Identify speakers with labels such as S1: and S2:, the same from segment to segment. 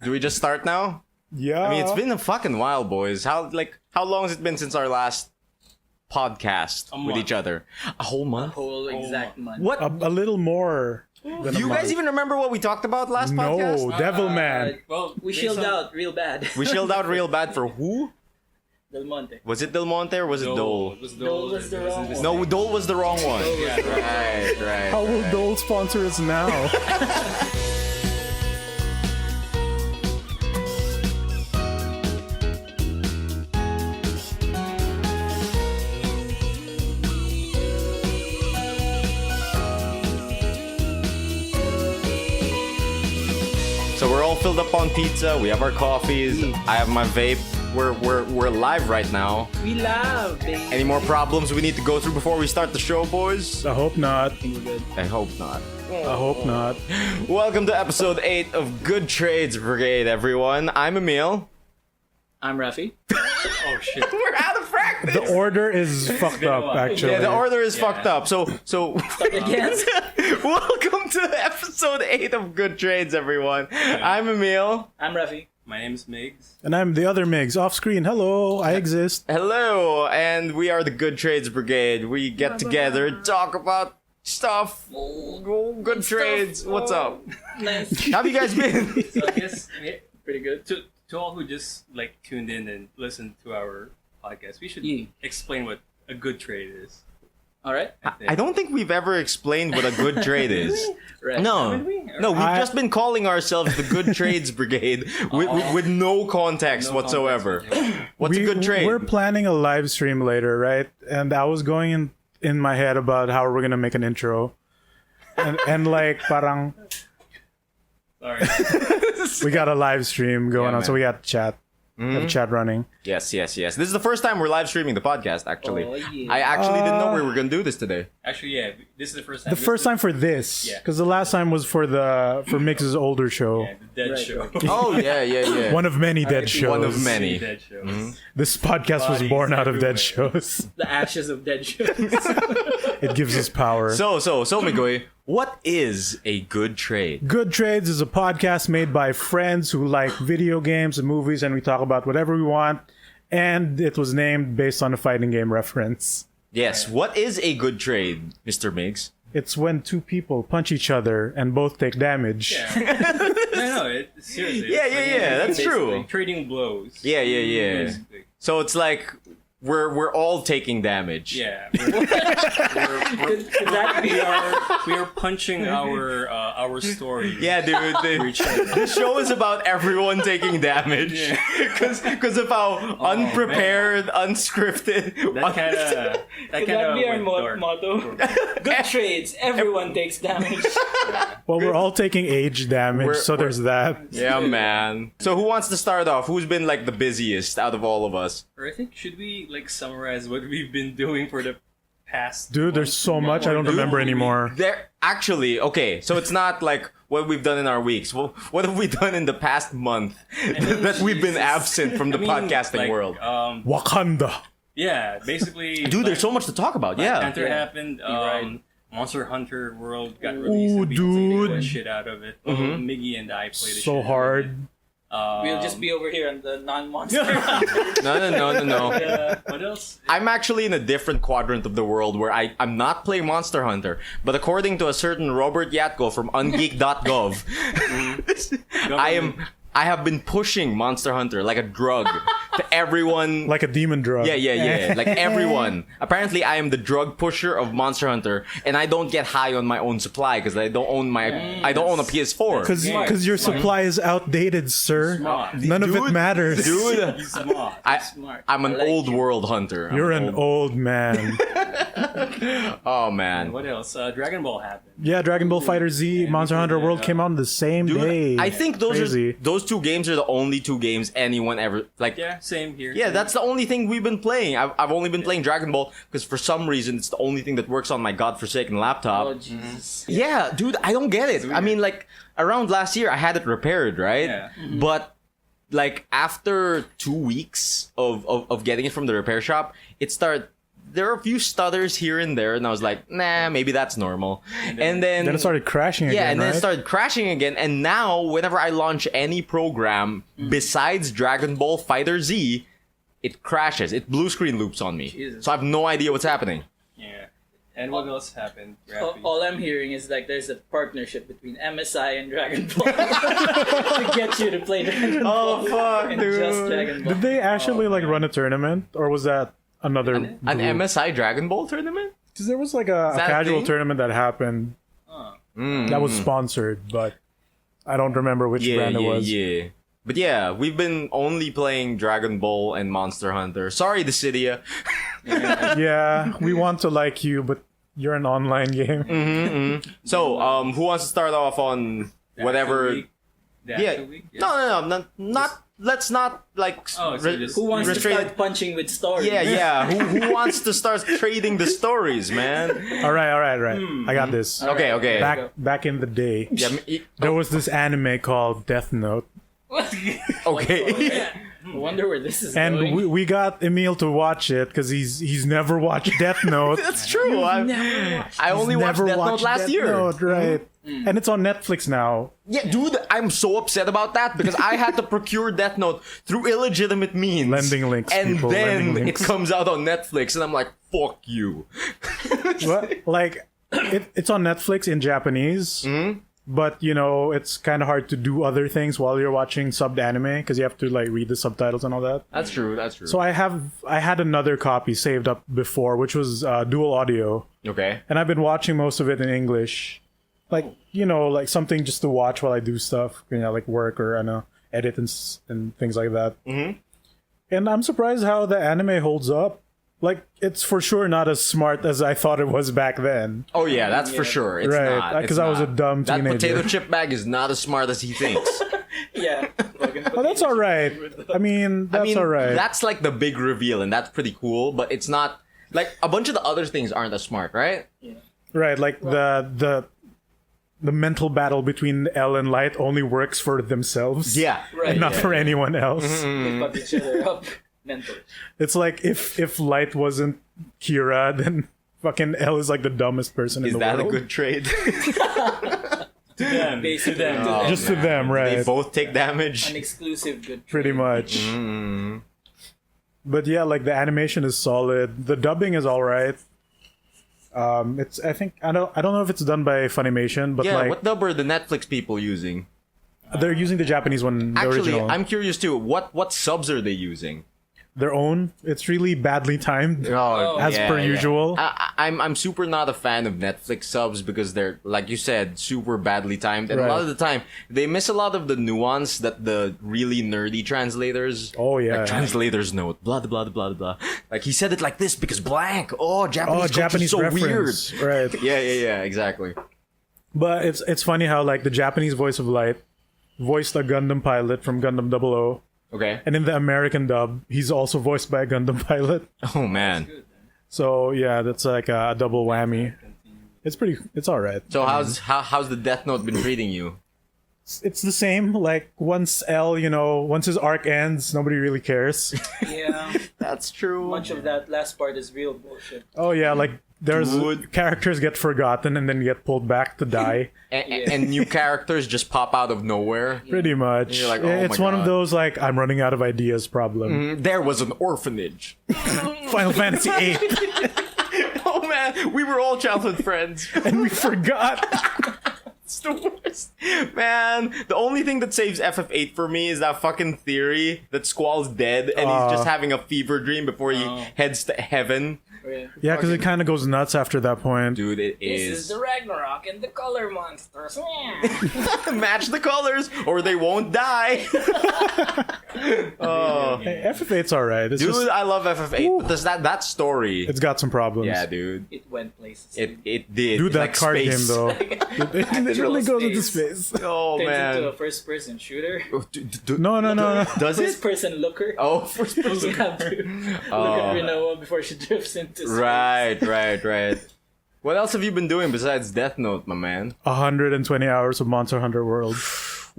S1: Do we just start now?
S2: Yeah.
S1: I mean, it's been a fucking while, boys. How long has it been since our last podcast with each other? A whole month?
S3: A whole exact month.
S1: What?
S2: a little more. Than
S1: Do you guys even remember what we talked about last podcast?
S2: No, Devilman.
S3: Well, we chilled out real bad.
S1: We chilled out real bad for who?
S3: Del Monte.
S1: Was it Del Monte or was it Dole?
S4: It was
S3: Dole was the wrong one.
S1: No, Dole was the wrong one. Right.
S2: How will Dole sponsor us now?
S1: So we're all filled up on pizza. We have our coffees. I have my vape. We're live right now.
S3: We love, baby.
S1: Any more problems we need to go through before we start the show, boys?
S2: I hope not.
S3: I think we're good.
S1: I hope not.
S2: I hope not.
S1: Welcome to episode 8 of Good Trades Brigade, everyone. I'm Emile.
S3: I'm Raffy.
S4: Oh shit.
S1: We're out of practice.
S2: The order is fucked
S4: been a
S2: up,
S4: while.
S2: actually.
S1: Yeah, the order is fucked up. So
S3: Again?
S1: welcome to episode 8 of Good Trades, everyone. I'm Emile.
S3: I'm Raffy.
S4: My name's Migs.
S2: And I'm the other Migs, off screen. Hello, I exist.
S1: Hello, and we are the Good Trades Brigade. We get together, talk about stuff. Good trades. What's up?
S3: Nice.
S1: How have you guys been?
S4: So I guess
S3: Pretty good.
S4: to all who just like tuned in and listened to our podcast, we should explain what a good trade is.
S3: All right.
S1: I don't think we've ever explained what a good trade is.
S3: Right.
S1: No,
S4: Haven't we?
S1: no, we've just been calling ourselves the Good Trades Brigade with no context
S4: No
S1: whatsoever.
S4: context.
S1: What's a good trade?
S2: We're planning a live stream later, right? And I was going in my head about how we're gonna make an intro. And like parang
S4: Sorry.
S2: we got a live stream going
S1: Yeah,
S2: on, so
S1: man.
S2: we got chat. We have chat running.
S1: Yes. This is the first time we're live streaming the podcast, actually.
S3: Oh, yeah.
S1: I actually didn't know we were going to do this today.
S4: Actually, yeah. This is the first time.
S2: The first time for this,
S4: Yeah.
S2: because the last time was for Mix's older show.
S4: Yeah, the Dead
S3: Right.
S4: Show.
S1: Oh, yeah.
S2: One of many dead shows.
S1: One of many.
S4: Dead Shows.
S2: This podcast was
S4: Bodies
S2: born out of dead
S4: everywhere.
S2: shows.
S3: The ashes of dead shows.
S2: It gives us power.
S1: So, Migoy, what is a good trade?
S2: Good Trades is a podcast made by friends who like video games and movies, and we talk about whatever we want. And it was named based on a fighting game reference.
S1: Yes, what is a good trade, Mr. Migs?
S2: It's when two people punch each other and both take damage.
S4: Yeah. no, seriously.
S1: Yeah,
S4: it's like
S1: that's true.
S4: basically trading blows.
S1: Yeah.
S4: Basically.
S1: So it's like we're all taking damage.
S4: Yeah.
S3: Could that be
S4: We are punching our story.
S1: Yeah, dude.
S4: For each other.
S1: This show is about everyone taking damage because of how unprepared, unscripted.
S4: That kind of
S3: Could that be our motto? Good trades. Everyone takes damage.
S2: Well, we're all taking age damage, so there's that.
S1: Yeah, man. So who wants to start off? Who's been like the busiest out of all of us?
S4: Or I think should we like summarize what we've been doing for the past?
S2: Dude, there's so much I don't remember anymore.
S1: There actually, okay, so it's not like what we've done in our weeks. Well, what have we done in the past month that we've been absent from the podcasting world?
S2: Wakanda.
S4: Yeah, basically.
S1: Dude, there's so much to talk about.
S4: Black
S1: Yeah.
S4: Panther
S3: Yeah.
S4: happened.
S3: You're right.
S4: Monster Hunter World got released.
S2: Ooh,
S4: and we completely
S2: dude.
S4: played the shit out of it. Miggy and I played the shit
S2: So
S4: out
S2: hard.
S4: of it.
S3: We'll just be over here on the non-monster.
S1: No.
S4: What else?
S1: I'm actually in a different quadrant of the world where I'm not playing Monster Hunter, but according to a certain Robert Yatker from Ungeek.Gov, I have been pushing Monster Hunter like a drug to everyone.
S2: Like a demon drug.
S1: Yeah. Like everyone. Apparently, I am the drug pusher of Monster Hunter, and I don't get high on my own supply because I don't own I don't own a PS4.
S2: Because your supply is outdated, sir.
S4: Smart.
S2: None of it matters.
S1: Dude,
S4: Smart.
S3: Smart.
S1: I'm an
S3: I like
S1: old
S3: you.
S1: world hunter.
S2: You're an old man.
S1: Oh man.
S4: What else? Dragon Ball happened.
S2: Yeah, Dragon Ball FighterZ, Monster Hunter World came out on the same day.
S1: I think
S2: Crazy.
S1: those two games are the only two games anyone ever like.
S4: Yeah, same here.
S1: Yeah, that's the only thing we've been playing. I've only been playing Dragon Ball because for some reason it's the only thing that works on my godforsaken laptop.
S3: Oh, Jesus.
S1: Yeah, dude, I don't get it. I mean, like around last year I had it repaired, right?
S4: Yeah.
S1: But like after 2 weeks of getting it from the repair shop, it started there are a few stutters here and there, and I was like, nah, maybe that's normal. And then
S2: Then it started crashing again,
S1: yeah, and then
S2: right?
S1: it started crashing again. And now, whenever I launch any program besides Dragon Ball FighterZ, it crashes. It blue screen loops on me.
S3: Jesus.
S1: So I have no idea what's happening.
S4: Yeah. And what else happened, Raffy?
S3: All I'm hearing is like there's a partnership between MSI and Dragon Ball to get you to play Dragon Ball.
S1: Oh fuck,
S3: and just Dragon Ball.
S2: Did they actually like run a tournament, or was that another?
S1: An MSI Dragon Ball tournament?
S2: Because there was like a
S1: that a
S2: casual
S1: thing?
S2: tournament that happened that was sponsored, but I don't remember which brand it was.
S1: Yeah. But yeah, we've been only playing Dragon Ball and Monster Hunter. Sorry, Dissidia.
S2: Yeah, we want to like you, but you're an online game.
S1: So, who wants to start off on whatever?
S4: The
S1: Yeah.
S4: actual week?
S1: No, not. Let's not like.
S4: Oh, so just-
S3: Who wants to
S1: restrain-
S3: start punching with stories?
S1: Yeah. Who wants to start trading the stories, man?
S2: All right. I got this.
S1: Okay.
S2: Back in the day,
S1: Yeah,
S2: there was this anime called Death Note,
S1: okay.
S3: I wonder where this is
S2: and
S3: going.
S2: we got Emile to watch it because he's never watched Death Note.
S1: That's true. I only watched
S2: Never
S1: Death Note
S2: watched
S1: last
S2: Death
S1: year.
S2: Note, right? And it's on Netflix now.
S1: Yeah, dude, I'm so upset about that because I had to procure Death Note through illegitimate means.
S2: Lending links,
S1: And
S2: people,
S1: then
S2: lending
S1: it
S2: links.
S1: comes out on Netflix, and I'm like, fuck you.
S2: Well, like it's on Netflix in Japanese, but you know it's kind of hard to do other things while you're watching subbed anime because you have to like read the subtitles and all that.
S1: That's true.
S2: So I had another copy saved up before, which was dual audio,
S1: Okay.
S2: and I've been watching most of it in English, like you know, like something just to watch while I do stuff, you know, like work or I know edit and things like that. And I'm surprised how the anime holds up. Like it's for sure not as smart as I thought it was back then.
S1: Oh yeah, that's for sure. It's
S2: Right,
S1: not.
S2: 'cause I was a dumb
S1: That
S2: teenager.
S1: potato chip bag is not as smart as he thinks.
S3: Yeah.
S2: Oh, that's all right. I mean, that's all right.
S1: That's like the big reveal, and that's pretty cool. But it's not like a bunch of the other things aren't as smart, right?
S2: Right, like the mental battle between L and Light only works for themselves.
S1: Yeah.
S3: Right.
S2: And not for anyone else.
S3: They fuck each other up mentally.
S2: It's like if Light wasn't Kira, then fucking L is like the dumbest person in
S1: Is
S2: the
S1: that
S2: world.
S1: a good trade?
S4: To them.
S3: Basically,
S4: To them.
S3: to them.
S2: Just to them,
S1: They
S2: right?
S1: both take damage.
S3: An exclusive good.
S2: Pretty much.
S1: Mm.
S2: But yeah, like the animation is solid. The dubbing is all right. It's I don't know if it's done by Funimation, but
S1: Yeah,
S2: like
S1: what dub are the Netflix people using?
S2: they're using the Japanese one, the
S1: Actually,
S2: original.
S1: I'm curious too. What subs are they using?
S2: Their own. It's really badly timed, as per usual.
S1: I'm super not a fan of Netflix subs because they're, like you said, super badly timed, and a
S2: Right.
S1: lot of the time they miss a lot of the nuance that the really nerdy translators.
S2: Oh, yeah.
S1: like translators note. Blah blah blah blah blah. Like he said it like this because blank. Oh, Japanese culture
S2: Japanese
S1: is so
S2: reference.
S1: weird.
S2: Right.
S1: Yeah, exactly.
S2: But it's funny how like the Japanese voice of Light voiced a Gundam pilot from Gundam 00,
S1: Okay.
S2: and in the American dub, he's also voiced by a Gundam pilot.
S1: Oh man.
S2: So yeah, that's like a double whammy. It's all right.
S1: So how's the Death Note been treating you?
S2: It's the same. Like once once his arc ends, nobody really cares.
S3: Yeah.
S1: That's true.
S3: Much of that last part is real bullshit.
S2: Oh yeah, like there's
S1: Dude.
S2: characters get forgotten and then get pulled back to die.
S1: And new characters just pop out of nowhere.
S2: Pretty much.
S1: You're like, oh
S2: It's
S1: my
S2: one of
S1: God.
S2: those like I'm running out of ideas problem.
S1: There was an orphanage.
S2: Final Fantasy VIII,
S1: Oh man, we were all childhood friends.
S2: and we forgot.
S1: It's the worst. Man, the only thing that saves FF8 for me is that fucking theory that Squall's dead and he's just having a fever dream before he heads to heaven.
S3: Yeah.
S2: Yeah, because it kind of goes nuts after that point.
S1: Dude, it
S3: This is
S1: is.
S3: the Ragnarok and the color monsters.
S1: Match the colors or they won't die. Oh.
S2: Hey, FF8's all right. It's
S1: Dude,
S2: just,
S1: I love FF8. But there's that story.
S2: it's got some problems.
S1: Yeah, dude.
S3: It went places.
S1: It did.
S2: Dude,
S1: It's
S2: that
S1: like
S2: card
S1: space.
S2: game though, it really goes into space.
S1: Oh
S3: Turns into
S1: man.
S3: a first-person shooter.
S2: No.
S1: Does it?
S3: First-person looker.
S1: Oh, first person.
S3: You have to look at Rinoa before she drifts into space.
S1: Right. What else have you been doing besides Death Note, my man?
S2: 120 hours of Monster Hunter World.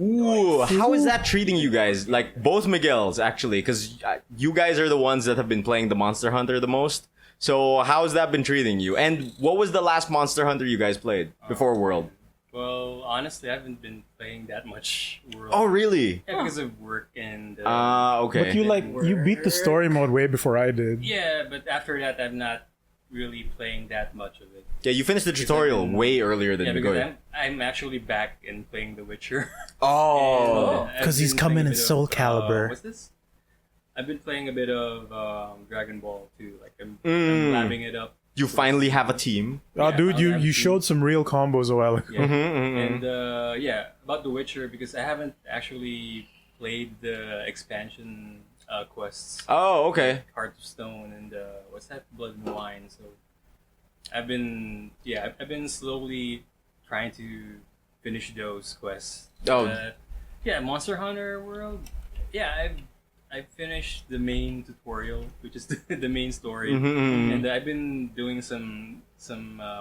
S1: Ooh, how is that treating you guys? Like both Miguel's actually, because you guys are the ones that have been playing the Monster Hunter the most. So how's that been treating you? And what was the last Monster Hunter you guys played before World?
S4: Well, honestly, I haven't been playing that much World.
S1: Oh, really?
S4: Yeah, because of work and.
S1: Okay.
S2: But you beat the story mode way before I did.
S4: Yeah, but after that, I'm not really playing that much of it.
S1: Yeah, you finished the tutorial way earlier than
S4: Yeah,
S1: Migoy.
S4: because I'm actually back in playing The Witcher.
S1: Oh.
S4: And,
S2: 'Cause he's
S4: I've been
S2: coming
S4: playing a
S2: in
S4: bit
S2: Soul
S4: of,
S2: Calibur.
S4: What's this? I've been playing a bit of Dragon Ball too. Like I'm
S1: Mm.
S4: lapping it up.
S1: You finally have a team.
S2: Oh,
S4: Yeah,
S2: dude,
S4: I'll
S2: you
S4: have to-
S2: showed some real combos a while ago.
S4: Yeah.
S1: Mm-hmm.
S4: And yeah, about The Witcher, because I haven't actually played the expansion quests.
S1: Oh, okay.
S4: Heart of Stone and what's that? Blood and Wine. So I've been slowly trying to finish those quests.
S1: Oh.
S4: But, yeah, Monster Hunter World. Yeah, I've finished the main tutorial, which is the main story,
S1: Mhm.
S4: and I've been doing some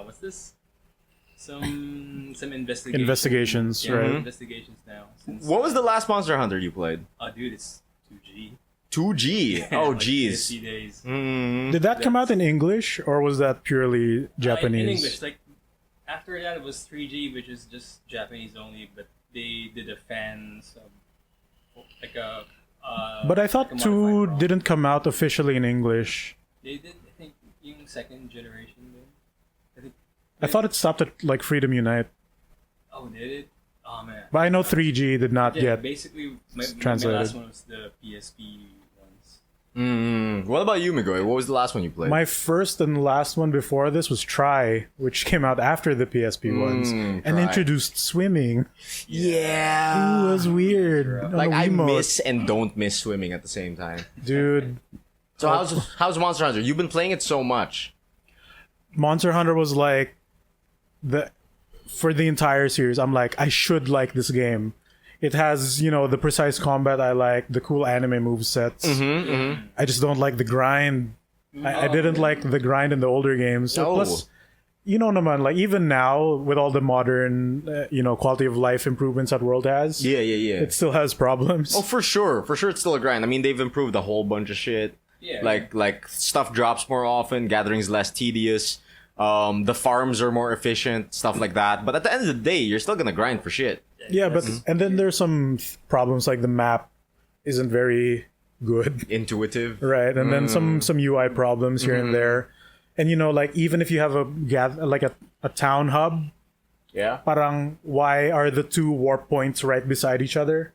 S4: what's this? Some investigations.
S2: Investigations,
S4: Yeah,
S2: right.
S4: investigations now. Since,
S1: What was the last Monster Hunter you played?
S4: dude, it's 2G.
S1: 2G. Oh,
S4: Like
S1: jeez.
S4: 50 days.
S1: Mm.
S2: Did that come out in English or was that purely Japanese?
S4: In English, like after that it was 3G, which is just Japanese only, but they did a fan sub, like a.
S2: But I thought
S4: like a
S2: 2
S4: modified ROM.
S2: didn't come out officially in English.
S4: They did, I think, yung second generation. I think.
S2: I thought it stopped at like Freedom Unite.
S4: Oh, did it? Oh man.
S2: But I know 3G did not
S4: Yeah,
S2: yet.
S4: basically, my
S2: translated.
S4: last one was the PSP ones.
S1: What about you, Migoy? What was the last one you played?
S2: My first and last one before this was Try, which came out after the PSP ones and
S1: Try.
S2: introduced swimming.
S1: yeah.
S2: It was weird. on
S1: Like
S2: the
S1: I
S2: Wiimote.
S1: miss and don't miss swimming at the same time.
S2: Dude,
S1: So how's Monster Hunter? You've been playing it so much.
S2: Monster Hunter was like for the entire series. I'm like, I should like this game. It has, the precise combat I like, the cool anime movesets. I just don't like the grind. I didn't like the grind in the older games. So
S1: Oh.
S2: plus, naman, like even now with all the modern, quality of life improvements that World has,
S1: Yeah.
S2: it still has problems.
S1: Oh, for sure. For sure, it's still a grind. I mean, they've improved a whole bunch of shit.
S4: Yeah.
S1: Like stuff drops more often, gatherings less tedious. The farms are more efficient, stuff like that. But at the end of the day, you're still gonna grind for shit.
S2: Yeah, but and then there's some problems like the map isn't very good,
S1: Intuitive.
S2: right? And then some UI problems here and there. And like even if you have a town hub,
S1: Yeah.
S2: parang why are the 2 warp points right beside each other?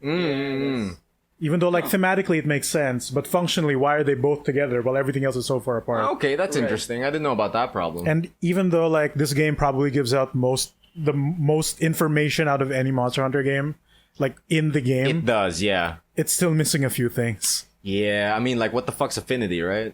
S2: Even though like thematically it makes sense, but functionally why are they both together while everything else is so far apart?
S1: Okay, that's interesting. I didn't know about that problem.
S2: And even though like this game probably gives out the most information out of any Monster Hunter game, like in the game,
S1: it does, yeah.
S2: it's still missing a few things.
S1: Yeah, I mean, like, what the fuck's Affinity, right?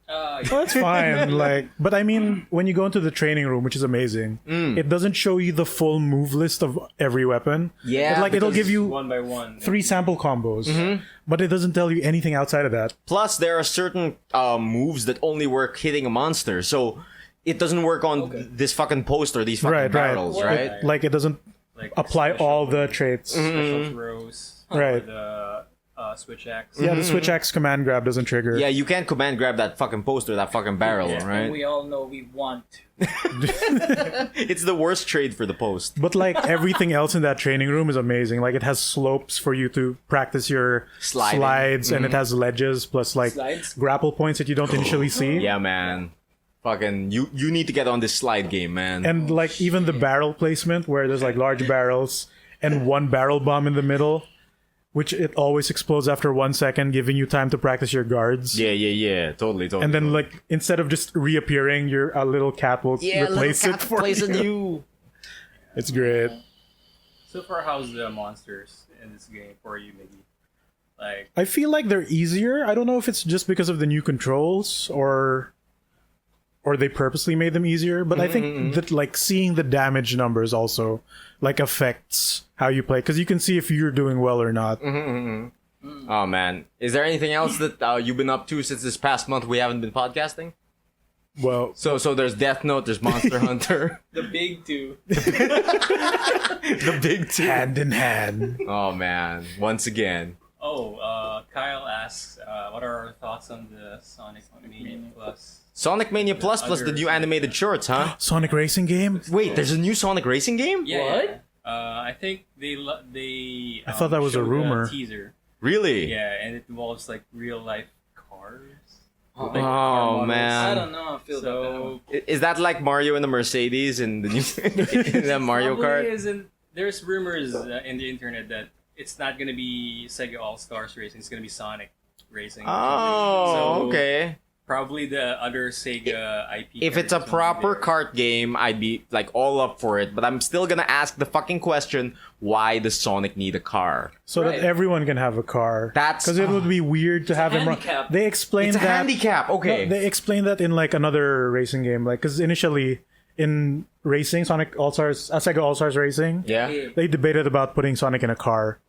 S2: Well, that's fine. But I mean, when you go into the training room, which is amazing, it doesn't show you the full move list of every weapon.
S1: Yeah,
S2: it'll
S1: because
S2: give you
S4: one by one.
S2: 3 sample combos, but it doesn't tell you anything outside of that.
S1: Plus, there are certain moves that only work hitting a monster, so it doesn't work on this fucking poster, these fucking
S2: Right,
S1: barrels,
S2: right.
S1: right?
S2: It doesn't
S4: Like
S2: apply
S4: special-
S2: all the traits.
S4: special throws.
S2: Right.
S4: Or the switch axe.
S2: Yeah, the switch axe command grab doesn't trigger.
S1: Yeah, you can't command grab that fucking poster, that fucking barrel,
S3: And
S1: right?
S3: we all know we want to.
S1: It's the worst trade for the post.
S2: But like everything else in that training room is amazing. Like it has slopes for you to practice your
S1: Sliding.
S2: slides, and it has ledges plus like
S3: Slides?
S2: grapple points that you don't initially see.
S1: Yeah, man. Fucking, you need to get on this slide game, man.
S2: And like even the barrel placement where there's like large barrels and one barrel bomb in the middle, which it always explodes after 1 second, giving you time to practice your guards.
S1: Yeah. Totally.
S2: And then like instead of just reappearing, a little cat will replace it for you.
S1: you.
S2: It's great.
S4: So far, how's the monsters in this game for you, maybe? Like,
S2: I feel like they're easier. I don't know if it's just because of the new controls or they purposely made them easier, but I think that like seeing the damage numbers also like affects how you play, because you can see if you're doing well or not.
S1: Oh, man. Is there anything else that you've been up to since this past month we haven't been podcasting?
S2: Well,
S1: So there's Death Note, there's Monster Hunter.
S3: The big 2.
S1: The big two.
S2: hand in hand.
S1: Oh, man. Once again.
S4: Kyle asks, what are our thoughts on the Sonic Mania Plus?
S1: Sonic Mania Plus plus the new animated shorts, huh?
S2: Sonic racing game?
S1: Wait, there's a new Sonic racing game?
S4: Yeah,
S3: What?
S4: yeah. I think they.
S2: I thought that was a
S4: showed
S2: rumor.
S4: Teaser.
S1: Really?
S4: Yeah, and it involves like real life cars.
S1: Oh,
S4: Like, car models.
S1: man.
S3: I don't know. I feel about that one.
S4: So
S1: Is that like Mario and the Mercedes in the new in the Mario
S4: probably
S1: Kart?
S4: isn't. There's rumors in the internet that it's not gonna be Sega All Stars Racing. It's gonna be Sonic Racing.
S1: Oh,
S4: So,
S1: okay.
S4: Probably the other Sega IP.
S1: If it's a
S4: characters won't be
S1: proper
S4: there.
S1: kart game, I'd be like all up for it. But I'm still gonna ask the fucking question: why does Sonic need a car?
S2: So
S3: Right.
S2: that everyone can have a car.
S1: That's-
S2: because it would be weird to have him.
S3: handicap.
S2: They explained
S1: It's a
S2: that.
S1: handicap. Okay.
S2: No, they explained that in like another racing game, like because initially in racing, Sonic All Stars, Sega All Stars Racing,
S1: yeah,
S2: they debated about putting Sonic in a car,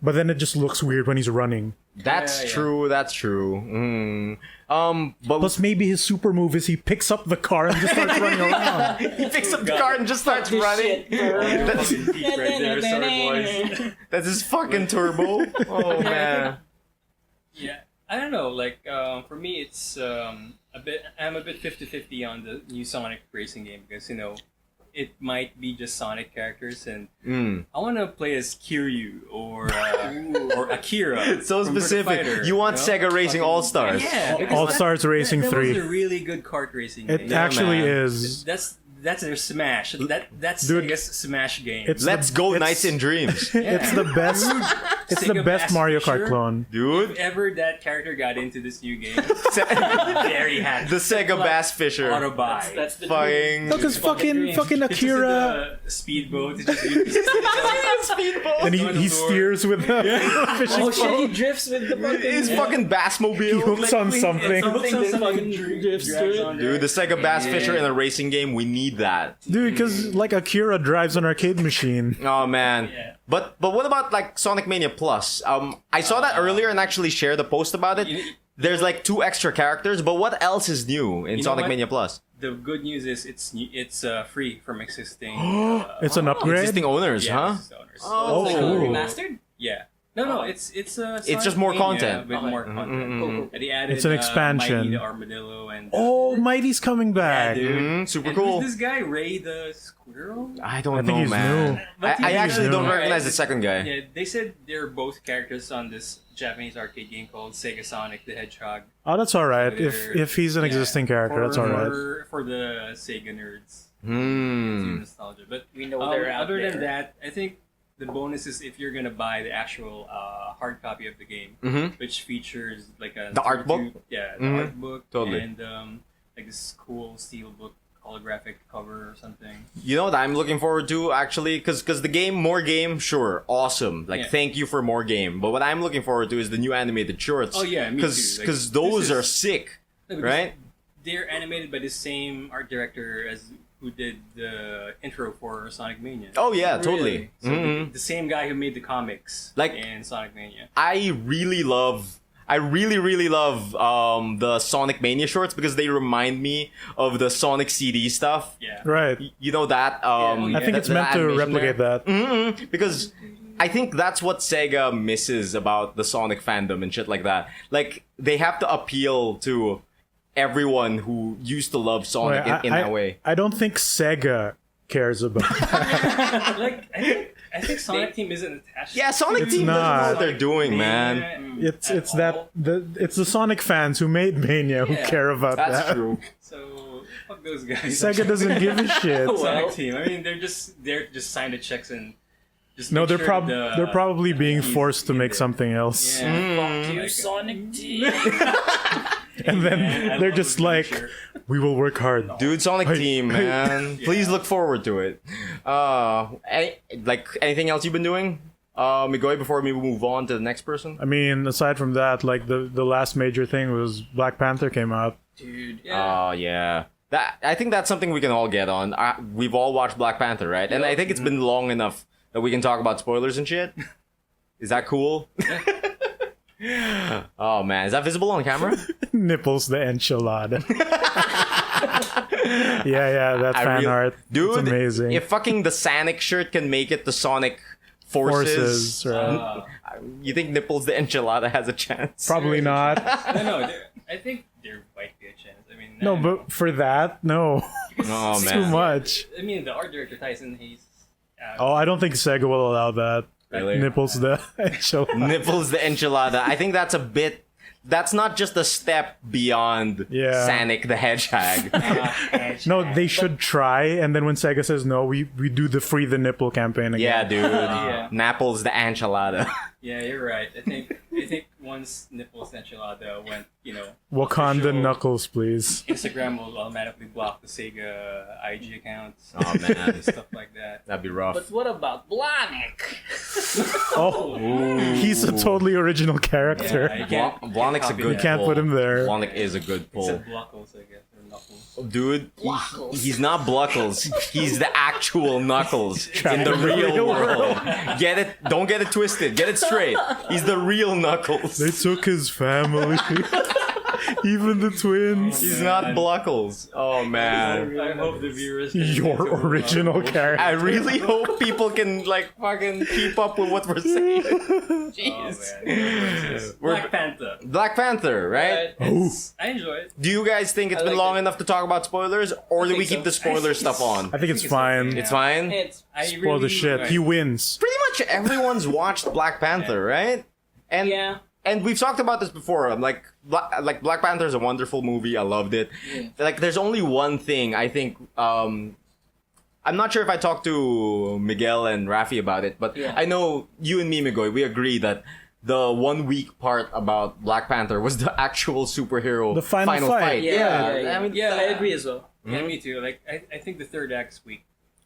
S2: but then it just looks weird when he's running.
S1: that's
S4: Yeah.
S1: true. That's true. But
S2: Plus, maybe his super move is he picks up the car and just starts running around.
S1: he picks up the car and just starts
S3: This
S1: running.
S3: shit, bro.
S1: That's,
S4: Deep right there, Sword Boys.
S1: that's his fucking turbo. Oh man.
S4: Yeah, I don't know. Like, for me, it's I'm a bit 50-50 on the new Sonic racing game because it might be just Sonic characters, and I want to play as Kiryu or Akira.
S1: So
S4: from Virtua
S1: specific.
S4: Fighter,
S1: You want
S4: know?
S1: Sega Racing All Stars?
S4: Yeah, because
S2: All Stars Racing
S4: that
S2: 3.
S4: was a really good kart racing
S2: It
S4: game.
S1: Yeah,
S2: actually
S1: man.
S2: is.
S4: That's their Smash. That's
S2: Dude,
S4: Sega's Smash game.
S2: it's-
S1: Let's go,
S2: It's-
S1: Nights and Dreams,
S2: It's the best. It's the
S4: Sega
S2: best
S4: Bass
S2: Mario Kart
S4: Fisher.
S2: clone.
S1: dude.
S4: If ever that character got into this new game,
S1: the
S4: very happy.
S1: Sega Bass Fisher.
S4: Auto buy.
S3: That's the
S1: Fucking.
S2: No, because fucking
S3: dream.
S2: Akira,
S4: It's just a speedboat. It's just
S2: and he steers with the fishing
S3: Oh shit,
S2: pole.
S3: he drifts with the fucking...
S1: His fucking bass
S2: He
S1: mobile.
S2: hooks on something.
S3: Something that fucking drifts to it.
S1: Dude, the Sega Bass Fisher in a racing game, we need that.
S2: Dude, because like Akira drives an arcade machine.
S1: Oh man.
S4: Yeah.
S1: But what about like Sonic Mania Plus? I saw that earlier and actually shared a post about it. There's like 2 extra characters, but what else is new in
S4: know
S1: Sonic
S4: what?
S1: Mania Plus?
S4: The good news is it's free from existing.
S2: It's an upgrade.
S1: Existing owners,
S4: yeah,
S1: huh?
S4: existing owners.
S2: Oh,
S3: Like,
S2: cool.
S3: remastered?
S4: Yeah. No, it's
S1: just more content.
S4: With more content.
S3: Cool.
S4: And they added,
S2: It's an expansion.
S4: Mighty the Armadillo and
S2: Oh, Mighty's coming back.
S4: dude.
S1: Super
S4: And
S1: cool.
S4: who's this guy, Ray the Squirrel?
S1: I don't
S2: I think
S1: know,
S2: he's
S1: man.
S2: new.
S4: But
S1: I
S4: he's
S1: actually
S2: new.
S1: don't recognize the second guy.
S4: Yeah, they said they're both characters on this Japanese arcade game called Sega Sonic the Hedgehog.
S2: Oh, that's all right.
S4: They're-
S2: If he's an
S4: yeah,
S2: existing character, that's all right.
S4: For the Sega nerds.
S1: Hmm.
S4: Nostalgia. But
S3: We know they're out
S4: other
S3: there.
S4: than that, I think the bonus is if you're gonna buy the actual hard copy of the game,
S1: Mhm.
S4: which features like a
S1: The art book?
S4: yeah, the
S1: Mhm.
S4: art book,
S1: Totally.
S4: and like this cool steel book holographic cover or something.
S1: You know what I'm looking forward to actually, because the game, more game, sure, awesome. Like
S4: Yeah.
S1: thank you for more game. But what I'm looking forward to is the new animated shorts.
S4: Oh, yeah, me too. Like,
S1: Because those
S4: this
S1: are
S4: is-
S1: sick,
S4: No, because
S1: right?
S4: They're animated by the same art director as who did the intro for Sonic Mania.
S1: Oh yeah,
S3: Really?
S1: totally.
S4: So
S1: Mhm.
S4: the same guy who made the comics
S1: Like-
S4: in Sonic Mania.
S1: I really love the Sonic Mania shorts because they remind me of the Sonic CD stuff.
S4: Yeah.
S2: Right.
S1: You know that?
S4: Yeah.
S2: I think
S1: that-
S2: it's
S1: that
S2: meant to
S1: animation
S2: replicate
S1: there?
S2: that.
S1: Mm-mm, because I think that's what Sega misses about the Sonic fandom and shit like that. Like they have to appeal to everyone who used to love Sonic
S2: Wait,
S1: in that way.
S2: I don't think Sega cares about that.
S4: Like I think Sonic Team isn't attached.
S1: Yeah, Sonic
S2: It's
S1: Team doesn't know
S2: not.
S1: what they're doing, man.
S4: Mania
S2: It's
S4: at
S2: it's that
S4: all.
S2: it's the Sonic fans who made Mania who
S4: Yeah,
S2: care about
S1: That's
S2: that.
S1: true.
S4: So fuck those guys.
S2: Sega doesn't give a shit.
S3: Well,
S4: Sonic Team. I mean, they're just sign the checks and just
S2: No,
S4: make
S2: they're
S4: sure
S2: they're probably being
S4: he's
S2: forced to
S4: in
S2: make
S4: there.
S2: something else,
S4: Yeah.
S3: Fuck you,
S4: Like-
S3: Sonic Team.
S2: and then
S4: Man, I
S2: they're
S4: love
S2: just
S4: the
S2: like,
S4: future.
S2: "We will work hard."
S1: Dude, Sonic
S2: Hey,
S1: Team,
S2: hey.
S1: man. Please look forward to it. Like anything else you've been doing? Migoy, before we move on to the next person?
S2: I mean, aside from that, like the last major thing was Black Panther came out.
S3: Dude.
S4: Yeah.
S1: Oh yeah. I think that's something we can all get on. We've all watched Black Panther, right? And I think it's been long enough that we can talk about spoilers and shit. Is that cool? Oh man, is that visible on camera?
S2: Nipples the Enchilada. yeah, that
S1: I
S2: fan
S1: really-
S2: art.
S1: Dude,
S2: it's amazing.
S1: If fucking the Sanic shirt can make it to Sonic forces.
S2: right?
S1: You think Nipples the Enchilada has a chance?
S2: Probably not.
S4: No, I think there might be a chance. I mean,
S2: No, but for that, no.
S1: Oh
S2: It's
S1: man.
S2: too much.
S4: I mean, the art director Tyson Hayes.
S2: Oh, I don't think Sega will allow that.
S1: Really?
S2: Nipples the enchilada.
S1: Nipples the Enchilada. I think that's a bit. That's not just a step beyond
S2: Yeah.
S1: Sanic the Hedgehog.
S2: No, they should try, and then when Sega says no, we do the free the nipple campaign again.
S1: Yeah, dude.
S4: Yeah.
S1: Napples the Enchilada.
S4: Yeah, you're right. I think once Nipples the Enchilada went,
S2: Wakanda
S4: official,
S2: Knuckles, please.
S4: Instagram will automatically block the Sega IG accounts.
S1: Oh man,
S4: And stuff like that.
S1: that'd be rough.
S3: But what about Blahnik?
S2: Oh, he's a totally original character.
S4: Yeah, you can't
S1: Blahnik's a
S4: copy
S1: good
S4: that.
S2: Can't
S1: pull.
S2: put him there.
S1: Blahnik is a good pull.
S4: Except Blockles, I guess, or Knuckles.
S1: Dude,
S3: Blockles.
S1: he's not Bluckles. He's the actual Knuckles in the
S2: in the
S1: real
S2: real
S1: world. Get it? Don't get it twisted. Get it straight. He's the real Knuckles.
S2: They took his family, even the twins.
S1: He's not Bluckles. Oh man.
S4: I hope the viewers can
S2: Your
S4: get to
S2: original
S4: Blockles.
S2: character.
S1: I really hope people can fucking keep up with what we're saying.
S4: Oh,
S1: Jeez.
S4: man.
S1: We're-
S4: Black Panther.
S1: Black Panther, right?
S4: I enjoy it.
S1: Do you guys think it's
S3: I
S1: been
S3: like
S1: long
S3: it.
S1: enough to talk about spoilers, or do
S3: think
S1: we keep
S3: so.
S1: the spoiler stuff on?
S2: I think it's
S4: it's
S2: fine.
S4: okay.
S1: It's fine.
S3: It's
S2: Spoil the shit. He wins.
S1: Pretty much everyone's watched Black Panther, right? And
S3: yeah.
S1: and we've talked about this before. I'm like Black Panther is a wonderful movie. I loved it.
S3: Yeah.
S1: Like, there's only one thing I think. I'm not sure if I talked to Miguel and Raffy about it, but
S3: Yeah.
S1: I know you and me, Migoy, we agree that the one weak part about Black Panther was the actual superhero
S2: The final fight.
S3: Yeah,
S1: I mean,
S3: I agree as well.
S4: Yeah, me too. Like, I think the third act's weak.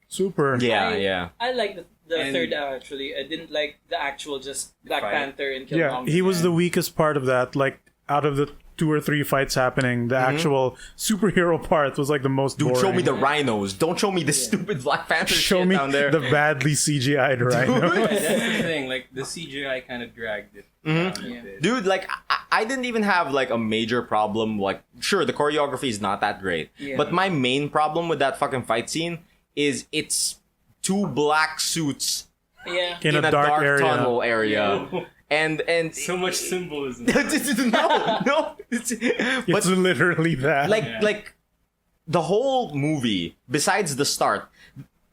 S2: Super.
S1: Yeah,
S3: I-
S1: yeah.
S3: I like the
S4: And-
S3: third act, actually. I didn't like the actual just Black
S4: fight.
S3: Panther and
S2: Yeah,
S3: Killmonger.
S2: he was the weakest part of that. Like, out of the 2 or 3 fights happening, the actual superhero part was like the most
S1: Dude,
S2: boring.
S1: show me the rhinos. Don't show me the stupid Black Panther
S2: Show
S1: shit
S2: me
S1: down there.
S2: the badly CGI'd rhino.
S4: Yeah, that's the thing. Like, the CGI kind of dragged it down a bit.
S1: Dude, like, I didn't even have, like, a major problem. Like, sure, the choreography is not that great.
S3: Yeah.
S1: But my main problem with that fucking fight scene is it's 2 black suits
S3: Yeah.
S2: In
S1: in
S2: a dark area.
S1: tunnel area. And
S4: So much symbolism.
S1: no.
S2: It's
S1: But
S2: literally that.
S1: like the whole movie, besides the start,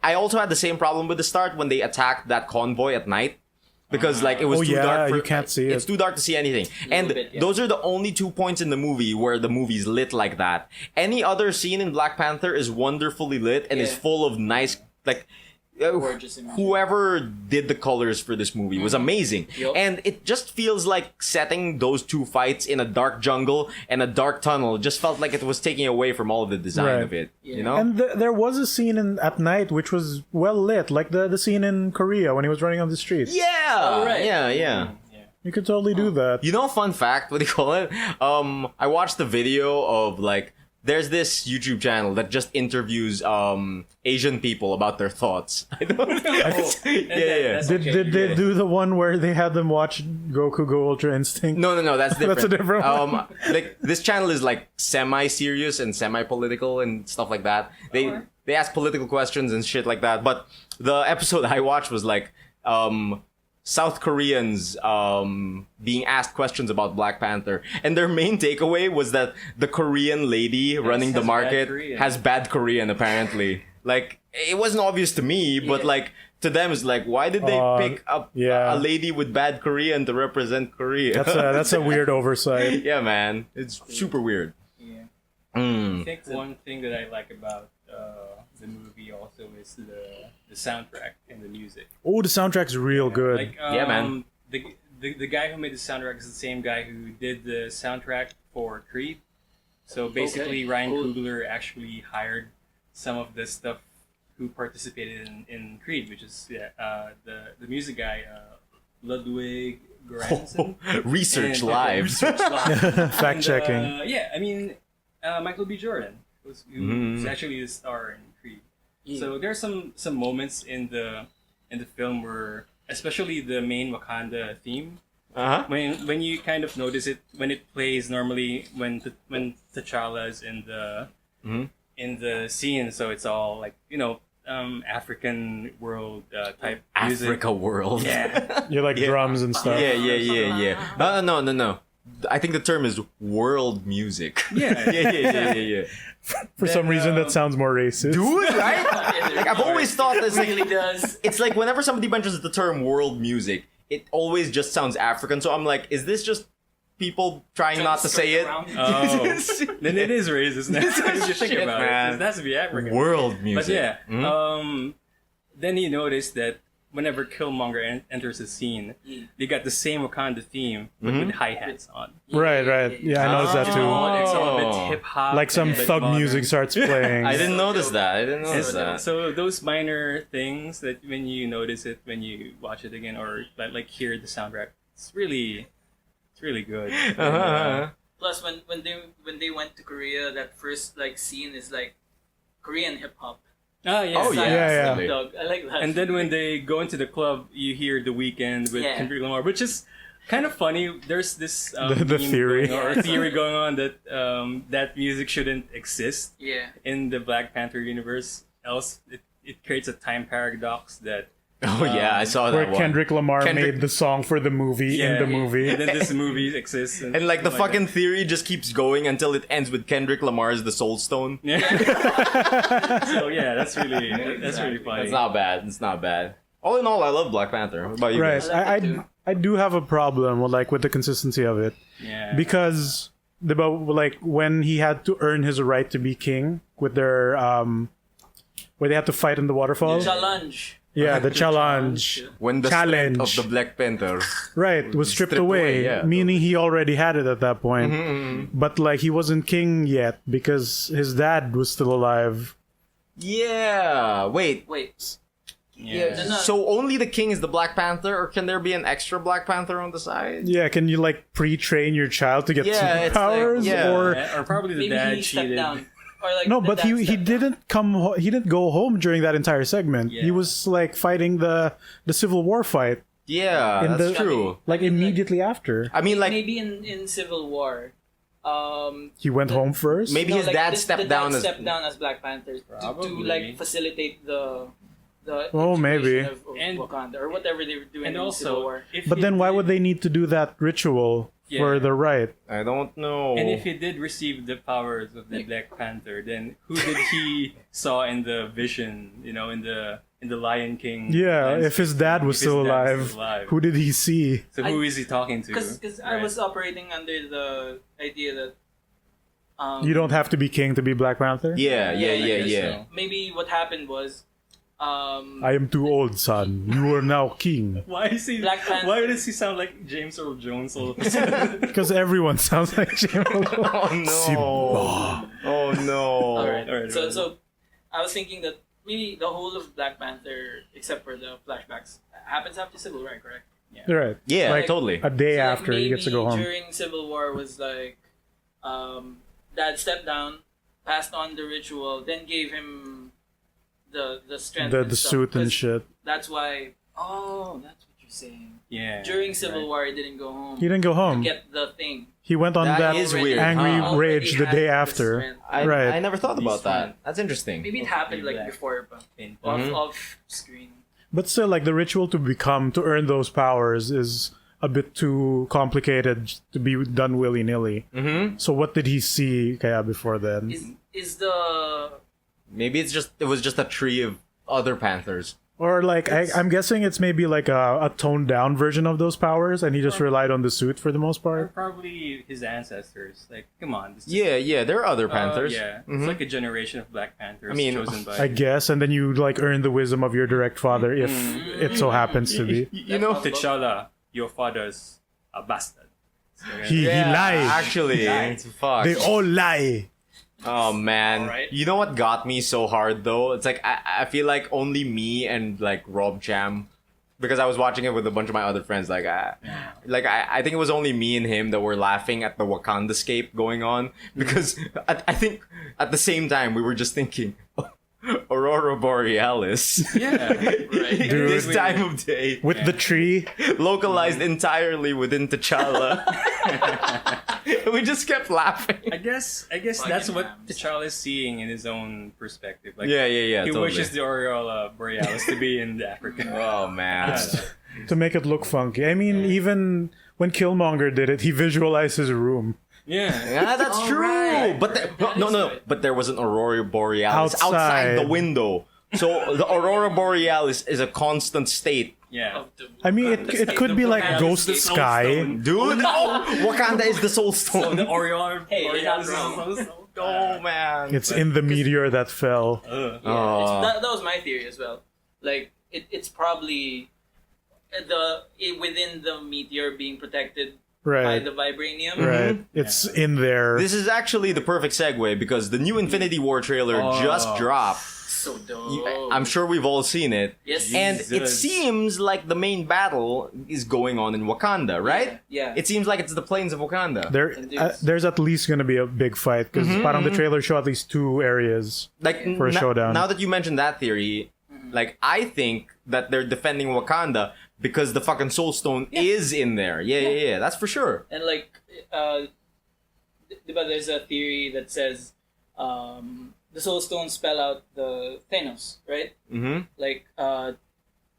S1: I also had the same problem with the start when they attacked that convoy at night. Because like it was
S2: Oh,
S1: too
S2: yeah,
S1: dark for,
S2: you can't see
S1: it's
S2: it.
S1: too dark to see anything. And
S3: bit, yeah.
S1: those are the only 2 points in the movie where the movie's lit like that. Any other scene in Black Panther is wonderfully lit and is
S3: Yeah.
S1: full of nice like
S3: Gorgeous imagery.
S1: whoever did the colors for this movie was amazing.
S3: Yup.
S1: And it just feels like setting those 2 fights in a dark jungle and a dark tunnel just felt like it was taking away from all of the design
S2: Right.
S1: of it.
S3: Yeah.
S1: You know?
S2: And there was a scene at night which was well lit, like the scene in Korea when he was running on the streets.
S1: yeah.
S3: Oh, right.
S1: Yeah.
S4: Yeah.
S2: You could totally do that.
S1: You know, fun fact, what do you call it? I watched the video of like, there's this YouTube channel that just interviews Asian people about their thoughts. I don't know. yeah.
S4: That's
S2: Did
S4: okay,
S2: did
S4: you
S2: they
S4: get it.
S2: do the one where they had them watch Goku go Ultra Instinct?
S1: No, that's different.
S2: That's a different one.
S1: Like this channel is like semi-serious and semi-political and stuff like that. They ask political questions and shit like that. But the episode I watched was like South Koreans being asked questions about Black Panther, and their main takeaway was that the Korean lady running the
S4: has
S1: market
S4: bad Korean.
S1: has bad Korean apparently. Like it wasn't obvious to me, but
S3: Yeah.
S1: like to them it's like, why did they pick up
S2: yeah.
S1: a lady with bad Korean to represent Korea?
S2: That's a weird oversight.
S1: Yeah, man, it's super weird.
S4: Yeah.
S1: Mm.
S4: I think one thing that I like about the movie also is the soundtrack and the music.
S2: Oh, the soundtrack's real good.
S4: Like,
S1: Yeah, man.
S4: The guy who made the soundtrack is the same guy who did the soundtrack for Creed. So basically,
S3: Okay,
S4: Ryan
S3: cool.
S4: Coogler actually hired some of the stuff who participated in Creed, which is the music guy, Ludwig Göransson.
S1: Research
S4: And-
S1: live.
S4: Research live.
S2: Fact checking.
S4: Yeah, I mean, Michael B. Jordan who's
S1: Mhm.
S4: actually the star in Creed.
S3: Yeah.
S4: So there's some moments in the film where, especially the main Wakanda theme,
S1: Uh-huh.
S4: when you kind of notice it when it plays normally when T'Challa's in the
S1: Mhm.
S4: in the scene, so it's all like African world type music.
S1: Africa world.
S4: Yeah.
S2: You like drums and stuff.
S1: Yeah. No. I think the term is world music.
S4: Yeah.
S1: Yeah.
S2: For some
S4: Then,
S2: reason, that sounds more racist.
S1: Dude, right? Like, I've always thought this.
S3: It really does.
S1: It's like whenever somebody mentions the term world music, it always just sounds African. So I'm like, is this just people trying not to say it?
S4: Oh, then it is racist. Now if you think
S1: Shit,
S4: about
S1: man.
S4: it, it has to be African.
S1: World
S4: But
S1: music.
S4: yeah, then he noticed that whenever Killmonger enters the scene, they got the same Wakanda theme, but with hi-hats on.
S2: Right. Yeah, I noticed that too.
S4: It's all a bit hip-hop.
S2: Like some
S4: and a bit
S2: thug
S4: modern.
S2: music starts playing.
S1: I didn't notice that.
S4: So those minor things that when you notice it, when you watch it again, or like hear the soundtrack, it's really good.
S3: Plus, when they went to Korea, that first like scene is like Korean hip hop.
S4: Oh yeah.
S1: Oh, yeah.
S2: Yeah.
S3: Dog. I like that.
S4: And then when they go into the club, you hear The Weeknd with
S3: Yeah.
S4: Kendrick Lamar, which is kind of funny. There's this
S2: The
S4: meme
S2: theory.
S4: going on, or theory going on that that music shouldn't exist
S3: yeah.
S4: in the Black Panther universe. Else, it creates a time paradox that
S1: Oh yeah, I saw that
S2: Where
S1: one.
S2: Kendrick Lamar
S1: Kendrick-
S2: made the song for the movie in the movie.
S4: and then this movie exists,
S1: And like the
S4: stuff
S1: fucking
S4: that.
S1: theory just keeps going until it ends with Kendrick Lamar as the Soul Stone.
S4: Yeah. So yeah, that's really funny.
S1: It's not bad. It's not bad. All in all, I love Black Panther. What about you
S2: Right.
S1: guys?
S3: I like it too.
S2: I do have a problem with the consistency of it
S4: Yeah.
S2: because when he had to earn his right to be king with their where they had to fight in the waterfall.
S3: Challenge.
S2: Yeah, the challenge.
S1: When the
S2: Challenge.
S1: strength of the Black Panther.
S2: Right, was stripped
S1: Stripped away,
S2: away,
S1: yeah.
S2: meaning he already had it at that point. But like he wasn't king yet because his dad was still alive.
S1: Yeah. Wait.
S4: Yeah.
S3: No.
S1: So only the king is the Black Panther, or can there be an extra Black Panther on the side?
S2: Yeah, can you like pre-train your child to get
S1: Yeah, it's like-
S2: superpowers
S1: yeah.
S2: or
S4: Or probably the
S3: Maybe
S4: dad
S3: he stepped
S4: cheated.
S3: down. Or like
S2: no,
S3: the
S2: but
S3: dad
S2: he
S3: stepped down.
S2: he didn't go home during that entire segment.
S4: Yeah.
S2: He was like fighting the Civil War fight
S1: Yeah,
S2: In
S1: that's
S2: the-
S1: true.
S2: like immediately after.
S1: I mean, like
S3: Maybe in Civil War.
S2: He went home first.
S1: maybe his dad stepped
S3: the
S1: down
S3: dad
S1: as
S3: stepped down as Black Panther to
S4: Probably.
S3: like facilitate the
S2: Oh,
S3: integration
S2: maybe.
S3: of
S4: And-
S3: Wakanda or whatever they were doing
S4: And
S3: in Civil
S4: also,
S3: War.
S4: if
S2: But
S4: he
S2: then why
S4: did-
S2: would they need to do that ritual for
S4: Yeah.
S2: the right?
S1: I don't know.
S4: And if he did receive the powers of the Black Panther, then who did he saw in the vision? You know, in the Lion King.
S2: Yeah,
S4: landscape?
S2: if his dad was
S4: If his
S2: still
S4: dad
S2: alive,
S4: was still alive.
S2: who did he see?
S4: So who is he talking to?
S3: Because I
S4: Right.
S3: was operating under the idea that
S2: You don't have to be king to be Black Panther.
S1: yeah.
S4: I guess so.
S3: maybe what happened was
S2: I am ttoo old, son. You are now king.
S4: Why is he?
S3: Black Panther-
S4: Why does he sound like James Earl Jones all of a sudden?
S2: Because everyone sounds like James.
S1: Oh no! Oh no!
S3: Alright. So
S4: Alright.
S3: so I was thinking that maybe the whole of Black Panther, except for the flashbacks, happens after Civil War, correct?
S2: Right.
S1: Yeah,
S2: Like,
S1: totally.
S2: A day
S3: So, like,
S2: after he gets to go
S3: maybe
S2: home.
S3: During Civil War was like, Dad stepped down, passed on the ritual, then gave him the strength.
S2: The
S3: and stuff,
S2: suit and
S3: 'cause
S2: shit.
S3: That's why. Oh, that's what you're saying.
S4: Yeah.
S3: During Civil
S4: right.
S3: War, he didn't go home.
S2: He didn't go
S3: to
S2: home.
S3: get the thing.
S2: He went on
S1: That
S2: that
S1: is
S3: Already-
S1: weird.
S2: angry
S1: Huh.
S3: already
S2: rage the
S3: had
S2: day
S3: the
S2: after.
S3: strength.
S2: Right.
S1: I never thought about
S4: He's
S1: that.
S4: fine.
S1: That's interesting.
S3: Maybe it
S4: Okay,
S3: happened like
S4: black.
S3: before, but
S4: In-
S3: off screen.
S2: But still, like the ritual to earn those powers is a bit too complicated to be done willy nilly.
S1: Mm-hmm.
S2: So what did he see kaya before then?
S3: Is the
S1: Maybe it was just a tree of other panthers.
S2: Or like I'm guessing it's maybe like a toned down version of those powers, and he just relied on the suit for the most
S4: Or
S2: part.
S4: probably his ancestors. Like, come on. This is-
S1: Yeah. There are other panthers.
S4: yeah.
S1: Mhm.
S4: It's like a generation of Black Panthers
S1: I mean,
S4: chosen by.
S2: I guess, and then you like earn the wisdom of your direct father if it so happens to be.
S1: You know,
S4: T'Challa, your father's a bastard. So,
S2: He lied.
S1: Actually, fuck.
S2: They all lie.
S1: Oh man,
S3: Alright.
S1: you know what got me so hard though? It's like I feel like only me and like Rob Cham, because I was watching it with a bunch of my other friends. Like I think it was only me and him that were laughing at the Wakanda scape going on because I think at the same time we were just thinking, Aurora Borealis.
S4: Yeah.
S3: Right.
S2: Dude.
S1: This time of day.
S2: With the tree.
S1: Localized entirely within T'Challa. We just kept laughing.
S4: I guess
S3: Fucking
S4: that's what
S3: hams.
S4: T'Challa is seeing in his own perspective. Like,
S1: Yeah,
S4: He
S1: totally.
S4: wishes the Aurora Borealis to be in Africa.
S1: Oh man.
S2: To make it look funky. I mean, even when Killmonger did it, he visualized his room.
S4: Yeah.
S1: Yeah, that's
S3: Oh,
S1: true.
S3: right.
S1: But
S3: Right.
S1: no,
S3: That
S1: no,
S3: is
S1: no.
S3: right.
S1: But there was an Aurora Borealis outside
S2: Outside.
S1: the window. So the Aurora Borealis is a constant state.
S4: Yeah.
S3: Of the
S2: I mean,
S3: Wakanda
S2: it
S3: state.
S2: could be like
S3: Wakanda
S2: Ghost
S3: state.
S4: Soul
S2: Sky.
S4: Stone.
S1: Dude, no! Wakanda is the soul
S4: So
S1: stone.
S4: the Aurora
S3: Hey, you're
S4: Borealis
S3: not
S4: is
S3: wrong.
S4: so
S1: Oh man.
S2: It's in the meteor that fell.
S3: Yeah,
S1: Oh.
S3: that was my theory as well. Like it's probably within the meteor being protected by
S2: Right.
S3: the vibranium.
S2: Right. It's in there.
S1: This is actually the perfect segue because the new Infinity War trailer
S4: Oh.
S1: just dropped.
S3: So dope.
S1: I'm sure we've all seen it.
S3: Yes.
S1: And it
S4: Jesus.
S1: seems like the main battle is going on in Wakanda, right?
S3: Yeah.
S1: It seems like it's the plains of Wakanda.
S2: There's at least going to be a big fight because parang the trailer showed at least 2 areas.
S1: Like
S2: For a showdown.
S1: Now that you mentioned that theory, like I think that they're defending Wakanda because the fucking Soul Stone is in there. Yeah. That's for sure.
S3: And like, diba, there's a theory that says the Soul Stones spell out the Thanos, right?
S1: Mm-hmm.
S3: Like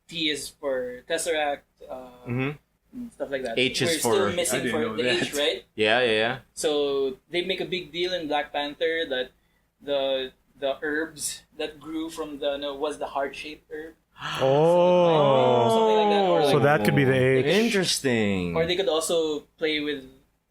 S3: T is for Tesseract,
S1: Mm-hmm.
S3: and stuff like that.
S1: H is
S3: We're
S1: for-
S3: still
S4: I
S3: missing
S4: didn't
S3: for
S4: know
S3: the
S4: that.
S3: H, right?
S1: Yeah.
S3: So they make a big deal in Black Panther that the herbs that grew from was the heart-shaped herb.
S2: Oh.
S3: Something like that, or
S2: So
S3: like-
S2: that could be the H.
S1: Interesting.
S3: Or they could also play with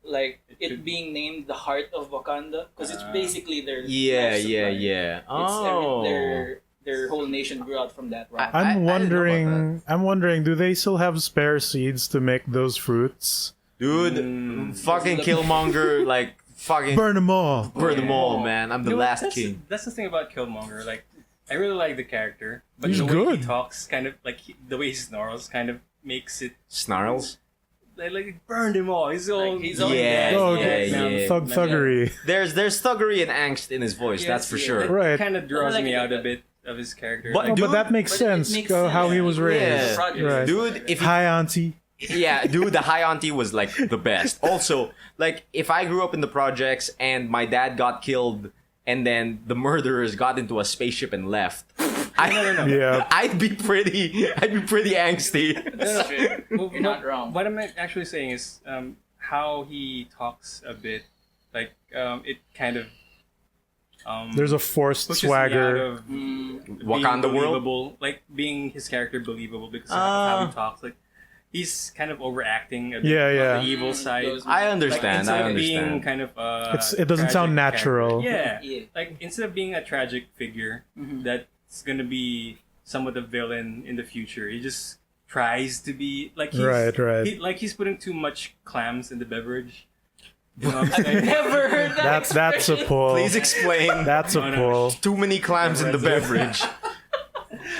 S3: like it
S4: could-
S3: being named the heart of Wakanda because it's basically their
S1: Yeah.
S3: life supply.
S1: Oh.
S3: Their whole nation grew out from that. Right?
S1: I
S2: I'm
S1: didn't know about
S2: wondering. I'm wondering. Do they still have spare seeds to make those fruits?
S1: Dude, fucking Killmonger, like, fucking
S2: Burn them all.
S1: burn them all, man. I'm the
S4: You know,
S1: last
S4: that's,
S1: king.
S4: That's the thing about Killmonger. Like, I really like the character, but
S2: He's
S4: the way
S2: good.
S4: he talks, kind of like the way he snarls, kind of makes it
S1: Snarls?
S4: like burn them all. He's all
S3: He's all
S1: Yeah,
S2: Oh,
S1: yeah.
S2: thuggery.
S1: There's thuggery and angst in his voice, that's for sure.
S2: Right.
S4: Kind of draws
S3: I like
S4: me
S3: it
S4: out
S3: like
S4: a bit of his character.
S1: But-
S2: Oh,
S1: Dude,
S2: but that makes
S3: but it
S2: sense.
S3: makes
S2: How he
S3: sense.
S2: was
S1: Yeah.
S2: raised.
S3: Project.
S2: Right.
S1: Dude, if you,
S2: Hi, auntie.
S1: yeah, dude, the high auntie was like the best. Also, like if I grew up in the projects and my dad got killed and then the murderers got into a spaceship and left,
S2: Yeah.
S1: I'd be pretty angsty.
S3: That's true. You're not wrong.
S4: What I'm actually saying is how he talks a bit, like it kind of
S2: There's a forced
S4: pushes me out
S2: swagger.
S4: of
S1: Wakanda
S4: being
S1: world?
S4: believable, like being his character believable because of how he talks. Like he's kind of overacting a bit
S2: Yeah, yeah.
S4: on the evil side.
S1: I understand.
S4: Like,
S1: I
S4: instead of being
S1: understand.
S4: kind of
S2: It doesn't sound
S4: tragic
S2: natural.
S4: character. Yeah.
S3: Yeah.
S4: Like instead of being a tragic figure that's gonna be somewhat a villain in the future, he just tries to be like he's,
S2: Right.
S4: he's putting too much clams in the beverage. You know what I'm saying?
S3: Never heard that.
S2: That's a pull.
S1: Please explain.
S2: That's a
S4: No, no.
S2: pull.
S1: Too many clams in the beverage.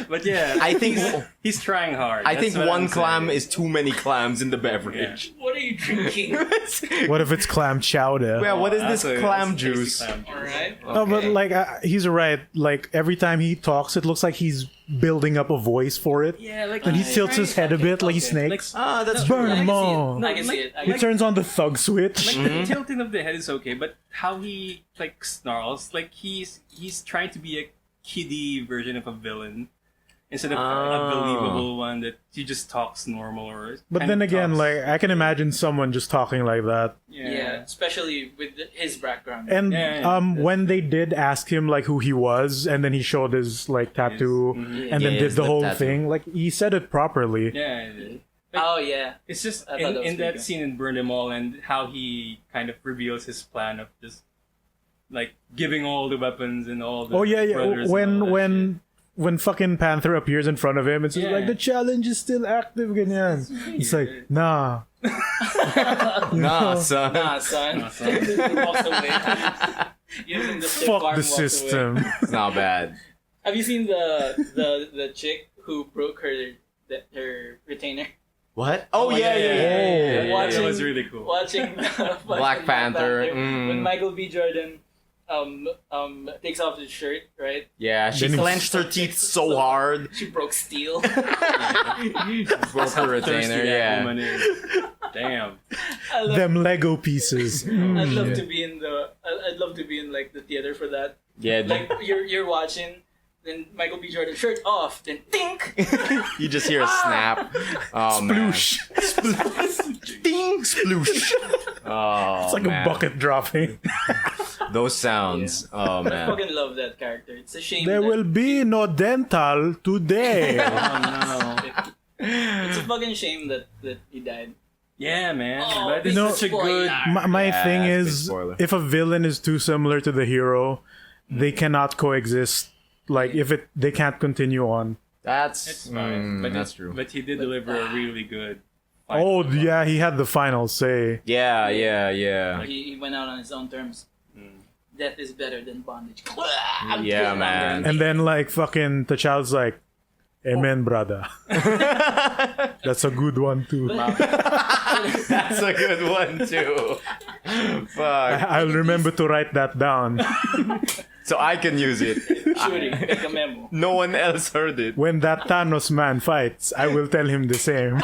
S4: But yeah,
S1: I think
S4: he's trying hard.
S1: I
S4: That's
S1: think
S4: what
S1: one
S4: I'm
S1: clam
S4: saying.
S1: is too many clams in the beverage.
S3: What are you drinking?
S2: What if it's clam chowder?
S1: Well, what is
S4: That's
S1: this
S4: a-
S1: clam
S4: that's tasty
S1: juice?
S4: clam juice.
S3: All right.
S2: No, but
S1: Okay.
S2: like he's right. Like every time he talks, it looks like he's building up a voice for it.
S4: Yeah, like
S2: And he
S3: Okay.
S2: tilts his head a bit, like he
S3: Okay.
S2: snakes.
S1: Ah, that's
S2: Burn
S3: I
S2: them
S3: can see it.
S2: all.
S3: I can see it. I
S2: He
S3: can
S2: turns on the thug switch.
S4: Like the tilting of the head is okay, but how he like snarls, like he's trying to be a kiddie version of a villain instead of a believable one that he just talks normal or.
S2: But
S4: kind
S2: then
S4: of
S2: again,
S4: talks-
S2: like I can imagine someone just talking like that.
S3: Yeah, especially with his background.
S2: And
S4: Yeah,
S2: when they did ask him like who he was, and then he showed his like tattoo,
S4: Mhm.
S2: and then
S1: Yeah,
S2: did
S1: his
S2: the
S1: lip
S2: whole
S1: tattoo.
S2: thing, like he said it properly.
S4: Yeah.
S3: Oh yeah.
S4: It's just
S3: I thought that was
S4: in that
S3: pretty good.
S4: scene in Burn Them All and how he kind of reveals his plan of just like giving all the weapons and all the
S2: Oh yeah,
S4: brothers
S2: yeah.
S4: and all that
S2: When fucking Panther appears in front of him, it's just
S4: Yeah.
S2: like the challenge is still active, ganyan. It's like nah.
S1: Nah, son.
S3: Nah, son.
S4: Nah, son.
S3: He walks away. Using the stiff arm,
S2: Fuck the
S3: walks away.
S2: system.
S1: It's not bad.
S3: Have you seen the chick who broke her retainer?
S1: What? Oh,
S4: Oh,
S1: yeah.
S3: yeah.
S4: That
S3: Watching-
S4: was really cool.
S3: Watching the fucking
S1: Black Panther,
S3: with Michael B. Jordan takes off his shirt, right?
S1: Yeah, she clenched her teeth so hard.
S3: She broke steel.
S1: Broke her retainer. Yeah.
S4: Woman is. Damn.
S2: Them Lego pieces.
S3: I'd love to be in I'd love to be in like the theater for that.
S1: Yeah.
S3: Like you're watching, then Michael B. Jordan shirt off, then think.
S1: You just hear a snap. Oh
S2: Sploosh.
S1: man. Ding. Sploosh. Oh,
S2: It's like a bucket dropping.
S1: Those sounds. Oh
S3: I
S1: man.
S3: fucking love that character. It's a shame.
S2: There
S3: that
S2: will be no dental today.
S4: Oh no.
S3: It's a fucking shame that he died.
S4: Yeah, man.
S3: Oh,
S4: But it's
S2: no.
S4: such a good.
S2: My
S1: Yeah,
S2: thing
S1: that's a big
S2: is,
S1: spoiler.
S2: if a villain is too similar to the hero, they cannot coexist. Like they can't continue on.
S1: That's
S4: It's fine. But
S1: that's true.
S4: But he did deliver a really good.
S2: Oh yeah, he had the final say.
S1: Yeah.
S3: He went out on his own terms. Death is better than bondage.
S1: Yeah, man.
S2: And then like fucking T'Challa's like, "Amen, brother." That's a good one too.
S1: That's a good one too. Fuck.
S2: I'll remember to write that down.
S1: So I can use it.
S3: Shooting, make a memo.
S1: No one else heard it.
S2: When that Thanos man fights, I will tell him the same.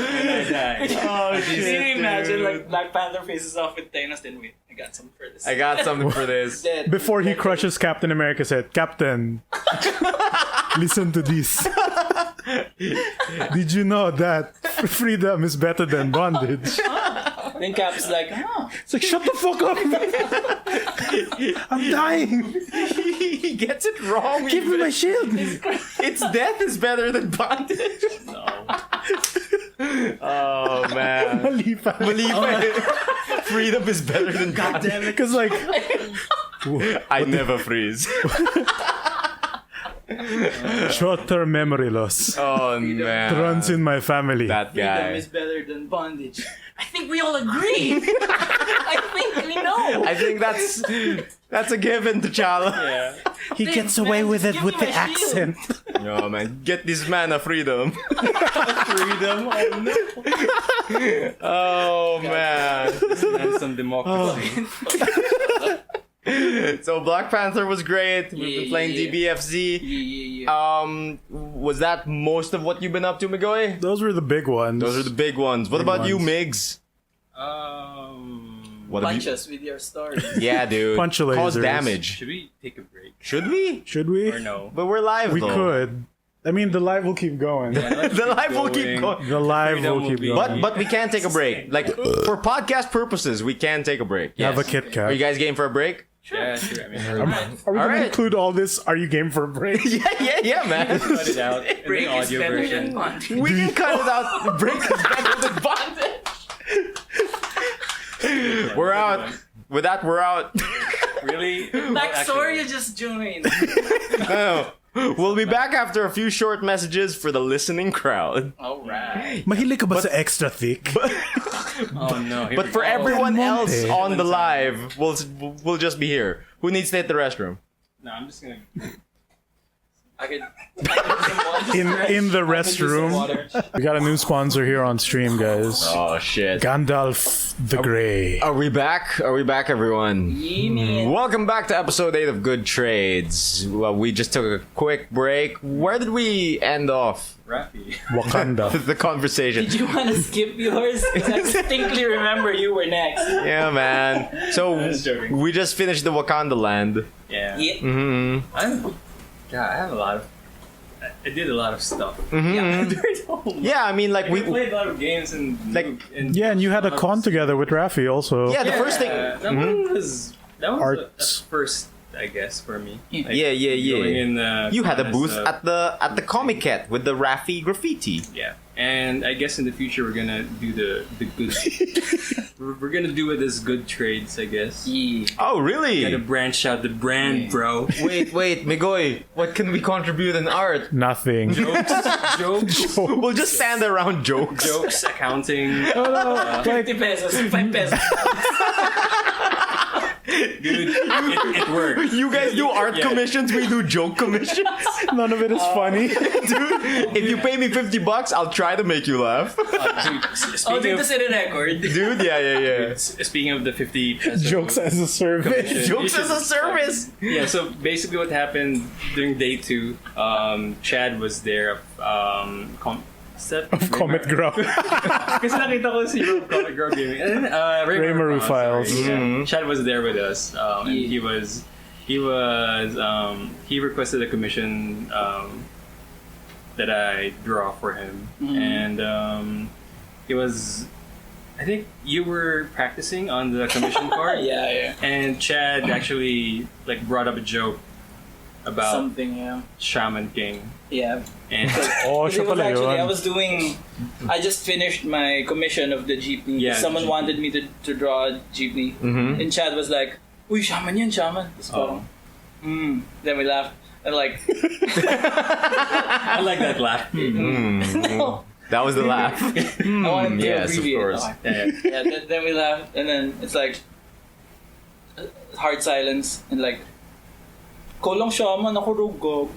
S1: Oh
S3: Can you imagine like Black Panther faces off with Thanos? Then wait, I got something for this.
S1: I got something for this.
S3: Dead.
S2: Before he crushes Captain America, said, "Captain, listen to this. Did you know that freedom is better than bondage?"
S3: Then Cap's like,
S2: It's like, shut the fuck up. I'm dying.
S1: He gets it wrong.
S2: Give me my shield.
S1: Its death is better than bondage.
S4: No.
S1: Oh man.
S2: Malipa.
S1: Freedom is better than bondage.
S2: Because like,
S1: I never freeze.
S2: short-term memory loss
S1: Oh man.
S2: runs in my family.
S1: That
S3: freedom
S1: guy.
S3: is better than bondage. I think we all agree. I think we know.
S1: I think that's a given to T'Challa.
S4: Yeah.
S2: He gets away with it
S3: give
S2: with
S3: me
S2: the
S3: my shield.
S2: accent.
S1: Oh man, get this man a freedom.
S4: Freedom. Oh no.
S1: Oh man.
S4: And some democracy.
S1: So Black Panther was great. We've been playing DBFZ.
S3: Yeah.
S1: Was that most of what you've been up to, Migoy?
S2: Those were the big ones.
S1: Those are the big ones. What
S2: Big
S1: about you,
S2: ones.
S1: Migs? What have
S3: Punch
S1: you?
S3: us with your stories.
S1: Yeah, dude.
S2: Punch
S1: Cause
S2: lasers.
S1: damage.
S4: Should we take a break
S1: Should we?
S2: Should we?
S4: or no?
S1: But we're live.
S2: We
S1: though.
S2: could. I mean, the live will keep going.
S1: The live will keep going.
S2: The live
S4: Freedom
S2: will
S4: will
S2: keep
S4: be-
S2: going.
S1: But we can take a break. Like for podcast purposes, we can take a break.
S2: Have a
S1: Yes.
S2: Kit
S1: Are you
S2: Kat.
S1: guys game for a break?
S4: Yeah, sure. I mean,
S2: Are we going to
S1: Alright.
S2: include all this? Are you game for a break?
S1: Yeah, man.
S4: cut it out in
S3: Break
S4: the
S3: is
S4: audio
S3: better than
S4: version.
S3: bondage.
S1: We can cut it out. The break is better than bondage. We're out. With that, we're out.
S4: Really?
S3: Like,
S4: Actually,
S3: sorry you just joined.
S1: No. We'll be back after a few short messages for the listening crowd.
S3: Alright.
S2: Mahilig ka ba sa extra thick?
S4: Oh no.
S1: But for everyone
S2: Monte.
S1: else on the live, we'll just be here. Who needs to hit the restroom?
S4: No, I'm just gonna.
S3: I could
S2: In the restroom. We got a new sponsor here on stream, guys.
S1: Oh shit.
S2: Gandalf the Grey.
S1: Are we back? Are we back, everyone?
S3: Yeah, man.
S1: Welcome back to episode 8 of Good Trades. Well, we just took a quick break. Where did we end off
S4: Raffy.
S2: Wakanda.
S1: the conversation?
S3: Did you want to skip yours? 'Cause I distinctly remember you were next.
S1: Yeah, man. So
S4: was joking.
S1: we just finished the Wakanda land.
S4: Yeah.
S3: Yeah.
S1: Mm-hmm.
S4: I have a lot of. I did a lot of stuff.
S1: Mm-hmm. Yeah, I mean, like
S4: We
S1: we.
S4: played a lot of games and
S2: Yeah, and you had a con together with Raffy also.
S1: Yeah, the first thing.
S4: That one was
S2: Arts.
S4: a first, I guess, for me. Like,
S1: Yeah.
S4: going in,
S1: You had a
S4: as
S1: booth at the Comic-Cat with the Raffy graffiti.
S4: Yeah, and I guess in the future we're gonna do the good. we're gonna do it as good trades, I guess.
S3: Yeah.
S1: Oh, really?
S4: Gotta branch out the brand, bro.
S1: Wait, Migoy. What can we contribute in art?
S2: Nothing.
S4: Jokes,
S1: We'll just stand around jokes.
S4: accounting.
S3: 50 pesos, 5 pesos.
S4: dude, it worked.
S1: You guys do art
S4: Yeah.
S1: commissions, we do joke commissions.
S2: None of it is funny.
S1: Dude, if you pay me $50, I'll try to make you laugh.
S3: Oh, dito sila record.
S1: Dude, yeah.
S4: Speaking of the 50 peso
S2: Jokes as a service.
S4: commission,
S1: Jokes as a service.
S4: Yeah, so basically what happened during day 2, Chad was there.
S2: Of Comet Grow.
S4: Kasi nakita ko si Rob Comet Grow Gaming. And then,
S2: Raymaru Files.
S4: sorry.
S1: Mm-hmm.
S4: Yeah. Chad was there with us. And he requested a commission that I draw for him. And he was, I think you were practicing on the commission card.
S3: Yeah.
S4: And Chad actually like brought up a joke about
S3: Something, yeah.
S4: Shaman King.
S3: Yeah.
S4: And
S2: Oh,
S3: It
S2: siya
S3: was
S2: pala
S3: actually,
S2: yun.
S3: I just finished my commission of the jeepney.
S4: Yeah,
S3: Someone
S4: jeepney.
S3: wanted me to draw a jeepney.
S1: Mm-hmm.
S3: And Chad was like, uy, shaman yan, shaman. Tapos parang, Then we laughed. And like,
S4: I like that laugh.
S3: no.
S1: That was the laugh.
S3: I wanted to
S1: yes, of
S3: abbreviate.
S1: course.
S3: Okay.
S4: Yeah.
S3: Then we laughed. And then it's like, hard silence. And like, ko lang shaman, ako rugog.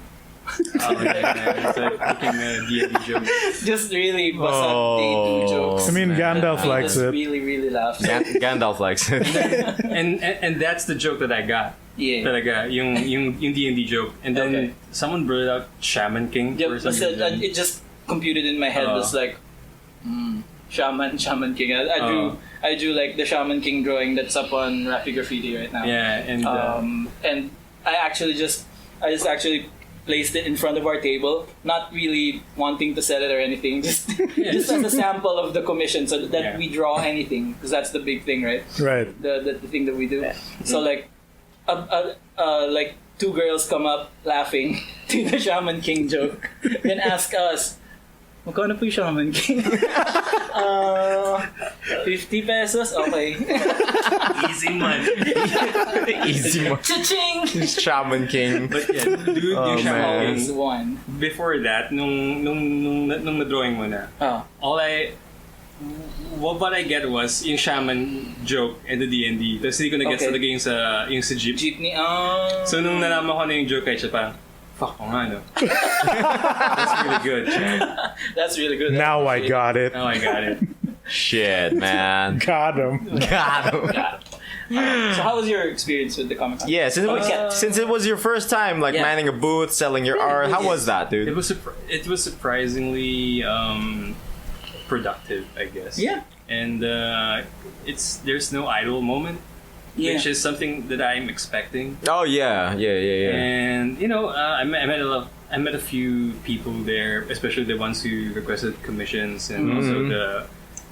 S4: Oh, yeah. It's like making a D&D joke.
S3: Just really basag
S1: Oh.
S3: day 2 jokes.
S2: I mean, Gandalf
S3: He
S2: likes
S3: just
S2: it.
S3: really laughed.
S1: Gandalf likes it.
S4: And that's the joke that I got.
S3: Yeah.
S4: Talaga, yung D&D joke. And then
S3: Okay.
S4: someone brought out Shaman King
S3: Yep,
S4: for some
S3: basta,
S4: reason.
S3: it just computed in my head. It's like, Shaman King. I drew like the Shaman King drawing that's up on Raffy Graffiti right now.
S4: Yeah,
S3: And I just actually placed it in front of our table, not really wanting to sell it or anything, just as a sample of the commission, so that we draw anything, because that's the big thing, right?
S2: Right.
S3: The thing that we do. So like, like 2 girls come up laughing to the Shaman King joke, then ask us, magkano po yung Shaman King? 50 pesos? Okay.
S4: easy money.
S1: Easy one.
S3: Cha-ching!
S1: Shaman King.
S4: But yeah, dude,
S1: Oh,
S4: yung Shaman
S1: man.
S3: Always
S4: King.
S3: one.
S4: Before that, nung na-drawing mo na,
S3: Oh.
S4: what I get was yung shaman joke and the D&D. Tapos hindi ko na-gets
S3: Okay.
S4: talaga yung sa jeep.
S3: Jeepney.
S4: So nung nalaman ko na yung joke, kaya siya parang, fuck ko nga, no? That's really good, Chad.
S3: That's really good.
S2: Now I got it.
S4: Oh, I got it.
S1: Shit, man.
S2: Got him.
S1: Got him.
S3: So how was your experience with the Comic Con?
S1: Yeah, since it was your first time, like
S3: Yeah.
S1: manning a booth, selling your art, how was that, dude?
S4: It was surprisingly productive, I guess.
S3: Yeah.
S4: And there's no idle moment,
S3: Yeah.
S4: which is something that I'm expecting.
S1: Oh yeah.
S4: And I met a few people there, especially the ones who requested commissions, and also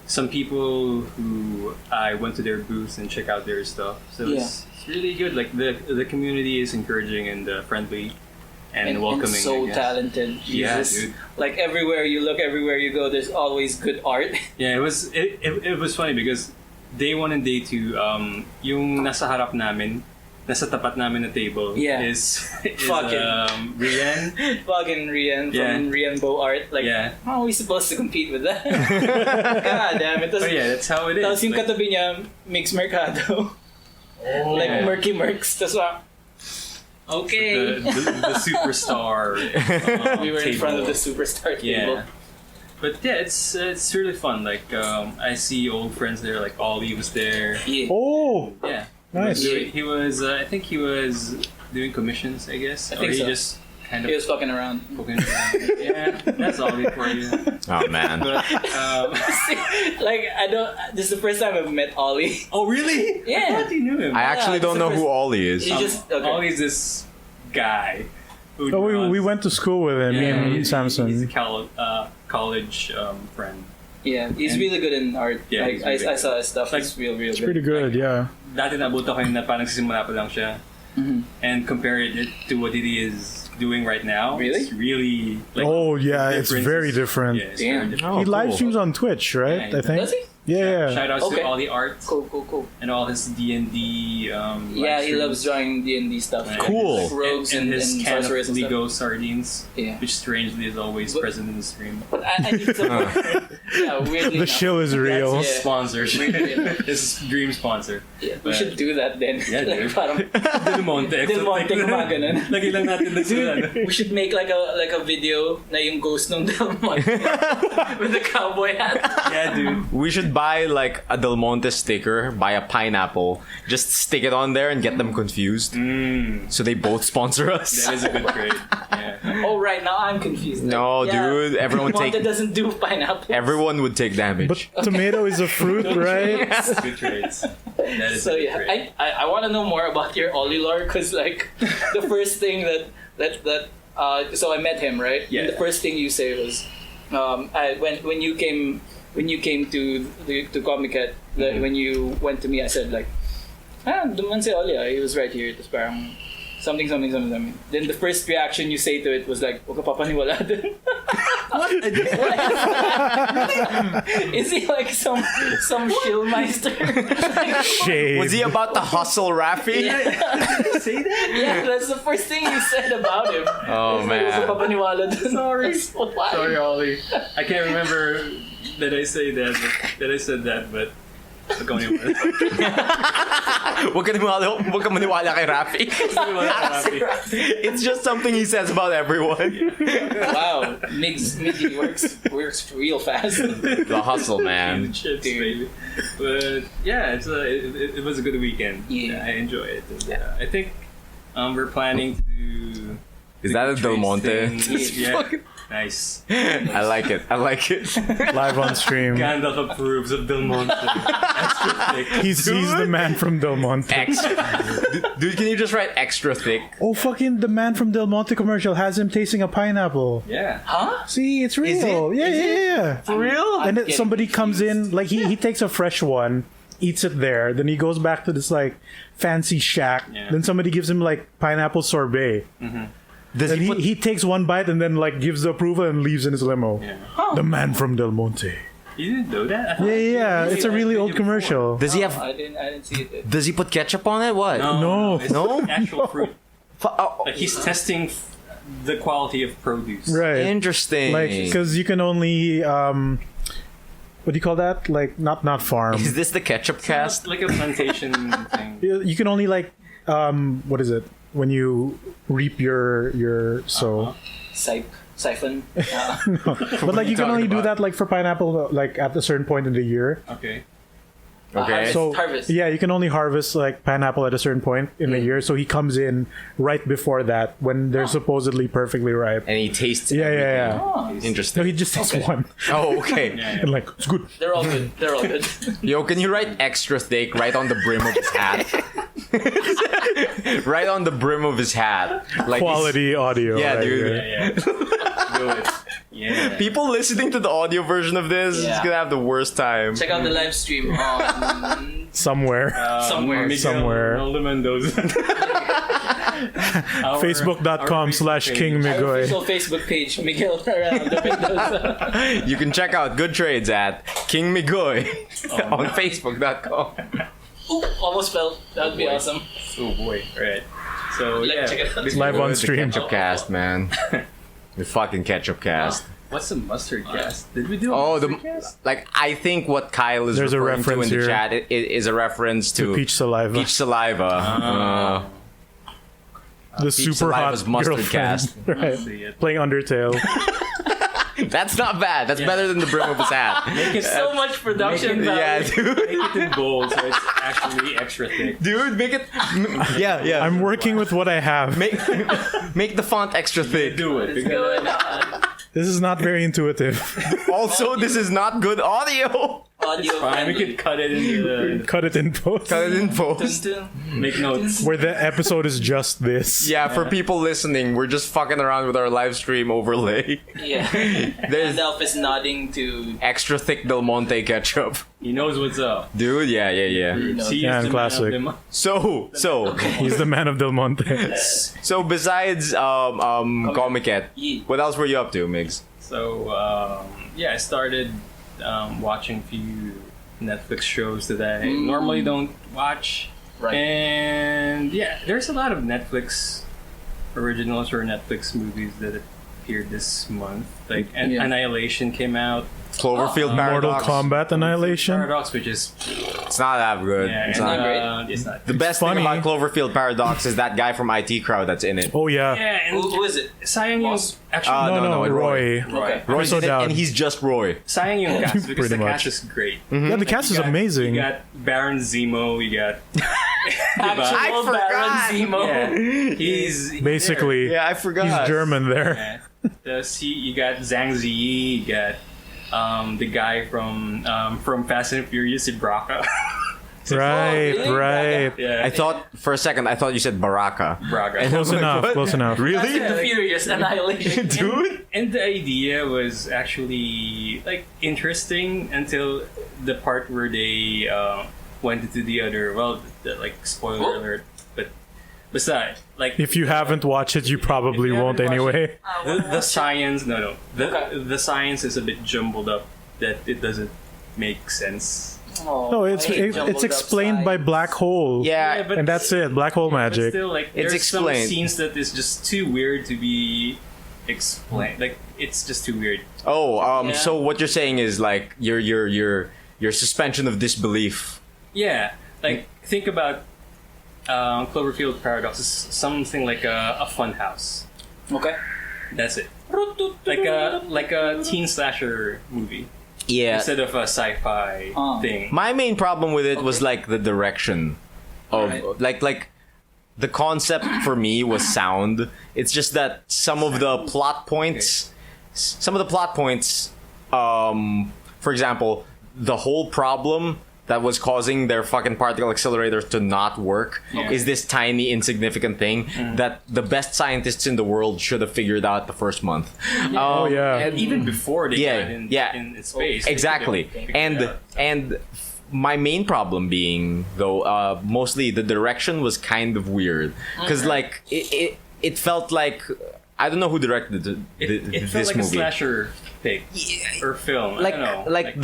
S4: some people who I went to their booths and check out their stuff. So it's really good. Like the community is encouraging and friendly and welcoming.
S3: And so
S4: I guess.
S3: talented.
S4: Yeah,
S3: Jesus.
S4: dude.
S3: Like everywhere you look, everywhere you go, there's always good art.
S4: Yeah, it was funny because day 1 and day 2, yung nasa harap namin, nasa tapat namin na table is
S3: Fucking
S4: Rian.
S3: Fucking Rian from Rian Bo Art. Like, how are we supposed to compete with that? God damn it.
S4: But yeah, that's how it is.
S3: Tapos yung katabi niya, Migs Mercado. Like Murky Mercs. Tapos okay.
S4: The superstar.
S3: We were in
S4: table.
S3: front of the superstar table.
S4: Yeah. But yeah, it's really fun. Like I see old friends there. Like Ollie was there.
S3: Yeah.
S2: Oh,
S4: Yeah.
S2: nice.
S4: He was. I think he was doing commissions. I guess.
S3: I think
S4: or he
S3: so.
S4: just kind of
S3: He was fucking around.
S4: poking around. Yeah, that's Ollie for you.
S1: Oh man.
S4: But
S3: Like, this is the first time I've met Ollie.
S4: oh really?
S3: Yeah.
S4: I thought you knew him.
S1: I actually
S3: it's
S1: don't
S3: the
S1: know
S3: first-
S1: who Ollie is.
S3: He just, okay.
S4: Ollie's this guy. Who
S2: Oh,
S4: draws-
S2: we went to school with him, me and
S4: he's a
S2: Samson.
S4: college friend.
S3: Yeah, he's
S4: And-
S3: really good in art.
S4: Yeah,
S3: Like,
S4: he's really
S3: I
S4: good.
S3: saw his stuff.
S4: Like,
S3: It's real
S2: It's
S3: good.
S2: pretty good, yeah.
S4: Dati nabuto ko yung na parang nagsisimula pa lang siya. And compared it to what he is doing right now.
S3: Really?
S4: It's really like
S2: Oh, yeah, it's
S4: difference
S2: very
S4: is-
S2: different.
S4: Yeah, it's
S3: Damn.
S4: very different.
S1: Oh,
S2: He live
S1: cool.
S2: streams on Twitch, right?
S4: Yeah,
S2: I think.
S3: Does he?
S2: Yeah.
S4: Shout outs
S3: Okay.
S4: to all the art
S3: Cool.
S4: and all his D&D.
S3: Yeah, he loves drawing D&D stuff.
S4: Yeah.
S1: Cool.
S3: Like rogues
S4: and his
S3: and
S4: can of
S3: sorcerers and stuff.
S4: Lego sardines,
S3: Yeah.
S4: which strangely is always present in the stream.
S3: But I need to. Yeah, weirdly
S2: The
S3: enough.
S2: show is real.
S3: Yeah.
S4: Sponsors.
S3: Weirdly enough.
S4: His dream sponsor.
S3: Yeah, we should do that then.
S4: Yeah,
S3: like,
S4: dude.
S3: parang,
S4: Del Monte.
S3: Del Monte, gumaganon.
S4: Lagi lang natin na sila.
S3: we should make like a video na yung ghost ng Del Monte with the cowboy hat.
S4: Yeah, dude.
S1: We should buy like a Del Monte sticker, buy a pineapple, just stick it on there and get them confused. So they both sponsor us.
S4: That is a good trade. Yeah.
S3: Oh, right now I'm confused.
S1: No, dude, everyone
S3: Del Monte
S1: take-
S3: doesn't do pineapple.
S1: Everyone would take damage.
S2: But tomato is a fruit, right?
S4: Good trades. That is
S3: So
S4: a good
S3: yeah,
S4: trade.
S3: I want to know more about your Ollie lore because like the first thing that so I met him, right?
S4: Yeah.
S3: And the first thing you say was when you came to Comic-Con, when you went to me, I said like, duman si Ollie, he was right here. It was parang something. Then the first reaction you say to it was like, "Huwag ka papaniwala dun." What? Is he like some shillmeister?
S2: Shade.
S1: Was he about to hustle Raffy?
S4: Say that?
S3: Yeah, that's the first thing you said about him.
S1: Oh,
S3: It's like, "Huwag ka
S1: man.
S3: papaniwala dun."
S4: Sorry.
S3: That's why.
S4: Sorry, Ollie. I can't remember that I said that, but huwag ka maniwala.
S1: Huwag ka maniwala kay Raffy. It's just something he says about everyone.
S3: Wow, Miggy works real fast.
S1: The hustle, man.
S4: Chips, baby. But yeah, it was a good weekend.
S3: Yeah.
S4: I enjoy it. And, I think we're planning to do.
S1: Is that a Del Monte?
S4: Yeah. Nice.
S1: I like it.
S2: Live on stream.
S4: Gandalf approves of Del Monte. Extra thick.
S2: He's the man from Del Monte.
S1: Dude, can you just write extra thick?
S2: Oh, fucking the man from Del Monte commercial has him tasting a pineapple.
S4: Yeah.
S3: Huh?
S2: See, it's real.
S1: it?
S2: Yeah.
S1: For real?
S2: And then somebody comes in, like he takes a fresh one, eats it there, then he goes back to this like fancy shack.
S4: Yeah.
S2: Then somebody gives him like pineapple sorbet.
S1: Does
S2: And
S1: he put
S2: he takes one bite and then like gives the approval and leaves in his limo.
S4: Yeah.
S2: The man from Del Monte.
S4: You didn't know that?
S2: Yeah. It's a really old commercial.
S1: Does he have?
S3: I didn't see it.
S1: Does he put ketchup on it? What?
S2: No.
S4: It's
S1: No?
S4: actual fruit.
S1: Oh,
S4: Like he's testing the quality of produce.
S2: Right.
S1: interesting.
S2: Like, because you can only what do you call that? Like not farm.
S1: Is this the ketchup cast?
S4: Like a plantation thing.
S2: You can only like what is it when you reap your sow?
S3: Siphon.
S2: But like you can
S1: talking
S2: only do
S1: about?
S2: that like for pineapple like at a certain point in the year.
S4: Okay.
S1: Okay.
S2: So
S3: Harvest.
S2: yeah, you can only harvest like pineapple at a certain point in the year. So he comes in right before that when they're supposedly perfectly ripe.
S1: And he tastes.
S2: Yeah.
S1: everything.
S3: Oh,
S2: No,
S1: Interesting.
S2: he just takes one
S1: Oh, okay.
S4: Yeah.
S2: and like it's good.
S3: they're all good.
S1: Yo, can you write extra thick right on the brim of his hat? Right on the brim of his hat. Like
S2: Quality audio.
S1: Yeah,
S2: right
S1: dude.
S2: here.
S4: Yeah. Do it. Yeah.
S1: People listening to the audio version of this is
S3: Yeah.
S1: gonna have the worst time.
S3: Check out the live stream on
S2: Somewhere.
S3: Somewhere.
S4: Miguel
S2: Somewhere.
S4: Ronaldo Mendoza.
S2: Facebook.com/King
S3: our
S2: Migoy.
S3: official Facebook page, Miguel Ronaldo Mendoza.
S1: You can check out good trades at King Migoy on Facebook.com.
S3: Ooh, almost fell. That would be
S4: boy.
S3: awesome.
S4: Oh boy. Right. So
S3: Like,
S4: yeah.
S3: check it out.
S4: Before-
S2: Live on
S1: The
S2: stream.
S1: ketchup cast, man. The fucking ketchup cast.
S4: What's the mustard cast? Did we do a
S1: Oh,
S4: mustard cast?
S1: like I think what Kyle is
S2: There's a
S1: referring to in
S2: reference
S1: the
S2: here.
S1: chat is a reference to
S2: Peach saliva.
S1: Peach saliva.
S2: The
S1: Peach
S2: super hot
S1: Saliva's mustard
S2: girlfriend.
S1: cast.
S2: Right.
S4: See it.
S2: Playing Undertale.
S1: That's not bad. That's better than the brim of his hat.
S4: Make it
S3: So much production value.
S1: Yeah, dude.
S4: Make it in bold so it's actually extra thick.
S1: Dude, make it. Yeah.
S2: I'm working with what I have.
S1: Make the font extra thick.
S4: Do it.
S3: What's going on?
S2: This is not very intuitive.
S1: Also, this is not good audio.
S3: Audio
S4: Fine, we
S3: friendly.
S4: could cut it into
S2: Cut it in post.
S1: Cut it in
S3: Dun,
S1: post.
S3: dun.
S4: make notes.
S2: Where the episode is just this.
S1: Yeah, for people listening, we're just fucking around with our live stream overlay.
S3: Yeah.
S1: There's
S3: Gandalf is nodding to.
S1: extra thick Del Monte ketchup.
S4: He knows what's up.
S1: Dude, yeah.
S3: knows.
S4: He
S2: Yeah,
S4: is the
S2: classic.
S4: man of them.
S1: So,
S2: He's the man of Del Monte.
S1: so besides Comic-Con,
S3: Yeah.
S1: what else were you up to, Migs?
S4: So yeah, I started watching a few Netflix shows that I normally don't watch.
S3: Right.
S4: And yeah, there's a lot of Netflix originals or Netflix movies that appeared this month. Like Annihilation came out.
S1: Cloverfield
S2: Mortal
S1: Paradox.
S2: Kombat Annihilation.
S4: Paradox, which is
S1: It's not that good.
S4: yeah,
S1: It's
S4: and,
S1: not
S3: great.
S4: It's not.
S1: The best thing
S2: funny.
S1: about Cloverfield Paradox is that guy from IT Crowd that's in it.
S2: Oh yeah.
S4: Yeah, and
S3: Who is it?
S4: sayang yung
S3: Boss?
S4: actually
S2: No, Roy.
S3: Okay.
S1: Roy's
S2: so
S1: in it,
S2: down.
S1: and he's just Roy.
S4: sayang yung cast because
S2: Pretty
S4: the
S2: much.
S4: cast is great.
S2: Yeah, the cast
S4: You
S2: is
S4: got-
S2: amazing.
S4: You got Baron Zemo. You got
S3: Actual
S1: forgot.
S3: Baron Zemo.
S4: yeah, he's
S2: Basically,
S1: Yeah, I forgot.
S2: he's German there.
S4: Yeah. You got Zhang Ziyi, you got the guy from Fast and Furious, Braca.
S2: Right,
S3: really?
S2: right.
S4: yeah,
S1: I thought for a second I thought you said Baraka.
S4: Braca.
S1: And
S2: Close
S1: I'm like,
S2: enough,
S1: what?
S2: close enough.
S3: Fast
S1: Really?
S3: and the Furious Annihilation.
S1: Dude?
S4: And the idea was actually like interesting until the part where they went into the other. Well, like spoiler alert, but besides, like
S2: If you haven't watched it, you probably
S4: If you
S2: won't
S4: haven't watched
S2: anyway.
S4: the science. No,
S3: Okay.
S4: the science is a bit jumbled up that it doesn't make sense.
S3: Oh,
S2: No,
S3: I
S2: it's
S3: hate
S2: it's
S3: jumbled
S2: explained
S3: up
S2: by
S3: sides.
S2: black hole.
S1: Yeah,
S4: but
S2: And that's it, black hole
S4: But
S2: magic.
S4: still, like,
S1: It's
S4: there's some
S1: explained.
S4: scenes that is just too weird to be explained. Like, it's just too weird.
S1: Oh,
S3: Yeah.
S1: so what you're saying is like your suspension of disbelief.
S4: Yeah, like think about Cloverfield Paradox is something like a fun house.
S3: Okay.
S4: That's it. Like a teen slasher movie
S1: Yeah.
S4: instead of a sci-fi thing.
S1: My main problem with it was like the direction of
S3: Right.
S1: like the concept for me was sound. It's just that some of the plot points for example, the whole problem that was causing their fucking particle accelerator to not work
S4: Yeah.
S1: is this tiny insignificant thing that the best scientists in the world should have figured out the first month.
S2: Oh yeah.
S4: And even before they
S1: Yeah,
S4: got in space. they
S1: Exactly.
S4: figured it out.
S1: And my main problem being though mostly the direction was kind of weird because like it felt like I don't know who directed
S4: it felt
S1: this
S4: like
S1: movie.
S4: a slasher thing or film.
S1: Like
S4: I don't know.
S1: like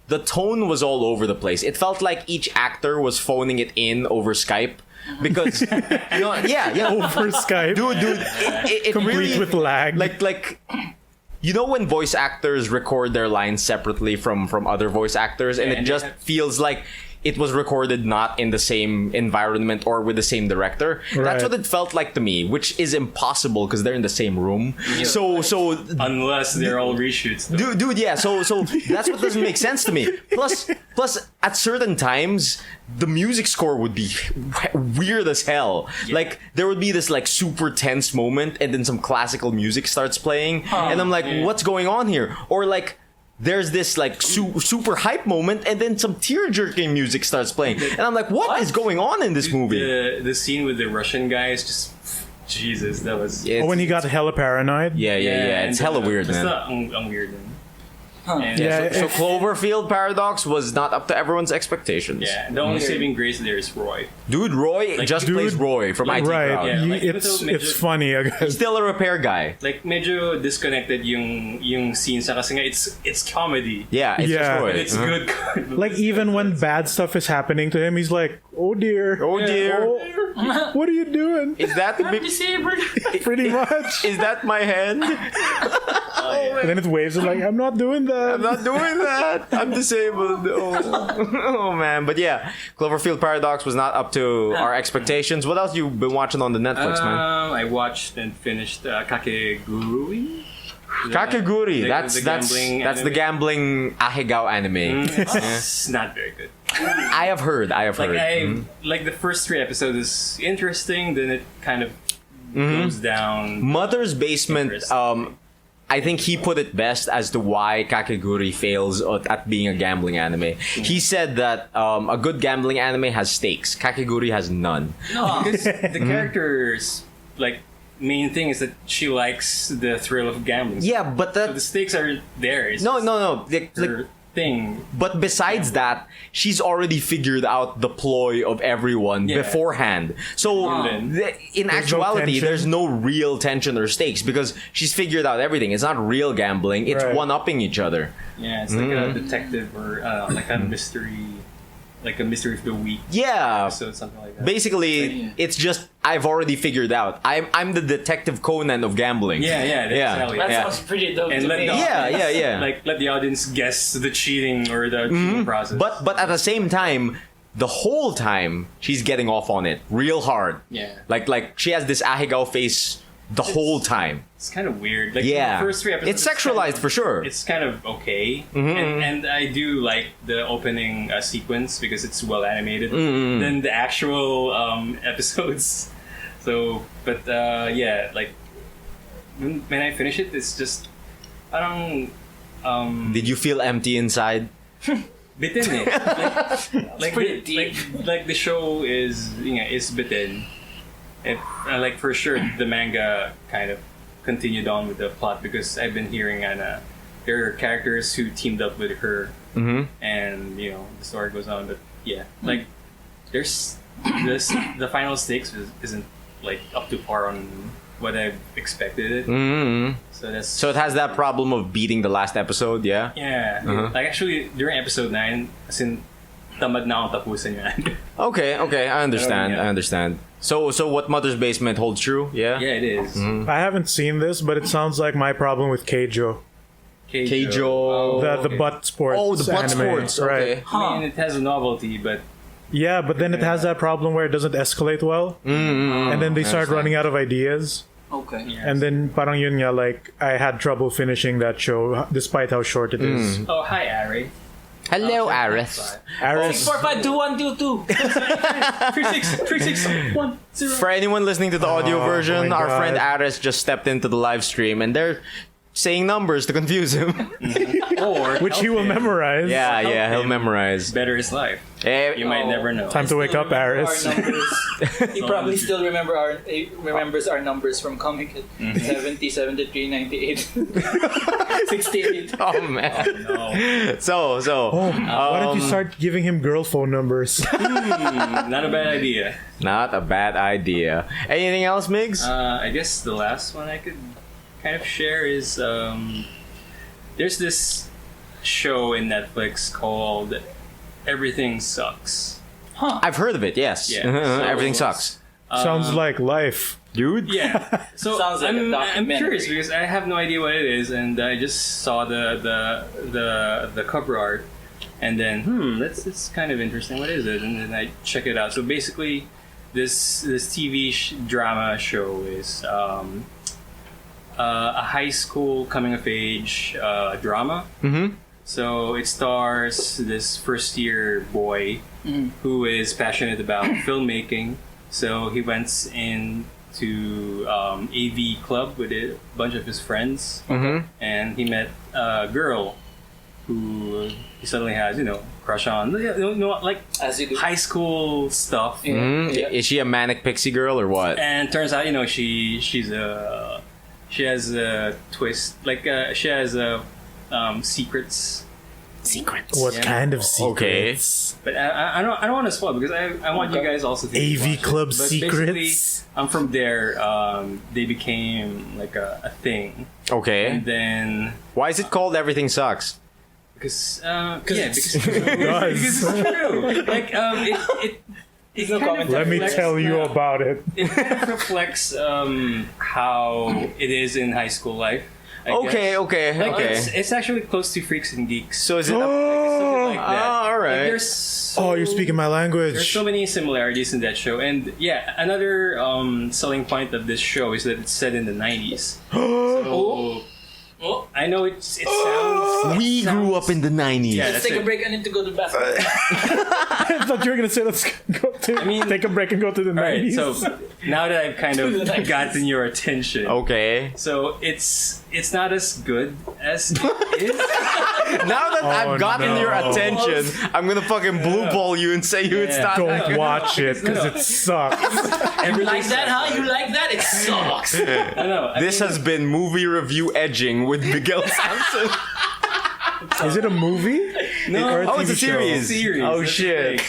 S1: the tone was all over the place. It felt like each actor was phoning it in over Skype because yeah
S2: Over Skype.
S1: dude it
S2: Complete
S1: really
S2: with lag.
S1: like you know when voice actors record their lines separately from other voice actors and
S4: Yeah,
S1: it
S4: and
S1: just
S4: they have-
S1: feels like it was recorded not in the same environment or with the same director.
S2: Right.
S1: That's what it felt like to me, which is impossible because they're in the same room. So
S4: Unless they're all reshoots. Though.
S1: dude, yeah. So that's what doesn't make sense to me. Plus, at certain times, the music score would be weird as hell. Like there would be this like super tense moment, and then some classical music starts playing, and I'm like, what's going on here? Or like. There's this like super hype moment, and then some tear-jerking music starts playing, and I'm like, "What is going on in this movie?"
S4: The scene with the Russian guy is just Jesus. That was
S1: It's-
S2: Oh, when he got hella paranoid.
S1: yeah,
S4: and
S1: it's hella weird,
S4: just
S1: man.
S4: ang weird. And,
S2: Yeah,
S1: So Cloverfield Paradox was not up to everyone's expectations.
S4: yeah. The only saving grace there is Roy.
S1: Dude, Roy just
S2: dude,
S1: plays Roy from IT
S2: Right.
S1: Crowd.
S4: Yeah, like,
S2: it's
S4: medyo-
S2: it's funny, I guess.
S1: Still a repair guy.
S4: Like medyo disconnected yung scene sa kasi nga it's comedy.
S1: Yeah, it's
S2: Yeah.
S1: just Roy.
S4: But it's
S1: Uh-huh.
S4: good.
S2: Like even when bad stuff is happening to him, he's like, "Oh dear,
S1: Oh dear.
S2: oh, what are you doing?"
S1: Is that
S3: Disabled.
S2: Pretty much.
S1: is that my hand?
S2: And then it waves and like, "I'm not doing that."
S1: I'm not doing that. I'm disabled. Oh man. But yeah, Cloverfield Paradox was not up to our expectations. What else you been watching on the Netflix, man?
S4: I watched and finished Kakegurui.
S1: Kakegurui. That's
S4: the
S1: the gambling Ahegao anime.
S4: It's not very good.
S1: I have heard.
S4: Like the first 3 episodes is interesting, then it kind of goes down.
S1: Mother's Basement.
S4: Interesting.
S1: I think he put it best as to why Kakegurui fails at being a gambling anime. He said that a good gambling anime has stakes. Kakegurui has none.
S3: No.
S4: Because the character's like main thing is that she likes the thrill of gambling.
S1: Yeah, but
S4: So the
S1: that
S4: stakes are there. It's
S1: no.
S4: just
S1: Like,
S4: her thing.
S1: But besides that, she's already figured out the ploy of everyone beforehand. So in actuality,
S2: tension.
S1: there's no real tension or stakes because she's figured out everything. It's not real gambling. It's
S2: Right.
S1: one-upping each other.
S4: Yeah, it's like a detective or like a mystery, like a mystery of the week
S1: Yeah.
S4: episode, something like that.
S1: Basically, it's just I've already figured out. I'm the Detective Conan of gambling.
S4: Yeah, exactly.
S3: That
S1: Yeah.
S3: sounds pretty dope
S4: And
S3: to
S4: let
S3: me.
S4: the
S1: Yeah.
S4: Like let the audience guess the cheating or the cheating process.
S1: But at the same time, the whole time she's getting off on it real hard.
S4: yeah,
S1: Like she has this ahegao face the whole time.
S4: it's kind of weird. Like
S1: Yeah.
S4: the first 3 episodes,
S1: It's sexualized for sure.
S4: It's kind of okay, and I do like the opening sequence because it's well animated. Than the actual episodes. So, but yeah, like when I finish it, it's just parang
S1: Did you feel empty inside?
S4: bitin eh. Like
S3: pretty deep.
S4: Like the show is is bitin. Like for sure the manga kind of continued on with the plot because I've been hearing there are characters who teamed up with her and the story goes on. But yeah, like there's the final stakes isn't like up to par on what I expected it. So
S1: So it has that problem of beating the last episode, yeah?
S4: yeah, like actually during episode 9, as in tamad na akong tapusin yan.
S1: Okay, I understand.
S4: Yeah.
S1: I understand. So what Mother's Basement holds true, yeah?
S4: Yeah, it is.
S2: I haven't seen this, but it sounds like my problem with Keijo.
S1: Keijo.
S4: Oh,
S2: The
S4: okay.
S2: butt sports.
S1: Oh, the butt
S2: anime,
S1: sports.
S2: right?
S1: Okay.
S4: I mean, it has a novelty, but
S2: Yeah, but then it has that problem where it doesn't escalate well, and then they start running out of ideas.
S3: Okay.
S4: yeah.
S2: And then parang yun nga, like I had trouble finishing that show despite how short it is.
S4: Oh, hi, Ari.
S1: Hello, Aris.
S2: Aris,
S3: 4, 5, 2, 1, 2, 2.
S4: 3, 6, 1, 0.
S1: For anyone listening to the audio version,
S2: my
S1: our
S2: God.
S1: friend Aris just stepped into the live stream and they're saying numbers to confuse him.
S4: Or
S2: which he will memorize.
S1: yeah, he'll
S4: him.
S1: memorize.
S4: Better is life.
S1: Eh,
S4: You might never know.
S2: Time to wake up, Aris.
S3: He probably still remembers our numbers from Comic Hit. 70, 73, 98, 68.
S1: Oh man.
S4: No,
S1: So
S2: Why don't you start giving him girl phone numbers?
S4: not a bad idea.
S1: not a bad idea. Anything else, Migs?
S4: I guess the last one I could kind of share is there's this show in Netflix called Everything Sucks.
S1: I've heard of it. Yes.
S4: Yeah, so-
S1: Everything sucks,
S2: Sounds like life.
S1: dude.
S4: Yeah. So
S3: Sounds like a
S4: I'm
S3: documentary.
S4: curious because I have no idea what it is, and I just saw the cover art, and then that's kind of interesting. What is it? And then I check it out. So basically, this TV drama show is a high school coming of age drama.
S1: Mm-hmm.
S4: So it stars this first year boy who is passionate about filmmaking. So he went into AV club with a bunch of his friends, and he met a girl who he suddenly has crush on. Like
S3: As you do.
S4: high school stuff.
S3: Yeah.
S1: Is she a manic pixie girl or what?
S4: And turns out she has a twist. Like she has secrets.
S2: What
S4: Yeah.
S2: kind of
S1: Okay.
S2: secrets?
S4: But I don't want to spoil because I want you guys also to
S2: AV
S4: watch it.
S2: Club
S4: But
S2: secrets?
S4: basically, from there, they became like a thing,
S1: Okay.
S4: and then
S1: Why is it called Everything Sucks?
S4: because
S2: Does.
S4: it's true. Like it
S3: no
S4: kind of
S3: comment.
S2: Let me
S4: reflects
S2: tell you
S4: the-
S2: about it.
S4: It kind of reflects how it is in high school life. I
S1: Okay,
S4: guess.
S1: okay,
S4: Like
S1: okay.
S4: it's actually close to Freaks and Geeks.
S1: So is it?
S4: Something like that.
S1: all right.
S4: Like, there's so,
S2: Oh, you're speaking my
S4: There's
S2: language.
S4: so many similarities in that show, and yeah, another selling point of this show is that it's set in the 90s. So,
S3: Oh,
S4: I know it sounds.
S1: We grew up in the 90s.
S4: Yeah,
S3: let's
S4: that's
S3: take a
S4: it.
S3: break. I need to go to the bathroom.
S2: I thought you were gonna say let's go to take a break and go to the
S4: All right,
S2: 90s.
S4: so now that I've kind
S3: To the
S4: of
S3: 90s.
S4: gotten your attention,
S1: Okay.
S4: so it's not as good as it is.
S1: Now that
S2: Oh,
S1: I've gotten
S2: no.
S1: your attention, I'm gonna fucking blue ball you and say it's
S4: Yeah.
S1: not that
S2: Don't
S1: good.
S2: watch it because it sucks.
S3: You like that, huh? You like that? It sucks.
S4: I know.
S1: This has been movie review edging with Miguel Sampson.
S2: Is it a movie?
S4: No.
S2: Or a
S1: Oh, it's a
S2: TV show?
S1: series. Oh
S4: That's
S1: shit.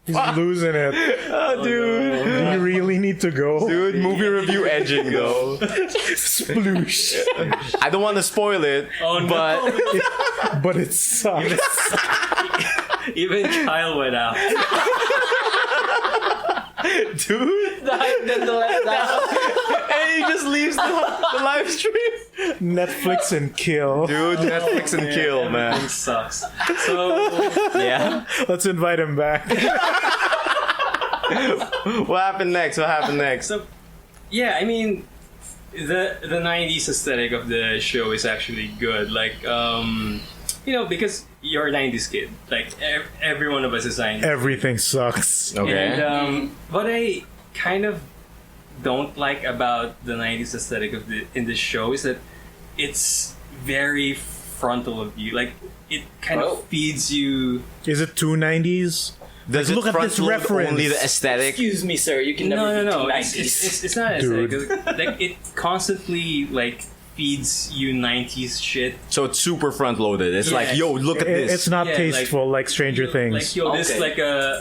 S2: He's losing it.
S1: Oh, dude.
S2: Do you really need to go?
S1: Dude, movie review edging though.
S2: Sploosh.
S1: I don't want to spoil it,
S4: Oh, no.
S1: but
S2: But it sucks.
S4: Even Kyle went out.
S1: dude, and he just leaves the live stream.
S2: Netflix and kill.
S1: Dude, Netflix and kill,
S4: Everything
S1: man.
S4: sucks. So
S1: Yeah.
S2: Let's invite him back.
S1: What happened next? What happened next?
S4: So, yeah, I mean, the 90s aesthetic of the show is actually good. Like, because you're a 90s kid. Like, every one of us is 90s.
S2: Everything sucks.
S1: Okay.
S4: And what I kind of don't like about the 90s aesthetic in this show is that it's very frontal of you. Like, it kind of feeds you.
S2: Is it 290s?
S1: Does it
S2: look at
S1: front
S2: this
S1: load
S2: reference.
S1: only the aesthetic?
S3: Excuse me, sir. You can never be
S4: No.
S3: too
S4: It's
S3: 90s.
S4: it's not
S2: Dude.
S4: aesthetic. Like, it constantly, like, feeds you 90s shit.
S1: So it's super front loaded. It's
S4: Yeah.
S1: like, yo, look at this.
S2: It's not
S4: Yeah,
S2: tasteful like Stranger Things.
S4: Like, yo, this
S3: Okay.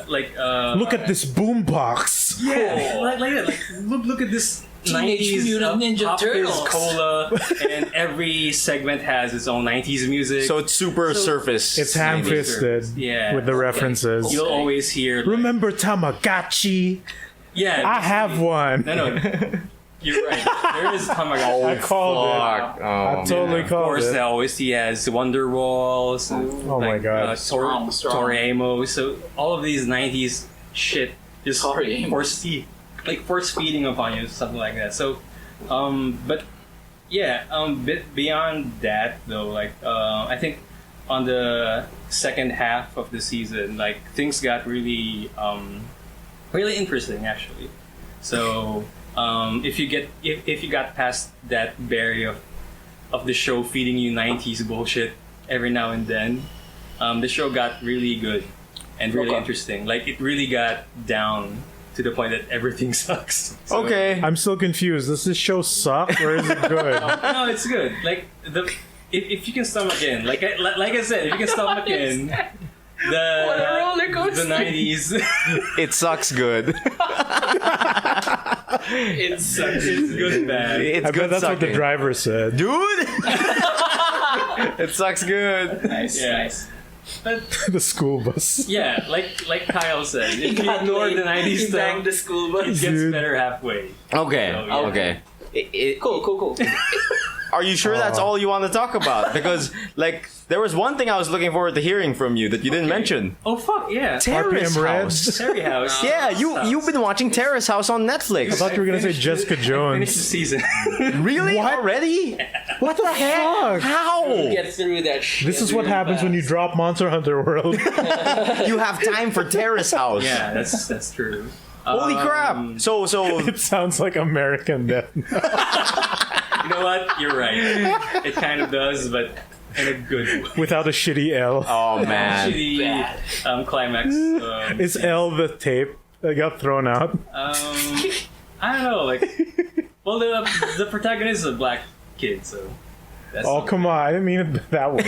S4: like
S2: Look at this boombox.
S4: Yeah, like that. Like, look at this
S3: Teenage
S4: 90s
S3: Mutant Ninja
S4: Pop Fizz
S3: Turtles.
S4: Cola, and every segment has its own 90s music.
S1: So it's super surface.
S2: It's ham-fisted
S4: Yeah.
S2: with the references.
S4: You'll always hear. Like,
S2: Remember Tamagotchi?
S4: yeah,
S2: I have one.
S4: No, you're right. There is Tamagotchi.
S1: Oh,
S2: I called it.
S1: fuck. Oh,
S2: I totally
S4: Of
S2: called
S4: course,
S2: it.
S4: the OST has Wonderwalls.
S2: Oh my god.
S3: Strong.
S4: Toriyama. So all of these 90s shit just
S3: Toriyama.
S4: force feeding upon you, something like that. So, but yeah, beyond that though, like I think on the second half of the season, like things got really interesting actually. So if you got past that barrier of the show feeding you 90s bullshit every now and then, the show got really good and really interesting. Like, it really got down to the point that everything sucks. So-
S1: Okay.
S2: I'm still confused. Does this show suck or is it good?
S4: No, it's good. Like, if you can stomach in, like I said, if you can stomach in the
S3: What a roller coaster.
S4: the 90s,
S1: It sucks good.
S3: It sucks.
S4: it's good and bad.
S1: It's
S2: I
S1: good
S2: bet that's what the
S1: sucking.
S2: driver said.
S1: Dude! It sucks good.
S3: Nice,
S4: Yeah.
S3: nice.
S4: But
S2: The school bus.
S4: yeah, like Kyle said, if you
S3: got
S4: ignore
S3: late.
S4: the 90s
S3: He
S4: stuff,
S3: banged the school
S4: it
S3: bus.
S4: gets
S2: Dude.
S4: better halfway.
S1: Okay,
S4: So, yeah.
S1: okay.
S3: Cool.
S1: Are you sure that's all you want to talk about? Because, like, there was one thing I was looking forward to hearing from you that you didn't mention.
S4: Oh fuck yeah,
S1: Terrace
S2: RPM Red.
S1: House.
S4: Terry House.
S1: Yeah, you've been watching Terrace House on Netflix.
S2: I thought you were gonna say Jessica
S4: Finish the
S2: Jones.
S4: season.
S1: Really?
S2: What?
S1: Already?
S2: What the heck?
S1: How?
S3: Get through that shit.
S2: This is what
S3: real
S2: happens when you
S3: fast.
S2: drop Monster Hunter World.
S1: You have time for Terrace House.
S4: Yeah, that's true.
S1: Holy crap! So
S2: It sounds like American Death.
S4: You know what? You're right. It kind of does, but in a good way.
S2: Without a shitty L.
S1: oh man.
S4: Shitty
S3: Bad.
S4: climax.
S2: Is L the tape that got thrown out?
S4: I don't know. Like, well, the protagonist is a black kid, so. That's
S2: Oh, come on. I didn't mean it that way.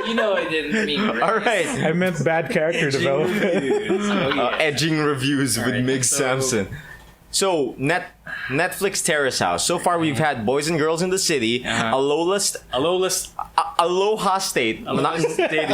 S3: You know I didn't mean it.
S1: All right.
S2: I meant bad character development.
S3: Oh, yeah.
S1: Edging reviews with
S4: Alright,
S1: Migs
S4: so-
S1: Sampson. So Netflix Terrace House. So far we've had Boys and Girls in the City, Aloha State.
S4: Alola State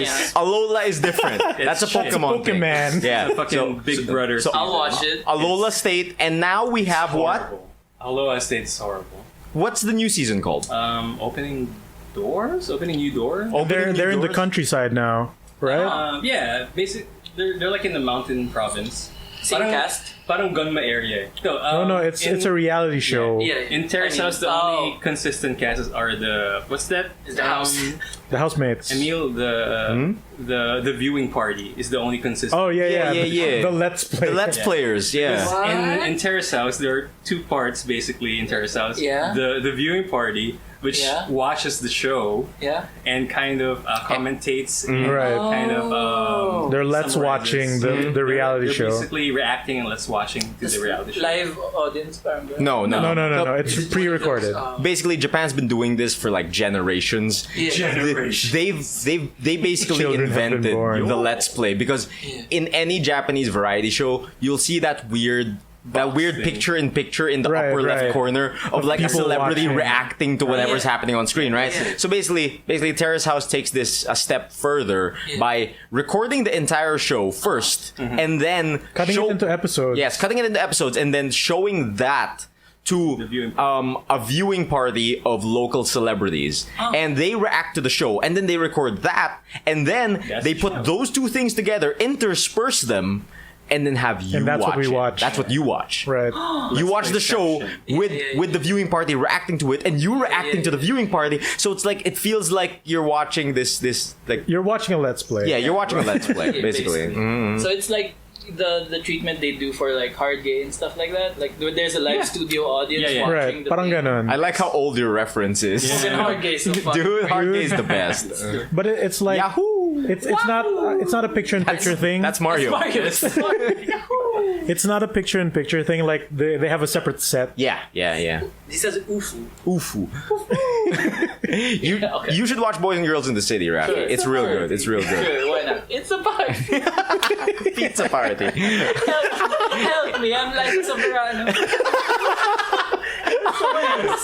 S4: is
S1: Alola is different. That's a
S4: shit.
S1: Pokemon thing.
S2: Pokemon.
S1: Yeah.
S4: a fucking Big Brother.
S1: so-
S3: I'll watch it.
S1: Alola State, and now we have what?
S4: Horrible. Aloha State is horrible.
S1: What's the new season called?
S4: Opening new doors.
S2: They're in the countryside now, right?
S4: Yeah, basically they're like in the mountain province.
S3: Same cast.
S4: Parang Gunma area.
S2: No, it's a reality show.
S3: Yeah.
S4: In Terrace House, the only consistent casts are what's that?
S3: Is the house.
S2: The housemates.
S4: Emile, the viewing party is the only consistent.
S2: Oh yeah.
S1: Yeah.
S2: The Let's Play.
S1: The Let's Players, yeah.
S3: What?
S4: In Terrace House, there are two parts basically in Terrace House.
S3: Yeah.
S4: The viewing party, which
S3: Yeah.
S4: watches the show
S3: Yeah.
S4: and kind of commentates and
S2: Right.
S4: kind of
S2: They're let's
S4: summarizes.
S2: watching the reality
S4: They're
S2: show.
S4: basically reacting and let's watching to the reality show.
S3: Live audience, parang ganun.
S1: No.
S2: No. It's pre-recorded.
S1: Basically, Japan's been doing this for like generations.
S4: Generation.
S1: They basically
S2: Children have been
S1: invented
S2: born.
S1: the Let's Play because in any Japanese variety show, you'll see that weird
S4: thing.
S1: picture in picture in the
S2: Right,
S1: upper left
S2: right.
S1: corner of like a
S2: people
S1: celebrity
S2: watching.
S1: reacting to whatever's happening on screen, right?
S3: Yeah.
S1: So basically Terrace House takes this a step further by recording the entire show first and then
S2: Cutting it into episodes.
S1: Yes, cutting it into episodes and then showing that to
S4: The viewing
S1: a viewing party of local celebrities, and they react to the show, and then they record that, and then
S4: That's
S1: they
S4: the
S1: put
S4: show.
S1: those two things together, intersperse them, and then have you
S2: And that's
S1: watch
S2: what we
S1: it.
S2: watch.
S1: That's what you watch.
S2: Right.
S1: You watch the show with
S3: Yeah.
S1: with the viewing party reacting to it, and you reacting to the viewing party. So it's like it feels like you're watching this like
S2: You're watching a Let's Play.
S1: yeah, you're watching a Let's Play
S3: Yeah,
S1: basically.
S3: So it's like the treatment they do for like hard game and stuff like that. Like there's a live studio audience
S4: Yeah, yeah.
S3: watching
S2: Right.
S3: the
S2: Parang
S3: thing.
S2: ganon.
S1: I like how old your reference is.
S3: Even hard game so fun.
S1: Dude, hard game is the best.
S2: But it's like
S1: Yahoo!
S2: it's not a picture-in-picture thing.
S1: That's Mario.
S2: It's not a picture-in-picture thing. Like they have a separate set.
S1: Yeah.
S3: He says ufu.
S1: Oofu. you
S3: Okay.
S1: you should watch Boys and Girls in the City, Raffy.
S3: Sure.
S1: It's real good. It's real good.
S3: Sure, why not? It's a party.
S1: Pizza party.
S3: Help me, I'm like sobrano.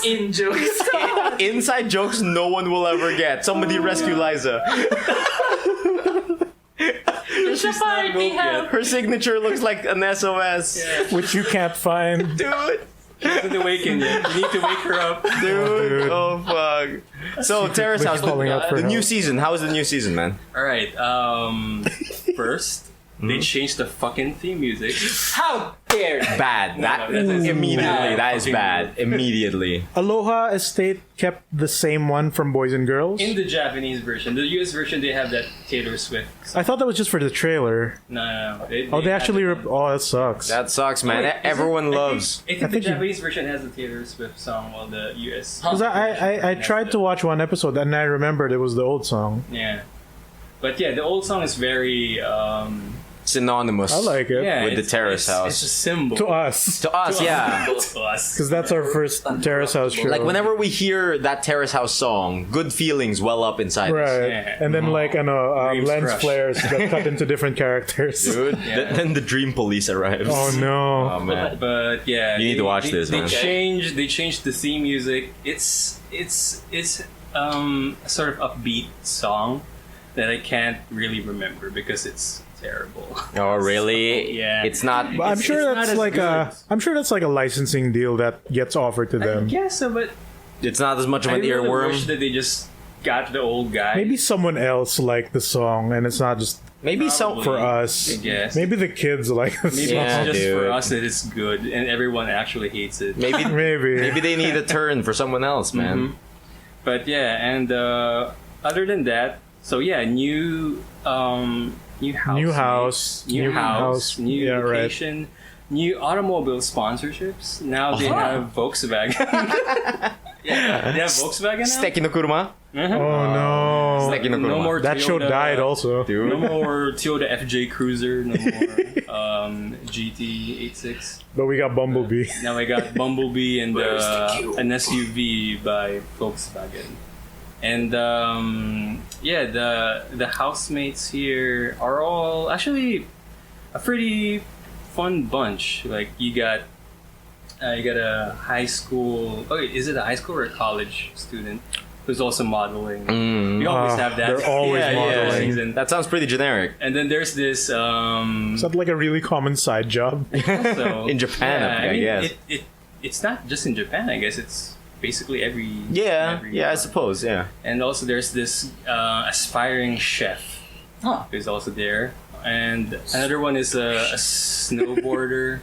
S3: In jokes.
S1: Inside jokes no one will ever get. Somebody rescue Liza.
S3: It's a party, help.
S1: Her signature looks like an SOS.
S2: Which you can't find.
S1: Dude.
S4: She hasn't awakened yet. You need to wake her up.
S1: Dude. Oh fuck. So Terrace House,
S2: calling out for
S1: the new
S2: help.
S1: season. How is the new season, man?
S4: All right. First, they changed the fucking theme music.
S3: How dare you?
S1: Bad. That
S4: that's
S1: immediately. That is
S4: fucking
S1: bad. Immediately.
S2: Aloha Estate kept the same one from Boys and Girls.
S4: In the Japanese version, the US version, they have that Taylor Swift song.
S2: I thought that was just for the trailer.
S4: No.
S2: They actually. Oh, that sucks.
S1: That sucks, man.
S4: Wait, is it?
S1: Everyone
S4: I think-
S1: loves.
S4: I think,
S2: I
S4: the
S2: think you-
S4: Japanese version has the Taylor Swift song, while the US.
S2: Because I tried to watch one episode and I remembered it was the old song.
S4: Yeah. But yeah, the old song is very.
S1: Synonymous.
S2: I like it.
S4: Yeah,
S1: With the
S4: it's-
S1: Terrace
S4: it's-
S1: House.
S4: It's a symbol.
S2: To us.
S1: To us, yeah.
S4: To us.
S2: Because that's our first Terrace House show.
S1: Like whenever we hear that Terrace House song, good feelings well up inside us.
S2: Right.
S4: Yeah.
S2: And then like
S4: Dreams
S2: lens
S4: crush.
S2: flares that cut into different characters.
S1: Dude,
S4: Yeah.
S1: then the Dream Police arrives.
S2: Oh no.
S1: Oh man.
S4: But yeah,
S1: You need to watch this,
S4: They
S1: man.
S4: changed the theme music. It's a sort of upbeat song that I can't really remember because it's terrible.
S1: Oh really?
S4: Yeah.
S1: It's not.
S2: But I'm
S4: It's-
S2: sure
S4: it's not
S2: that's
S4: as
S2: like a licensing deal that gets offered to
S4: I
S2: them.
S4: guess so, but
S1: It's not as much of
S4: I
S1: an
S4: really wish
S1: earworm.
S4: that they just got the old guy.
S2: Maybe someone else liked the song and it's not just
S1: Maybe some.
S4: Probably.
S2: for us.
S4: I guess.
S2: Maybe the kids like the
S4: Maybe
S2: song.
S1: Yeah,
S4: it's just
S1: dude.
S4: for us that it's good and everyone actually hates it.
S1: Maybe.
S2: Maybe.
S1: Maybe they need a turn for someone else, man.
S4: Mhm. But yeah, and other than that, so yeah, new house,
S2: New house.
S4: new
S2: New
S4: house,
S2: house.
S4: new
S2: Yeah, right.
S4: location, new automobile sponsorships. Now they have Volkswagen. Yeah, they have Volkswagen now.
S1: Steki no kuruma.
S4: Mhm.
S2: Oh no.
S1: Steki no
S4: No
S1: kuruma.
S4: more
S2: That show
S4: Toyota-
S2: died also.
S1: Dude.
S4: No more Toyota FJ Cruiser. No more GT86.
S2: But we got Bumblebee.
S4: Now I got Bumblebee and
S3: Where's the cube?
S4: an SUV by Volkswagen. And yeah, the housemates here are all actually a pretty fun bunch. Like you got a high school. Oh, is it a high school or a college student who's also modeling? You always have that.
S2: They're always
S1: modeling.
S4: season.
S1: That sounds pretty generic.
S4: And then there's this.
S2: Is that like a really common side job?
S4: So,
S1: In Japan, I guess.
S4: It's not just in Japan. I guess it's basically every.
S1: Yeah,
S4: every
S1: yeah, I suppose, yeah.
S4: And also there's this aspiring chef
S3: Huh.
S4: who's also there, and another one is a snowboarder.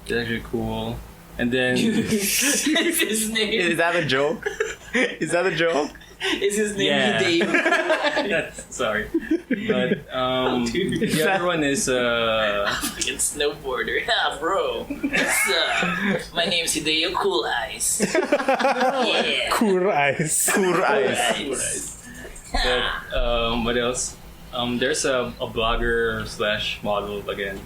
S4: That's actually cool. And then
S3: It's his name.
S1: Is that a joke? Is that a joke?
S3: Is his name
S4: Yeah.
S3: Hideo?
S4: Sorry. But the other one is
S3: Fucking snowboarder. Yeah, bro. What's up? My name's Hideo Cool Eyes. Yeah.
S2: Cool eyes.
S1: Cool eyes.
S4: but, what else? There's a blogger / model again.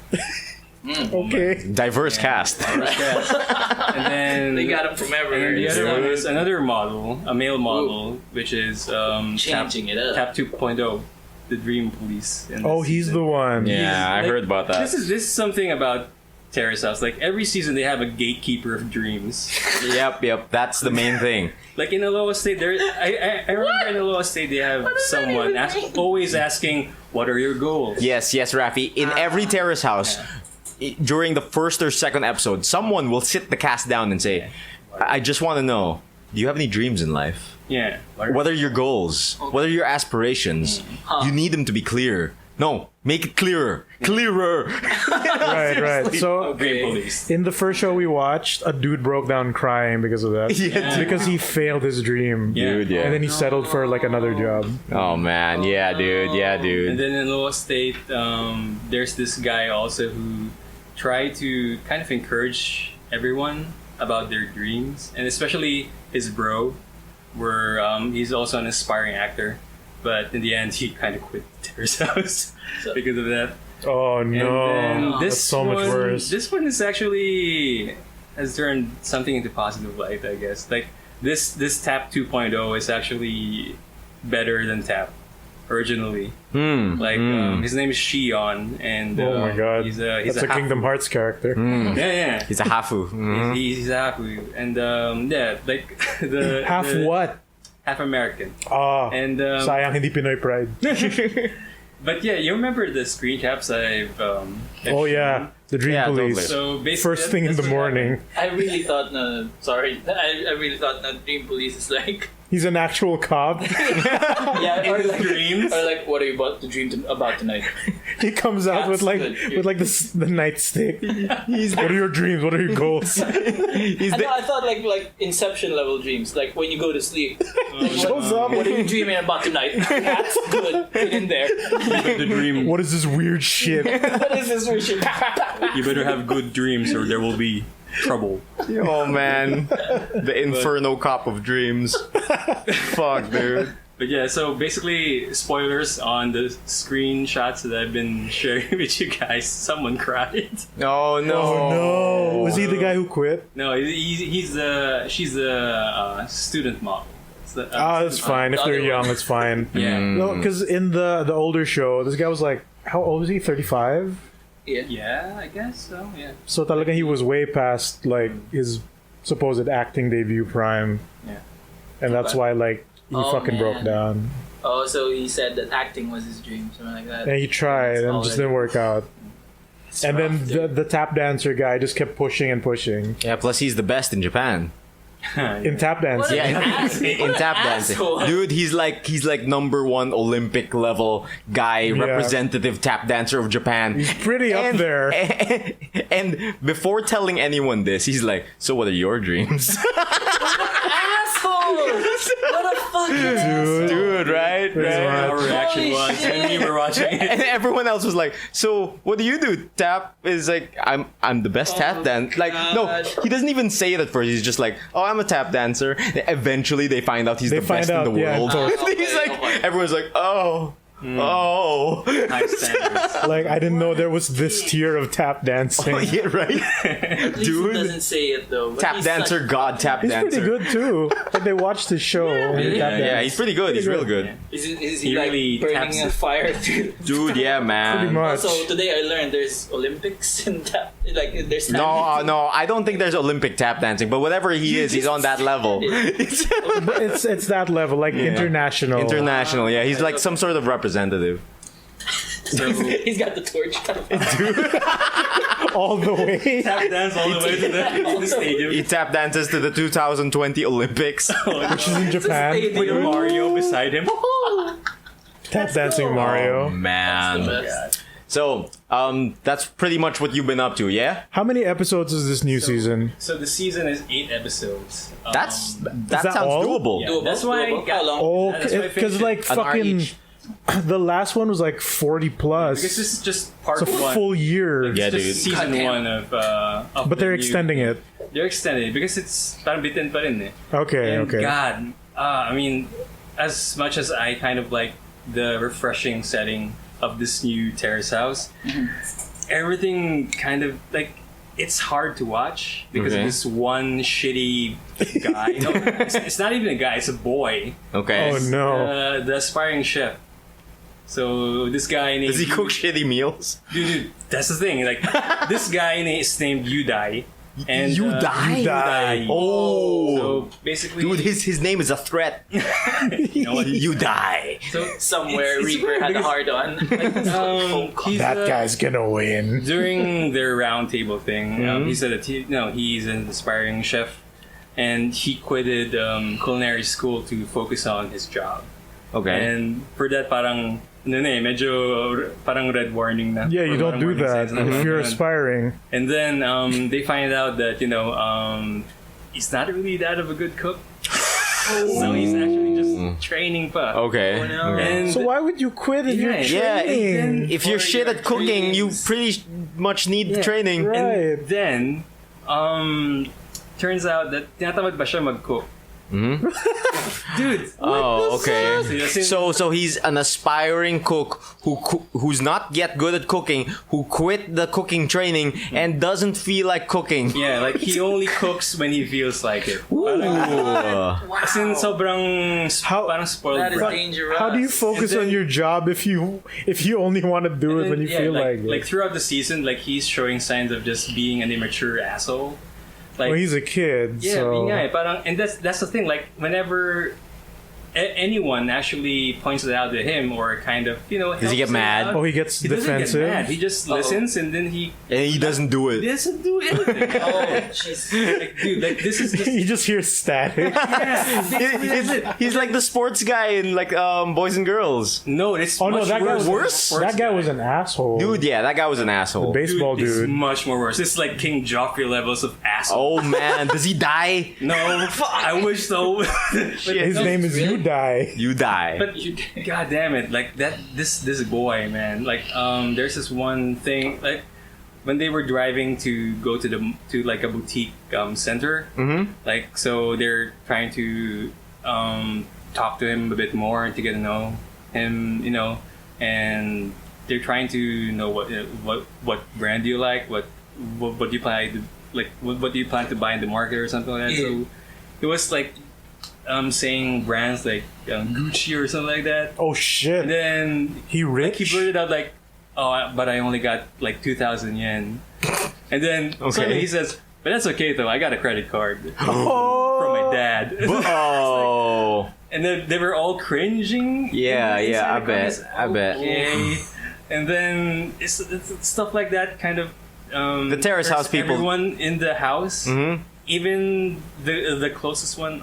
S2: Okay.
S1: Diverse cast.
S4: And then
S3: They got him from everywhere.
S4: and the other one is another model, a male model, which is
S3: Changing it up.
S4: Tap 2.0, the Dream Police. in this
S2: Oh, he's
S4: season.
S2: the one.
S1: Yeah, I
S4: Like,
S1: heard about that.
S4: This is something about Terrace House. Like every season, they have a gatekeeper of dreams.
S1: Yep. That's the main thing.
S4: Like in Aloha State, I remember in Aloha State they have someone always asking, "What are your goals?"
S1: Yes, Raffy. In every terrace house, during the first or second episode, someone will sit the cast down and say, I just want to know, do you have any dreams in life?
S4: Yeah.
S1: What are your goals? What are your aspirations? You need them to be clear. No, make it clearer. Clearer.
S2: Right. So
S4: Dream Police.
S2: in the first show we watched, a dude broke down crying because of that.
S1: Yeah,
S2: Because he failed his dream.
S1: Dude, yeah.
S2: And then he settled for like another job.
S1: Oh man, yeah, dude.
S4: And then in Aloha State, there's this guy also who tried to kind of encourage everyone about their dreams, and especially his bro, where he's also an aspiring actor, but in the end he kind of quit Terrace House because of that.
S2: Oh
S4: And
S2: no.
S4: then
S2: That's so much worse.
S4: This one is actually has turned something into positive light, I guess. Like this Tap 2.0 is actually better than Tap originally. Like his name is Shion, and
S2: Oh my god.
S4: he's
S2: That's a
S4: half-
S2: Kingdom Hearts character.
S4: Yeah.
S1: He's a hafu.
S4: He's a half, and yeah, like the
S2: Half
S4: the-
S2: what?
S4: Half American,
S2: Ah.
S4: and
S2: Sayang hindi Pinoy pride.
S4: but yeah, you remember the screen caps I've
S2: Oh yeah. The Dream
S1: Yeah,
S2: Police.
S1: totally.
S4: So basically,
S2: First thing in
S4: that's
S2: the
S4: what
S2: morning.
S3: I really thought, I really thought Dream Police is like,
S2: He's an actual cop.
S3: yeah, or
S4: his
S3: like,
S4: dreams.
S3: or like, what are you about to dream about tonight?
S2: He comes out with like
S3: That's
S2: with like the nightstick. What are your dreams? What are your goals?
S3: I thought like Inception level dreams, like when you go to sleep.
S2: Shows up.
S3: What are you dreaming about tonight? That's good. Put in there.
S4: the dream.
S2: What is this weird shit?
S3: What is this wish?
S4: You better have good dreams, or there will be trouble.
S1: Oh man, the Inferno Cop of Dreams. Fuck, dude.
S4: But yeah, so basically, spoilers on the screenshots that I've been sharing with you guys. Someone cried.
S1: Oh no.
S2: Oh no! Was he the guy who quit?
S4: No, she's the student model. It's the,
S2: That's fine. If they're
S3: other
S2: young,
S3: one.
S2: it's fine.
S4: Yeah.
S2: No, because in the older show, this guy was like, how old was he? 35.
S4: Yeah, I guess so. Yeah.
S2: So talaga he was way past like his supposed acting debut prime.
S4: Yeah.
S2: And that's why like he
S3: Oh,
S2: fucking
S3: man.
S2: broke down.
S3: Oh, so he said that acting was his dream, something like that.
S2: And he tried and it just didn't work out.
S3: It's
S2: And
S3: rough,
S2: then
S3: dude.
S2: the tap dancer guy just kept pushing and pushing.
S1: Yeah, plus he's the best in Japan.
S2: In tap dancing.
S3: What
S1: Yeah,
S3: an
S1: in tap dancing.
S3: asshole.
S1: Dude, he's like #1 Olympic level guy, representative tap dancer of Japan.
S2: He's pretty up there.
S1: And before telling anyone this, he's like, "So what are your dreams?"
S3: Asshole! What a fucking asshole!
S1: Dude, right?
S4: Our
S2: Right.
S4: reaction
S3: Holy
S4: was
S3: shit.
S4: when we were watching it.
S1: And everyone else was like, "So what do you do?" Tap is like, "I'm the best tap dancer." Like, no,
S3: God.
S1: he doesn't even say it at first. He's just like, "Oh, I'm a tap dancer." Eventually, they find out he's
S2: They
S1: the
S2: find
S1: best in
S2: out,
S1: the
S2: yeah,
S1: world.
S2: totally.
S1: He's
S3: Okay,
S1: like,
S3: okay.
S1: everyone's like, "Oh, oh."
S4: High standards.
S2: Like I didn't know there was this tier of tap dancing.
S1: Oh, yeah, right.
S3: At least
S1: Dude.
S3: he doesn't say it though. but
S1: Tap
S3: he's
S1: dancer,
S3: such-
S1: god tap
S2: He's
S1: dancer.
S2: pretty good too. Like they watched his show. and he
S3: really?
S2: tap
S1: Yeah,
S2: danced.
S1: he's pretty good. He's
S2: Pretty
S1: real
S2: good.
S1: good.
S3: Is
S4: He
S3: he like
S4: really
S3: burning
S4: taps
S3: a
S4: it.
S3: fire through?
S1: Dude, yeah, man.
S2: Pretty much.
S3: Also, today I learned there's Olympics in tap. Like there's
S1: No, I don't think there's Olympic tap dancing, but whatever he is, he's on that level.
S2: But it's that level, like international.
S1: International, yeah. He's like some sort of representative.
S4: So
S3: He's got the torch.
S2: all the way.
S4: tap dance all the way to the stadium.
S1: He tap dances to the 2020 Olympics.
S2: Which is in Japan.
S4: With Mario beside him.
S2: Tap dancing
S1: Oh,
S2: Mario.
S1: man.
S3: Best.
S1: So, that's pretty much what you've been up to, yeah?
S2: How many episodes is this new season?
S4: So the season is 8 episodes.
S1: That
S2: that
S1: sounds
S2: all?
S1: doable.
S4: Yeah, that's why
S3: Doable.
S4: I got
S3: How long?
S2: Oh,
S4: that's why I
S2: because
S4: finished
S2: like
S1: An hour
S2: fucking
S1: each.
S2: the last one was like 40 plus.
S4: because this is just part
S2: It's a
S4: one.
S2: full year.
S1: Yeah,
S4: It's
S1: dude.
S4: just season
S3: Goddamn.
S4: 1 of
S2: But they're
S4: the new-
S2: extending it.
S4: They're extending it because it's parang bitin pa rin eh.
S2: Okay,
S4: And
S2: okay.
S4: God, I mean, as much as I kind of like the refreshing setting of this new terrace house, everything kind of like it's hard to watch because
S1: Okay.
S4: of this one shitty guy. No, it's not even a guy; it's a boy.
S1: Okay.
S2: Oh no.
S4: The aspiring chef. So this guy named
S1: Does he cook shitty meals?
S4: Dude, that's the thing. Like this guy is named Yudai, and
S1: Yudai?
S2: Yudai.
S1: Oh.
S4: So basically,
S1: Dude, his name is a threat.
S4: you know what?
S1: You die.
S4: So
S3: Somewhere
S4: it's
S3: Reaper
S4: weird
S3: had a
S4: because,
S3: hard on.
S4: he's
S2: That guy's gonna win.
S4: during their roundtable thing.
S1: Mm-hmm.
S4: He said that he's an aspiring chef, and he quitted culinary school to focus on his job.
S1: Okay.
S4: And for that, parang medyo parang red warning na.
S2: Yeah, you
S4: Or
S2: don't
S4: parang
S2: do
S4: warning
S2: that
S4: signs na,
S2: if you're
S4: ganun.
S2: aspiring.
S4: And then they find out that he's not really that of a good cook. So he's actually just training pa.
S1: Okay.
S3: Oh, no.
S1: Okay.
S4: And
S2: So why would you quit if you're
S4: Yeah,
S2: training?
S1: If you're
S4: Or
S1: shit
S4: your
S1: at cooking, you pretty much need
S4: Yeah.
S1: training.
S2: Right.
S4: And then turns out that tinatamad ba siya mag-cook. Dude.
S1: Oh, okay.
S4: Seriously?
S1: So he's an aspiring cook who's not yet good at cooking, who quit the cooking training and doesn't feel like cooking.
S4: Yeah, like he only cooks when he feels like it.
S1: Ooh.
S4: As in sobrang parang spoiled
S3: That is
S4: brat.
S3: dangerous.
S2: How do you focus
S4: And then-
S2: on your job if you only want to do it
S4: And
S2: when you
S4: then,
S2: feel
S4: like,
S2: like it?
S4: like throughout the season, like he's showing signs of just being an immature asshole. Like
S2: well, he's a kid,
S4: yeah,
S2: so
S4: yun nga eh, parang, and that's the thing. Like whenever anyone actually points it out to him, or kind of
S1: Does he
S4: helps
S1: get
S4: him
S1: mad?
S4: out,
S2: oh, he gets
S4: he doesn't
S2: defensive.
S4: get mad. He just listens, and then he
S1: And he doesn't do it.
S4: doesn't do anything.
S3: Oh, jeez.
S4: Like, dude, like this is just
S2: You just hear static.
S1: He's like the sports guy in like Boys and Girls.
S4: no, it's
S2: Oh no,
S4: much
S2: that guy was
S1: worse?
S2: that guy was an asshole.
S1: Dude, yeah, that guy was an asshole.
S2: Baseball
S4: It's
S2: dude.
S4: much more worse. It's like King Joffrey levels of asshole.
S1: Oh man, does he die?
S4: No, I wish so. But
S2: His
S4: no,
S2: name is
S3: really?
S2: Yudai.
S1: You die.
S4: But god damn it, like that this boy, man. Like there's this one thing, like when they were driving to go to like a boutique center, like so they're trying to talk to him a bit more and to get to know him, and they're trying to know what brand do you like, what do you plan to like, what do you plan to buy in the market or something like that.
S3: Yeah.
S4: So it was like saying brands like Gucci or something like that.
S2: Oh
S4: And
S2: shit.
S4: then
S2: He rich?
S4: he blurted out like, "Oh, but I only got like 2,000 yen." And then suddenly he says, "But that's okay though. I got a credit card from my dad."
S1: Oh.
S4: And then they were all cringing.
S1: Yeah,
S4: inside
S1: yeah, I
S4: the
S1: bet.
S4: comments.
S1: I bet.
S4: Okay. And then it's stuff like that kind of.
S1: The terrace house people.
S4: Everyone in the house,
S1: Mhm.
S4: even the closest one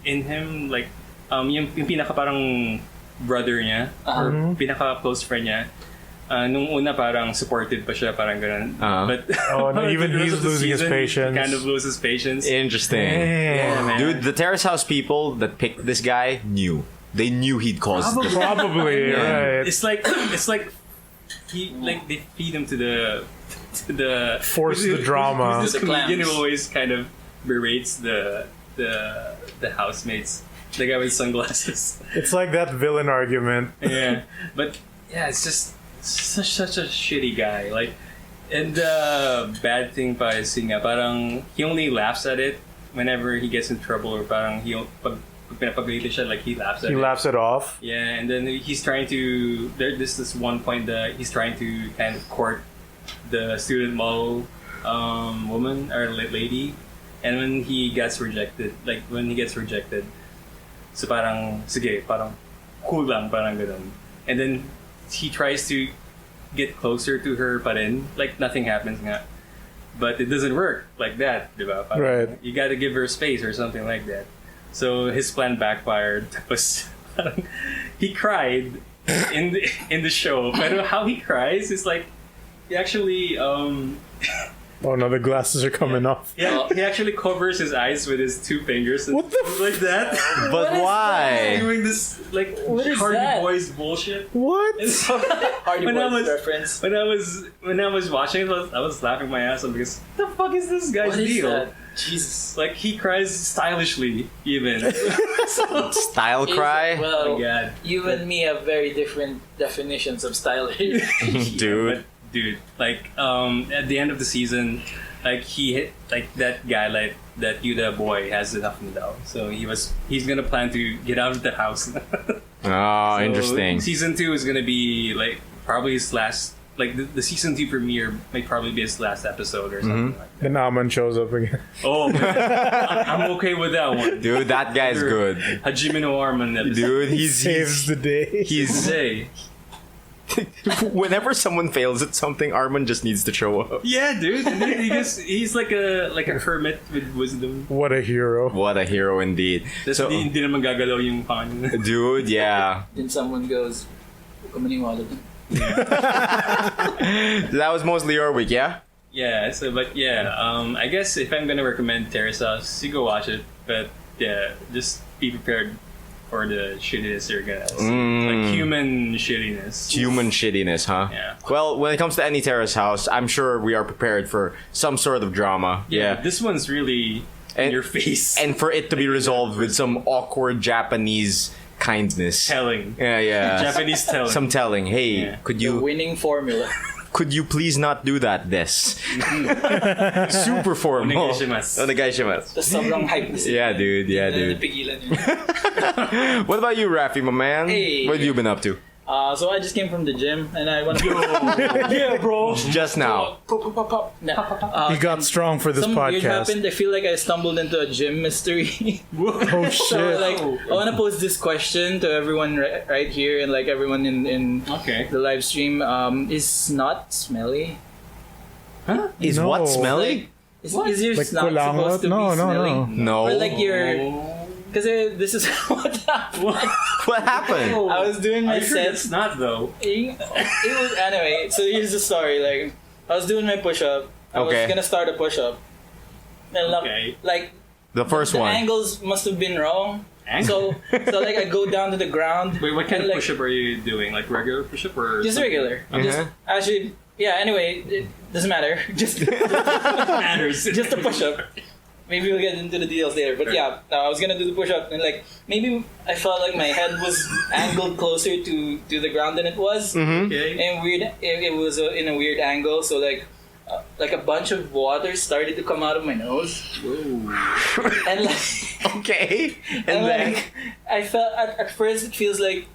S4: in him, like yung pinaka parang brother niya or pinaka close friend niya. Nung una parang supportive pa siya, parang ganun. But
S2: Oh, no, even
S4: the rest
S2: he's
S4: of the
S2: losing his
S4: season,
S2: patience.
S4: He kind of loses patience.
S1: Interesting.
S4: Yeah, man.
S1: Dude, the terrace house people that picked this guy knew. They knew he'd cause the
S2: Probably, right.
S4: It's like he like they feed him to the
S2: Force the drama.
S4: This
S3: The
S4: comedian
S3: clams.
S4: who always kind of berates the housemates. The guy with sunglasses.
S2: It's like that villain argument.
S4: Yeah, but yeah, it's just such a shitty guy. Like, and the bad thing pa is nga, parang he only laughs at it whenever he gets in trouble, or parang pag pinapagalitan siya, like he laughs at
S2: He
S4: it.
S2: laughs it off.
S4: Yeah, and then he's trying to. There's this one point that he's trying to kind of court the student model woman or lady, and when he gets rejected, so parang sige, parang cool lang, parang ganun. And then he tries to get closer to her, pa rin, like nothing happens nga. But it doesn't work like that, diba? Parang
S2: Right.
S4: You gotta give her space or something like that. So his plan backfired. Tapos parang he cried in the show. But how he cries is like he actually
S2: Oh no, the glasses are coming off.
S4: yeah, he actually covers his eyes with his two fingers. And
S2: What the
S4: like that?
S1: But why?
S4: Doing this like
S3: What is
S4: Hardy
S3: that?
S4: Boys bullshit.
S2: What?
S4: And so,
S3: Hardy
S4: when I
S3: Boys
S4: was
S3: reference.
S4: when I was watching it, I was laughing my ass off because what the fuck is this guy's
S3: What is
S4: deal?
S3: that? Jesus.
S4: Like he cries stylishly, even.
S1: Style cry?
S3: Well,
S4: Oh my god,
S3: you and me have very different definitions of style here.
S1: Dude.
S4: But, dude, like at the end of the season, like he hit like that guy like that Yuda boy has enough now. So he's gonna plan to get out of the house.
S1: Oh,
S4: So,
S1: interesting.
S4: Season 2 is gonna be like probably his last. Like the season 2 premiere might probably be his last episode or something like that.
S2: Then Aman shows up again.
S4: Oh, man. I'm okay with that one.
S1: Dude, that guy's good.
S4: Hajime no Arman episode.
S1: Dude,
S2: Saves the day.
S1: he's
S4: Say.
S1: whenever someone fails at something, Arman just needs to show up.
S4: Yeah, dude. And then he's like a hermit with wisdom.
S2: What a hero.
S1: What a hero indeed.
S4: Tapos
S1: So,
S4: hindi naman gagalaw yung pan.
S1: dude, yeah.
S3: Then someone goes, "Huwag ka maniwala dun."
S1: That was mostly your week, yeah?
S4: Yeah, so but yeah, I guess if I'm gonna recommend Terrace House, you go watch it. But yeah, just be prepared for the shittiness you're gonna see. Like human shittiness.
S1: Human shittiness, huh?
S4: Yeah.
S1: Well, when it comes to any terrace house, I'm sure we are prepared for some sort of drama.
S4: Yeah, this one's really in your face.
S1: And for it to be resolved with some awkward Japanese kindness.
S4: telling.
S1: Yeah, yeah.
S4: Japanese telling.
S1: Some telling. Hey,
S4: Yeah.
S1: could
S3: The
S1: you
S3: winning formula.
S1: please not do that? This super formal.
S4: Onegaishimasu.
S1: Onegaishimasu.
S3: The sobrang hype na
S1: Yeah, dude. Yeah, dude.
S3: Napigilan yun.
S1: What about you, Raffy, my man?
S3: Hey.
S1: What have you been up to?
S3: So I just came from the gym and I went.
S2: Yeah, bro.
S1: Just now.
S3: Pop. Nah.
S2: He got strong for this
S3: Some weird
S2: podcast.
S3: happened. I feel like I stumbled into a gym mystery.
S2: Oh
S3: So
S2: shit.
S3: like, I want to pose this question to everyone right here and like everyone in
S4: Okay.
S3: the live stream. Is snot smelly?
S4: Huh?
S1: Is
S2: No.
S1: what smelly?
S3: Is your
S2: Like
S3: snot
S2: kulangot?
S3: supposed to
S2: No,
S3: be
S2: no,
S3: smelly?
S2: no.
S1: No.
S3: Or like your. Because this is what happened.
S1: What happened?
S3: I was doing my
S4: Are you sure
S3: sets.
S4: it's not though?
S3: It was anyway. So here's the story. Like I was doing my push-up. I
S1: Okay.
S3: was gonna start a push-up. And
S4: Okay.
S3: like
S1: The first
S3: the
S1: one.
S3: angles must have been wrong. So like I go down to the ground.
S4: Wait, what kind
S3: and,
S4: of
S3: like,
S4: push-up are you doing? Like regular push-up or
S3: Just
S4: something?
S3: regular. Just actually. Yeah. Anyway, it doesn't matter. Just
S4: matters.
S3: just a push-up. Maybe we'll get into the details later. But yeah, I was gonna do the push-up and like maybe I felt like my head was angled closer to the ground than it was.
S4: Okay.
S3: And weird, it was in a weird angle. So like a bunch of water started to come out of my nose, and like,
S1: Okay.
S3: and like I felt at first it feels like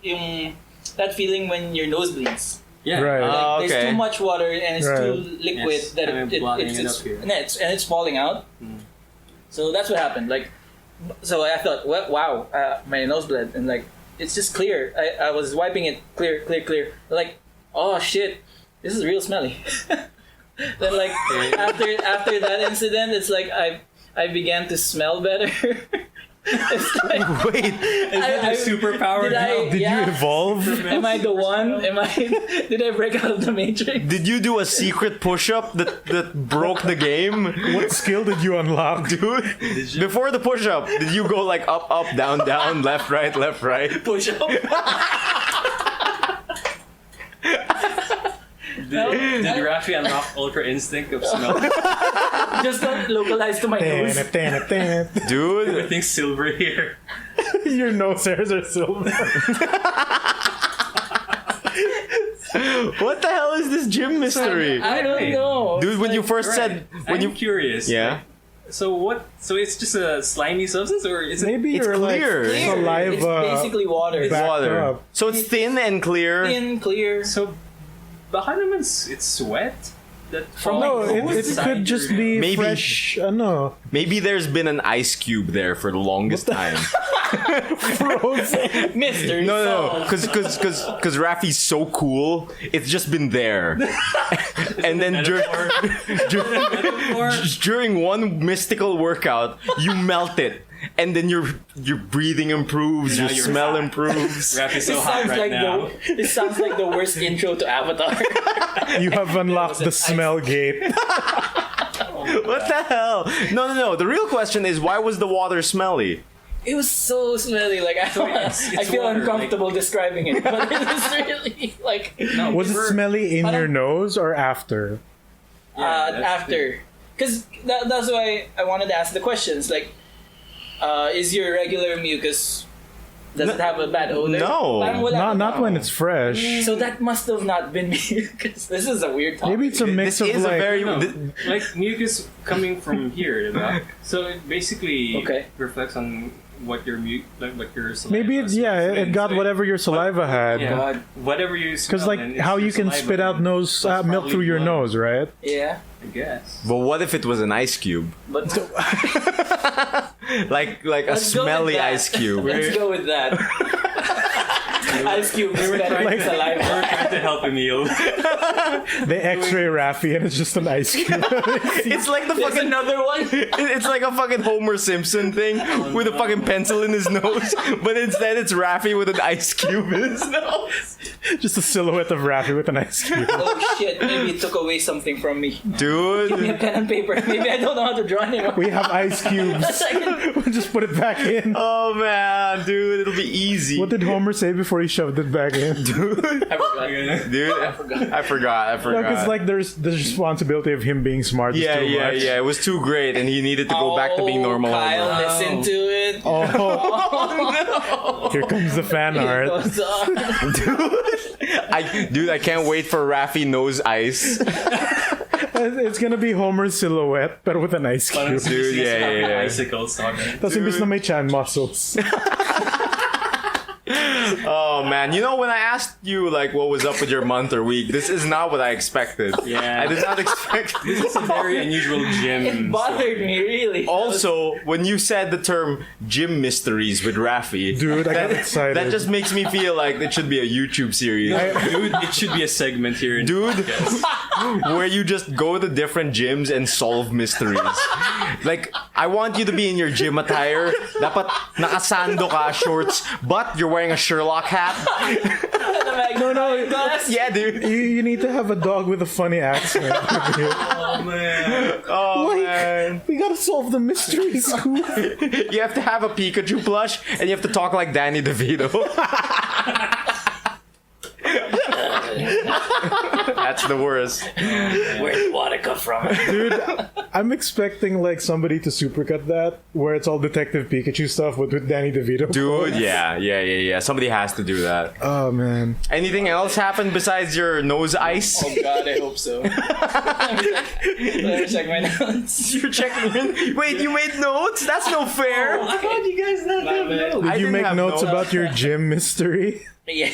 S3: that feeling when your nose bleeds.
S4: Yeah.
S2: Right.
S3: Like,
S1: Oh,
S3: there's
S1: okay.
S3: too much water and it's
S2: Right.
S3: too liquid
S4: Yes,
S3: that
S4: I'm blotting it up here.
S3: and it's falling out. So that's what happened. Like, so I thought, well, wow, my nose bled, and like it's just clear. I was wiping it clear. Like, oh shit, this is real smelly. Then like after that incident, it's like I began to smell better. It's like,
S1: Wait.
S4: Is that your superpower now?
S2: Did you evolve?
S3: Am I the one? Did I break out of the matrix?
S1: Did you do a secret push-up that broke the game?
S2: What skill did you unlock?
S1: Dude, before the push-up, did you go like up, down, left, right?
S3: Push up.
S4: Did Raffy unlock Ultra Instinct of smell?
S3: Just not localized to my nose.
S1: Dude,
S4: Everything's silver here.
S2: Your nose hairs are silver.
S1: what the hell is this gym mystery?
S3: I don't know.
S1: Dude, when you first said
S4: I'm curious.
S1: yeah,
S4: So what? So it's just a slimy substance, or is it?
S2: Maybe
S1: It's
S2: you're
S1: clear.
S2: like
S3: Clear.
S2: saliva.
S3: It's basically water.
S2: back
S1: water.
S2: up.
S1: So it's thin and clear.
S3: Thin, clear.
S4: So, baka naman it's sweat that
S3: From
S2: No,
S3: like,
S2: it could just be
S1: Maybe-
S2: fresh. No.
S1: Maybe there's been an ice cube there for the longest time.
S2: Frozen.
S3: Mystery
S1: No,
S3: solved.
S1: because Raffy's so cool. It's just been there, and then during one mystical workout, you melt it, and then your breathing improves, your
S4: you're
S1: smell
S4: hot.
S1: improves.
S4: Raffy's so
S3: This
S4: hot
S3: sounds
S4: right
S3: like
S4: now.
S3: this sounds like the worst intro to Avatar.
S2: You have unlocked the smell gate.
S1: What the hell? No. The real question is, why was the water smelly?
S3: It was so smelly. Like I feel
S4: water,
S3: uncomfortable describing it, but it was really like
S4: No,
S2: Was
S4: we
S2: it
S4: were-
S2: smelly in
S3: Parang-
S2: your nose or after?
S4: Yeah, that's
S3: after. Because that's why I wanted to ask the questions. Like, is your regular mucus, does it have a bad odor?
S1: No.
S3: Parang wala
S2: Not
S3: naman.
S2: when it's fresh.
S3: So that must have not been mucus. This is a weird topic.
S2: Maybe it's a mix
S1: This
S2: of
S1: is
S2: like.
S1: a very
S4: No, like mucus coming from here, diba? So it basically
S3: Okay.
S4: reflects on what your like your saliva.
S2: Maybe it got
S4: So
S2: whatever your saliva had.
S4: Yeah,
S3: God.
S4: whatever you.
S2: Because like how you can spit out nose milk through your nose, right?
S3: Yeah,
S4: I guess.
S1: But what if it was an ice cube?
S3: but
S1: Like a
S3: Let's go with
S1: smelly
S3: that.
S1: ice cube.
S3: let's go with that. Ice cube is better
S2: Like-
S3: than
S4: We were
S3: saliva.
S4: trying to help Emile.
S2: They X-ray Raffy and it's just an ice cube.
S1: It's like the
S3: There's
S1: fucking
S3: another one.
S1: It's like a fucking Homer Simpson thing with a fucking pencil in his nose, but instead it's Raffy with an ice cube in his nose.
S2: Just a silhouette of Raffy with an ice cube.
S3: Oh shit! Maybe it took away something from me.
S1: Dude.
S3: Give me a pen and paper. Maybe I don't know how to draw anymore.
S2: We have ice cubes. We'll just put it back in.
S1: Oh man, dude, it'll be easy.
S2: What did Homer say before he shoved it back in?
S1: Dude,
S3: I forgot.
S1: dude, I forgot.
S2: It's like there's the responsibility of him being smart. is
S1: Yeah,
S2: too
S1: yeah,
S2: much.
S1: yeah. It was too great, and he needed to go back to being normal.
S3: Kyle,
S1: Homer.
S3: listen to it.
S2: Oh, here comes the fan
S3: It
S2: art.
S3: goes on.
S1: I can't wait for Raffy knows ice.
S2: It's gonna be Homer's silhouette, but with an ice cube.
S1: Dude, yeah.
S4: Icicles talking.
S2: Tapos imbis na may chan muscles.
S1: Oh man, you know when I asked you like what was up with your month or week, this is not what I expected.
S4: Yeah.
S1: I did not expect.
S4: It's a very unusual gym.
S3: It bothered me really.
S1: Also, when you said the term gym mysteries with Raffy,
S2: Dude, I got excited.
S1: that just makes me feel like it should be a YouTube series.
S4: Dude, it should be a segment here.
S1: Dude, where you just go to different gyms and solve mysteries. Like, I want you to be in your gym attire. Dapat nakasando ka, shorts, but you're wearing a Sherlock hat.
S3: No.
S1: Yeah, dude.
S2: You need to have a dog with a funny accent.
S4: Oh man.
S1: Oh,
S2: Like,
S1: man.
S2: we gotta solve the mysteries.
S1: You have to have a Pikachu plush, and you have to talk like Danny DeVito. That's the worst.
S3: Where did water come from?
S2: Dude, I'm expecting like somebody to supercut that, where it's all Detective Pikachu stuff with Danny DeVito.
S1: Dude, yeah. Somebody has to do that.
S2: Oh man.
S1: Anything else happened besides your nose ice?
S3: Oh god, I hope so. Let me check my notes.
S1: You're checking in? Wait, you made notes? That's no fair.
S4: I thought you guys not
S3: My
S4: have
S3: bad.
S4: notes.
S2: Did
S1: I
S2: you
S1: didn't
S2: make
S1: have
S2: notes
S1: notes.
S2: about your gym mystery?
S3: Yeah.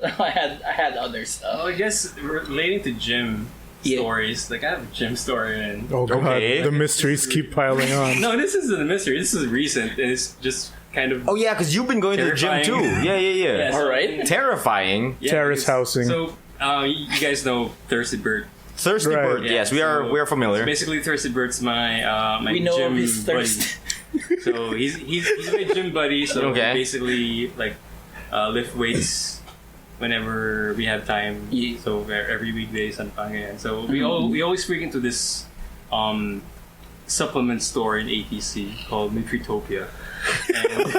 S3: I had other stuff.
S4: Oh, I guess relating to gym
S3: Yeah.
S4: stories, like I have a gym story and
S2: Oh god,
S1: Okay.
S2: the mysteries keep piling on.
S4: no, this isn't a mystery. This is recent, and it's just kind of
S1: Oh yeah, because you've been going to the gym too.
S4: Terrifying.
S1: Yeah.
S4: Yeah, so-
S3: Alright.
S1: Terrifying.
S4: Yeah,
S2: Terrace
S4: because-
S2: housing.
S4: So, you guys know Thirsty Bird.
S1: Thirsty
S2: Right.
S1: Bird.
S4: Yeah,
S1: Yes,
S4: so-
S1: we are familiar.
S4: Basically, Thirsty Bird's my my
S3: We know
S4: gym
S3: of his
S4: buddy.
S3: thirst.
S4: So he's my gym buddy. So
S1: Okay.
S4: we basically like lift weights whenever we have time.
S3: Yeah.
S4: So every weekday, something ganyan. So we always freak into this supplement store in ATC called Nutritopia. And,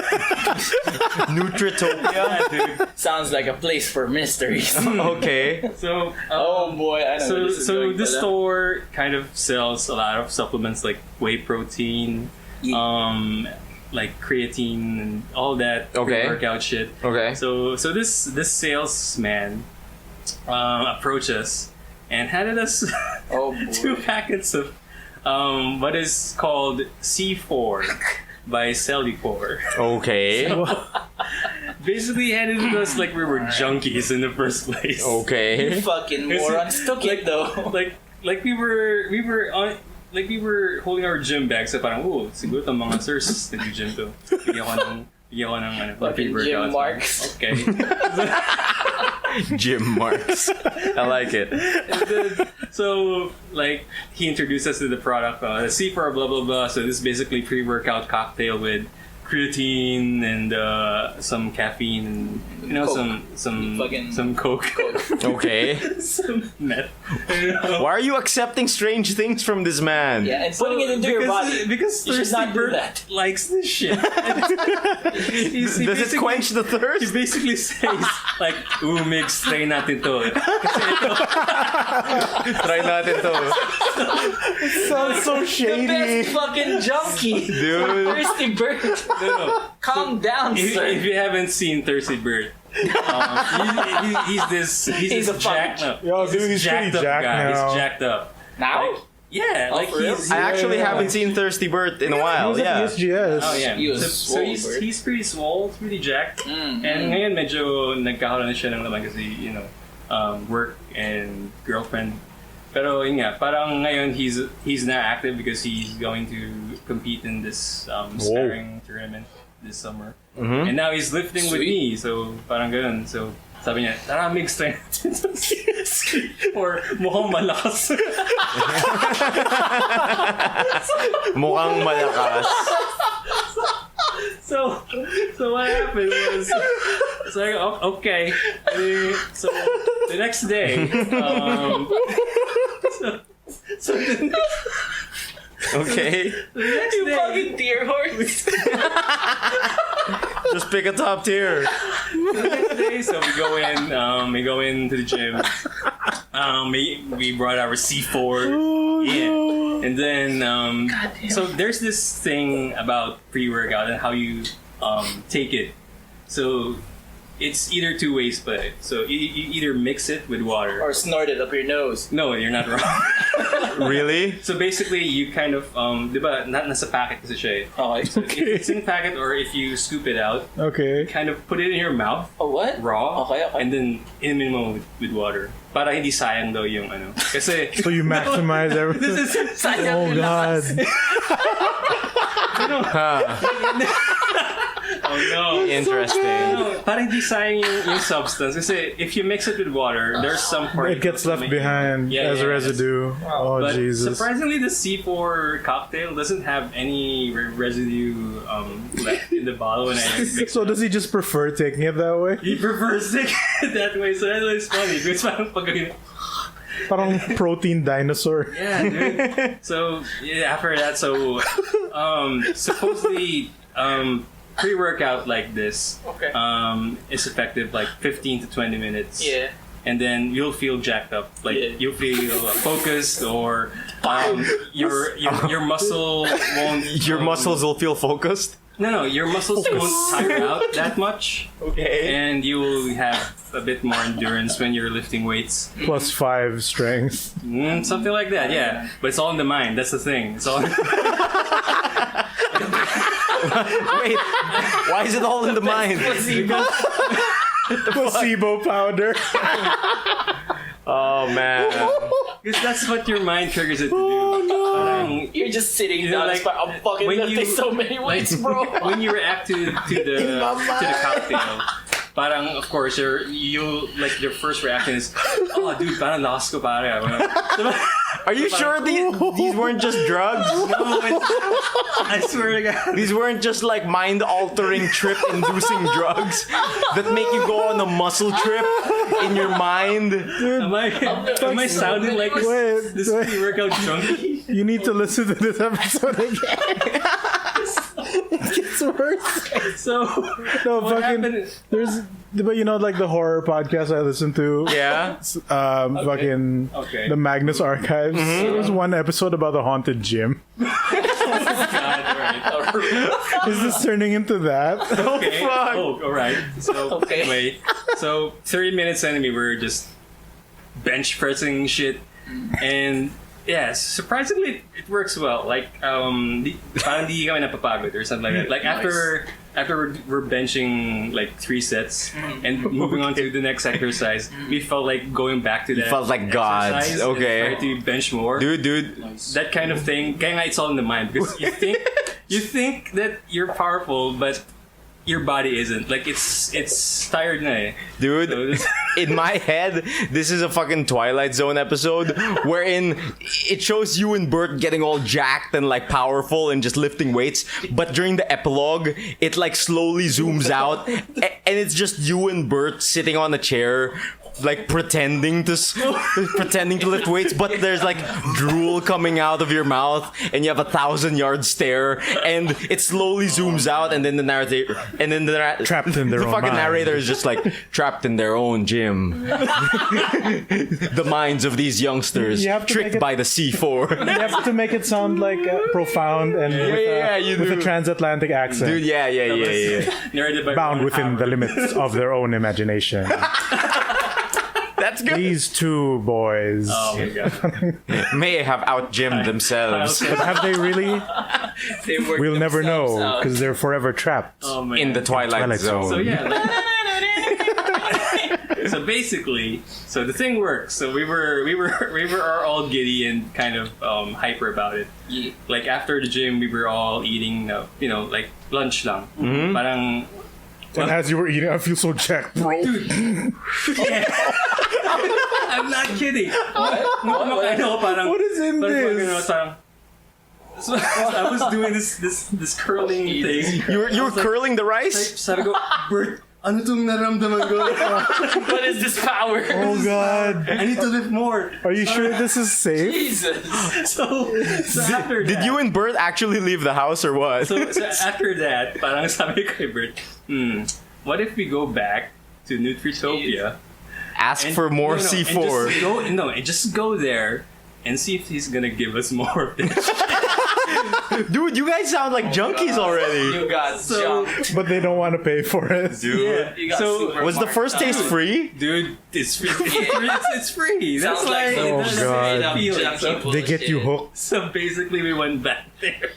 S1: Nutritopia.
S4: yeah, dude.
S3: Sounds like a place for mysteries.
S1: Okay.
S4: So
S3: Oh boy, I know
S4: so
S3: where this is
S4: so
S3: going,
S4: this
S3: but,
S4: store kind of sells a lot of supplements like whey protein, like creatine and all that
S1: Okay.
S4: workout shit.
S1: Okay.
S4: So this salesman approached us and handed us
S3: Oh boy.
S4: 2 packets of what is called C4 by Cellucor.
S1: Okay.
S4: Basically handed it to us like we were junkies in the first place.
S1: Okay.
S3: Fucking morons took it though.
S4: Like we were on like we were holding our gym bags. So parang, oh, siguro itong mga sirs nag-gym to. Bigyan ko ng bigyan ko ng
S3: Fucking
S4: pre-workout.
S3: gym marks.
S4: Okay.
S1: Gym marks. I like it.
S4: And then, so, like, he introduced us to the product, C4, blah, blah, blah. So this is basically pre-workout cocktail with creatine and some caffeine and, you know,
S3: Coke.
S4: some Coke.
S1: Okay.
S4: Some meth.
S1: Why are you accepting strange things from this man?
S3: Yeah, and putting it into your body.
S4: Because
S3: You should
S4: Thirsty
S3: not do
S4: Bird
S3: that.
S4: likes this shit. He
S1: Does it
S4: basically-
S1: quench the
S4: He
S1: thirst?
S4: basically says, like, Migs, try natin to. Kasi ito,
S1: Try natin to.
S2: Sounds so
S3: The
S2: shady.
S3: best fucking junkie.
S1: Dude.
S3: Thirsty Bird.
S4: no.
S3: Calm down,
S4: If
S3: sir.
S4: you haven't seen Thirsty Bird, he's
S3: a
S4: this jacked
S3: fucking-
S4: up.
S2: Yo, dude, he's pretty
S4: up
S2: jacked
S4: guy.
S2: now.
S4: He's jacked up.
S3: Now?
S4: Like, yeah,
S3: Oh,
S4: like
S3: for real?
S4: he's.
S1: I actually
S2: Yeah.
S1: haven't seen Thirsty Bird in a
S2: He
S1: while.
S2: was at
S1: Yeah.
S2: SGS.
S4: Oh yeah,
S3: He was
S4: so
S3: swole,
S4: he's
S3: Bird.
S4: he's pretty swole, pretty jacked,
S3: Mm,
S4: and ngayon medyo nagkakaroon na siya ng laman kasi work and girlfriend. Pero yun nga, parang ngayon he's not active because he's going to compete in this sparring tournament this summer, and now he's lifting with me. So parang ganun. So sabi niya, tara Migs, try natin sa or mukhang malakas.
S1: Mukhang malakas.
S4: So what happened was, it's like, okay. So the next day, so
S1: Okay.
S4: the next
S3: You
S4: day,
S3: fucking deer horse.
S1: Just pick a top tier.
S4: the next day, so we go into the gym. We brought our C4 in, and then so there's this thing about pre-workout and how you take it. So it's either two ways, but so you either mix it with water.
S3: Or snort it up your nose.
S4: No, you're not wrong.
S1: Really?
S4: So basically, you kind of diba, not nasa packet kasi siya eh.
S3: Okay.
S4: So if it's in packet or if you scoop it out,
S2: Okay.
S4: kind of put it in your mouth
S3: Oh, what?
S4: raw,
S3: Okay.
S4: and then inumin mo with water. Para hindi sayang daw yung ano. Kasi
S2: So you maximize everything.
S4: this is
S2: Oh God.
S4: oh no.
S1: Interesting.
S4: No, parang hindi sayang yung substance. Kasi if you mix it with water, there's some part
S2: It gets left behind
S4: Yeah,
S2: as
S4: yeah,
S2: a residue. Oh
S4: But
S2: Jesus.
S4: surprisingly, the C4 cocktail doesn't have any residue left in the bottle when I mix
S2: So does he just prefer taking it that way?
S4: He prefers it that way, so that's why it's funny. Because parang pag
S2: Parang protein dinosaur.
S4: yeah, dude. So yeah, after that, so supposedly pre-workout like this
S3: Okay.
S4: is effective like 15 to 20 minutes.
S3: Yeah.
S4: And then you'll feel jacked up, like
S3: Yeah.
S4: you'll feel focused, or your muscle won't.
S1: Your muscles will feel focused.
S4: No, your muscles won't tire out that much,
S1: Okay.
S4: and you will have a bit more endurance when you're lifting weights.
S2: +5 strength.
S4: Something like that, yeah. But it's all in the mind. That's the thing. It's all.
S1: Wait, why is it all in the mind?
S2: Placebo powder.
S1: Oh man.
S4: Because that's what your mind triggers it to do.
S2: Oh no.
S4: Parang,
S3: You're just sitting
S4: You know,
S3: down.
S4: like,
S3: I'm fucking
S4: when
S3: lifting
S4: you-
S3: so many weights, bro.
S4: when you react to the cocktail, parang of course your first reaction is, oh dude, parang lakas ko pare.
S1: Are you sure these weren't just drugs?
S4: I swear to God.
S1: These weren't just like mind-altering, trip-inducing drugs that make you go on a muscle trip in your mind.
S4: Am I sounding like
S2: Wait,
S4: this
S2: wait.
S4: pre-workout junkie?
S2: You need to listen to this episode again. It gets worse.
S4: So
S2: No,
S4: what
S2: fucking.
S4: happened?
S2: There's, but you know, like the horror podcast I listen to.
S1: Yeah.
S2: Fucking
S4: Okay.
S2: the Magnus Archives. There was one episode about the haunted gym.
S4: God, alright.
S2: Is this turning into that?
S4: Okay.
S1: fuck.
S4: Oh, alright. So
S3: Okay.
S4: anyway, so 30 minutes in, we were just bench pressing shit, and yeah, surprisingly it works well. Like parang di kami napapagod or something like that. Like after we're benching like 3 sets and moving on to the next exercise, we felt like going back to that.
S1: felt like gods.
S4: exercise and
S1: Okay.
S4: try to bench more.
S1: Dude.
S4: That kind of thing. Kaya nga it's all in the mind because you think that you're powerful, but your body isn't. Like, it's tired na eh.
S1: Dude,
S4: So this-
S1: in my head, this is a fucking Twilight Zone episode wherein it shows you and Bert getting all jacked and like powerful and just lifting weights, but during the epilogue, it like slowly zooms out and it's just you and Bert sitting on a chair like pretending to lift weights, but there's like drool coming out of your mouth and you have 1,000-yard stare and it slowly zooms out and then the narrator
S2: Trapped in their
S1: the
S2: own
S1: fucking
S2: mind.
S1: narrator is just like trapped in their own gym. The minds of these youngsters
S2: You have to
S1: tricked
S2: make it-
S1: by the C4.
S2: You have to make it sound like profound and
S1: you
S2: with a
S1: do.
S2: transatlantic accent.
S1: Dude, yeah.
S4: narrated by
S2: Bound
S4: Ron
S2: within the
S4: Howard.
S2: limits of their own imagination.
S1: That's good.
S2: These two boys.
S4: Oh my god.
S1: May have outgymmed themselves
S2: But have they really?
S3: They work
S2: We'll never
S3: themselves
S2: know
S3: out.
S2: because they're forever trapped.
S4: Oh my
S1: in the
S4: god.
S1: Twilight Zone.
S4: So yeah. So basically, so the thing works. So we were all giddy and kind of hyper about it.
S3: Yeah.
S4: Like after the gym, we were all eating, like lunch lang. Parang
S2: And as you were eating, I feel so jacked, bro.
S4: I'm not kidding. I know, parang,
S2: What is in
S4: parang,
S2: this?
S4: parang, so I was doing this curling thing.
S1: You were curling the
S4: Like,
S1: rice?
S4: sabi ko, Bert, ano tong naramdaman ko?
S3: What is this power?
S2: Oh god.
S4: I need to lift more.
S2: Are you sure this is safe?
S3: Jesus.
S4: So after that,
S1: Did you and Bert actually leave the house or what?
S4: So after that, parang sabi ko kay Bert, what if we go back to Nutritopia?
S1: Ask
S4: and-
S1: for more
S4: no,
S1: C4.
S4: And just go there and see if he's gonna give us more of this.
S1: Dude, you guys sound like junkies already.
S3: You got
S4: So-
S3: jumped.
S2: But they don't want to pay for it.
S4: Yeah.
S3: You got
S4: So
S3: super
S1: Was the
S3: marked
S1: first
S3: up.
S1: taste free?
S4: dude, it's free. It's free. That's
S3: Sounds like
S4: why.
S3: some
S2: Oh,
S4: that's
S2: God.
S3: straight up
S4: feeling.
S3: junkie
S4: So,
S2: They get you
S3: bullshit.
S2: hooked.
S4: so basically, we went back there,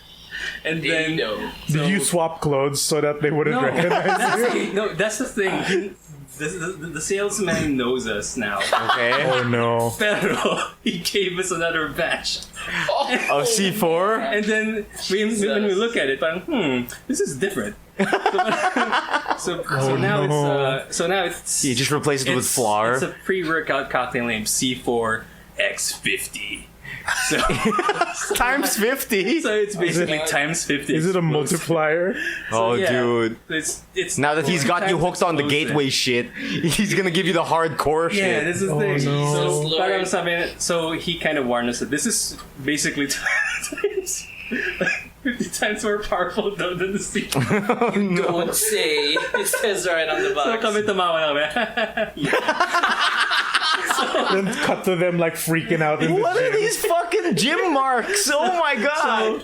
S4: and then
S3: Ding-dong.
S2: Did you swap clothes so that they wouldn't
S4: no,
S2: recognize you?
S4: that's the thing. The salesman knows us now.
S1: Okay.
S2: Oh no.
S4: Pero he gave us another batch.
S1: Of C4?
S4: And then when we look at it, parang, this is different. So now it's
S1: You just replaced it with flour.
S4: It's a pre-workout cocktail named C4 X50. So,
S1: Times 50?
S4: so it's basically times 50.
S2: Is it a
S4: explosive.
S2: multiplier?
S1: Oh,
S4: Yeah.
S1: dude.
S4: It's
S1: Now that he's got you
S4: 4
S1: hooked on the
S4: times
S1: gateway shit, he's gonna give you the hardcore
S4: Yeah,
S1: shit.
S4: this is the
S2: Oh,
S4: thing.
S2: no.
S4: So,
S3: Lord.
S4: parang sabi, so he kind of warned us that this is basically times 50 times more powerful though than the C.
S3: Don't say. It says right on the
S4: So
S3: box.
S4: kami tumawa kami.
S2: Then cut to them like freaking out in the
S1: What are
S2: gym.
S1: these fucking gym marks? Oh my god!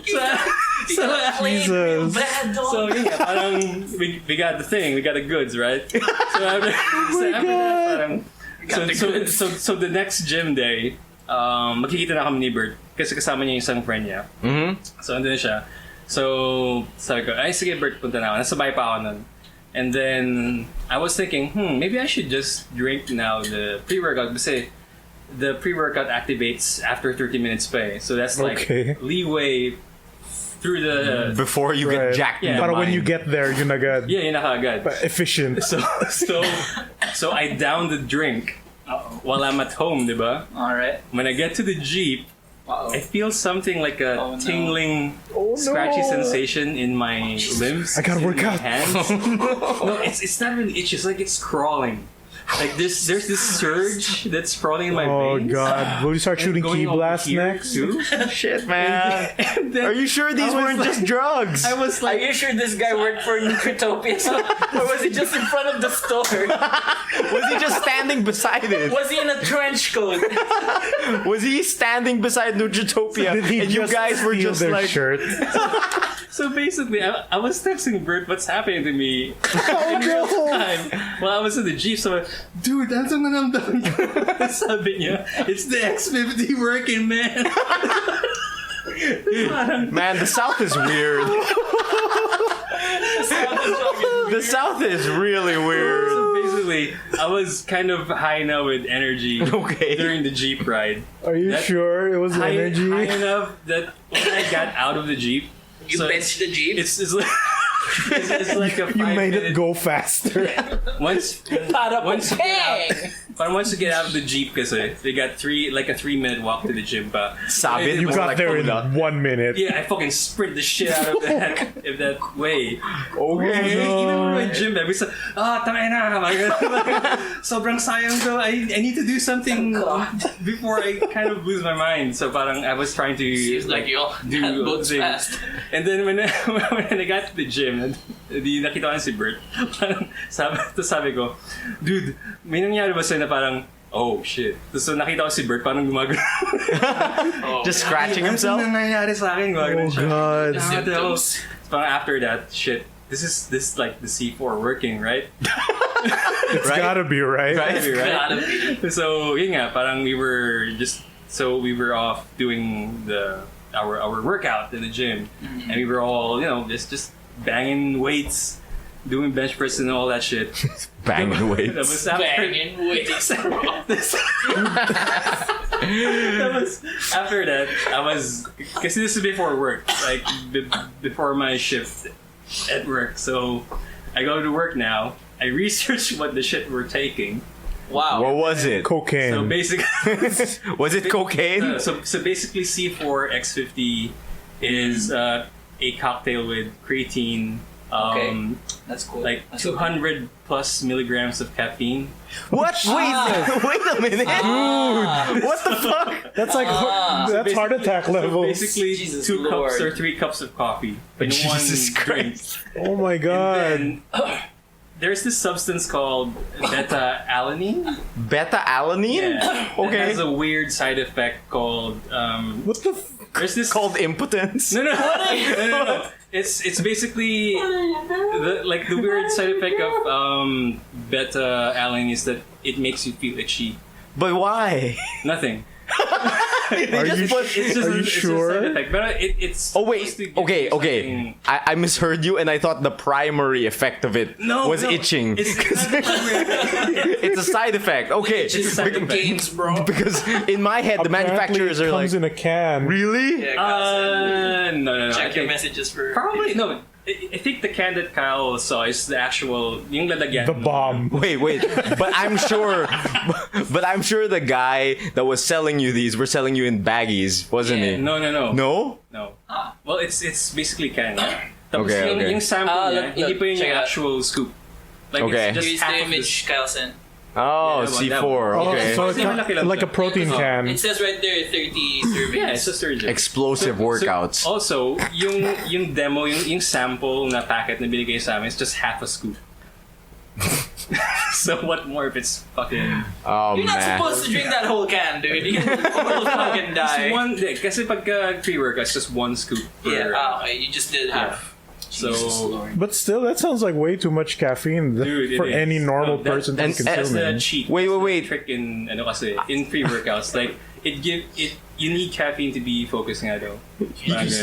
S4: So
S3: Played real
S2: Jesus.
S3: bad, dog.
S4: So yeah, parang we got the thing, we got the goods, right? So after, that, parang,
S3: Got the goods.
S4: so the next gym day, magkikita na kami ni Bert kasi kasama niya yung isang friend niya. So andun siya. So sabi ko, ay sige Bert, punta na ako. Nasabay pa ako nun. And then I was thinking, maybe I should just drink now the pre-workout kasi the pre-workout activates after 30 minutes pa eh. So that's like
S2: Okay.
S4: leeway through the
S1: Before you
S2: Right.
S1: get jacked in
S4: Yeah.
S1: the
S2: Para when
S1: mind.
S2: you get there, yun agad.
S4: yun na kagad.
S2: Efficient.
S4: So I downed the drink while I'm at home, diba?
S3: Alright.
S4: When I get to the Jeep,
S3: Uh-oh.
S4: I feel something like a
S3: Oh, no.
S4: tingling,
S2: Oh, no.
S4: scratchy sensation in my limbs.
S2: I gotta
S4: in
S2: work
S4: my
S2: out.
S4: Hands. No, it's not really itchy. It's like it's crawling. Like there's this surge that's crawling in my
S2: Oh
S4: veins.
S2: god. Will you start
S4: and
S2: shooting
S4: going
S2: key
S4: over
S2: blasts
S4: here,
S2: next?
S4: too.
S1: Shit, man.
S4: And then
S1: Are you sure these
S4: I was
S1: weren't
S4: like-
S1: just drugs?
S4: I was
S3: Are
S4: like,
S3: you sure this guy worked for Nutritopia? Or was he just in front of the store?
S1: Was he just standing beside it?
S3: Was he in a trench coat?
S1: Was he standing beside Nutritopia
S2: Did he
S1: and you
S2: just
S1: guys were
S2: steal
S1: just
S2: their
S1: like
S2: shirt?
S4: so basically, I was texting Bert what's happening to me
S2: Oh
S4: in real
S2: no!
S4: time while I was in the Jeep. So, I'm like, dude, that's ang naramdaman ko. Sabi niya, it's the X50 working, man.
S1: Man, the South is weird. The South is really weird.
S4: So basically, I was kind of high now with energy
S1: Okay.
S4: during the Jeep ride.
S2: Are you
S4: That-
S2: sure it was
S4: High
S2: energy?
S4: enough that when I got out of the Jeep,
S3: You
S4: so
S3: benched the Jeep?
S4: it's like It's like a 5
S2: You made
S4: minute,
S2: it go faster.
S4: once
S3: Para
S4: once you get out,
S3: pang!
S4: parang once you get out of the jeep kasi they got 3-minute walk to the gym pa.
S1: Sabi,
S2: You
S1: was
S2: got
S1: like,
S2: there in
S1: hold on.
S2: 1 minute.
S4: Yeah, I fucking sprint the shit out of that way.
S1: Okay.
S4: Even when my gym bag, we said, tangay na. Sobrang sayang ko. I need to do something before I kind of lose my mind. So parang I was trying to
S3: Seems like you all
S4: do
S3: had both
S4: things.
S3: fast.
S4: And then when I got to the gym, nakita ko na si Bert. Parang sabi ko, dude, may nangyari ba sa'yo na parang, oh shit. So nakita ko si Bert parang gumagano.
S1: Just scratching himself?
S4: Ano nangyari sa akin?
S2: Oh God.
S3: Symptoms.
S4: Parang after that, shit. This is like the C4 working, right?
S2: It's gotta be, right?
S4: Maybe, right?
S3: Gotta be.
S4: So yun nga, parang we were off doing our workout in the gym, and we were all just banging weights, doing bench press and all that shit.
S1: Banging
S4: That
S1: weights.
S4: was after,
S3: Banging weights.
S4: after that. I was because this is before work, like before my shift at work. So I go to work now. I research what the shit we're taking.
S3: Wow.
S1: What was it?
S2: Cocaine.
S4: So basically.
S1: Was it cocaine?
S4: So basically, C4X50 is a cocktail with creatine,
S3: Okay. That's cool.
S4: like
S3: That's
S4: 200 plus milligrams of caffeine.
S1: What? Wait a minute. Dude, what the fuck?
S2: That's like that's heart attack
S4: So
S2: levels.
S4: basically,
S3: Jesus
S4: 2
S3: Lord.
S4: cups or 3 cups of coffee in
S1: Jesus
S4: one drink.
S1: Christ.
S2: Oh my God.
S4: And there's this substance called beta-alanine.
S1: Beta-alanine?
S4: Yeah.
S1: Okay.
S4: It has a weird side effect called.
S2: What the?
S4: There's this
S1: Called impotence?
S4: No. It's basically the weird side effect of beta-alanine is that it makes you feel itchy.
S1: But why?
S4: Nothing.
S2: Are you,
S4: It's just
S2: are you
S4: it's
S2: sure?
S4: a side effect, but it's.
S1: Oh wait,
S4: supposed to give you
S1: okay.
S4: something-
S1: I misheard you, and I thought the primary effect of it was itching.
S4: It's not the primary-
S1: It's a side effect. Okay,
S4: It's a side effect.
S3: games, bro.
S1: because in my head, the
S2: Apparently
S1: manufacturers
S2: it
S1: are like,
S2: comes in a can.
S1: really?
S3: Yeah,
S4: No. I
S3: check your
S4: think-
S3: messages for.
S4: Probably no. I think the can that Kyle saw is the actual yung lalagyan.
S2: The bomb.
S1: Wait, but I'm sure the guy that was selling you these were selling you in baggies, wasn't
S3: Yeah.
S1: he?
S4: No.
S1: No?
S4: No. Well, it's basically can. Tapos
S1: Okay,
S4: yung,
S1: okay.
S4: yung sample niya,
S3: look,
S4: hindi pa yung
S3: check it out.
S4: actual scoop. Like
S1: Okay.
S4: it's just
S3: Here's
S4: half
S3: the
S4: of the
S3: image Kyle sent.
S1: Oh,
S4: Yeah, that one.
S1: C4.
S2: Oh,
S1: Okay.
S2: so it's
S4: Kasi
S2: not,
S4: malaki lang
S2: like a
S4: siya.
S2: protein can.
S3: It says right there 30 servings.
S4: Yeah, it's a surgeon.
S1: Explosive workouts.
S4: Also, yung demo, yung sample na packet na binigay sa amin is just half a scoop. So what more if it's fucking...
S1: Oh
S3: You're not
S1: man.
S3: supposed to drink that whole can, dude. You're gonna fucking die.
S4: Just one, kasi pagka pre-workout, it's just one scoop. Per,
S3: Okay, you just did half. Jesus
S4: So,
S3: Lord.
S2: But still, that sounds like way too much caffeine
S4: dude,
S2: for
S4: it is.
S2: any normal
S4: No, that-
S2: person to be
S1: and-
S4: that's
S2: consuming.
S4: the cheat.
S1: Wait.
S4: That's the trick in in pre-workouts. Like you need caffeine to be focused nga though.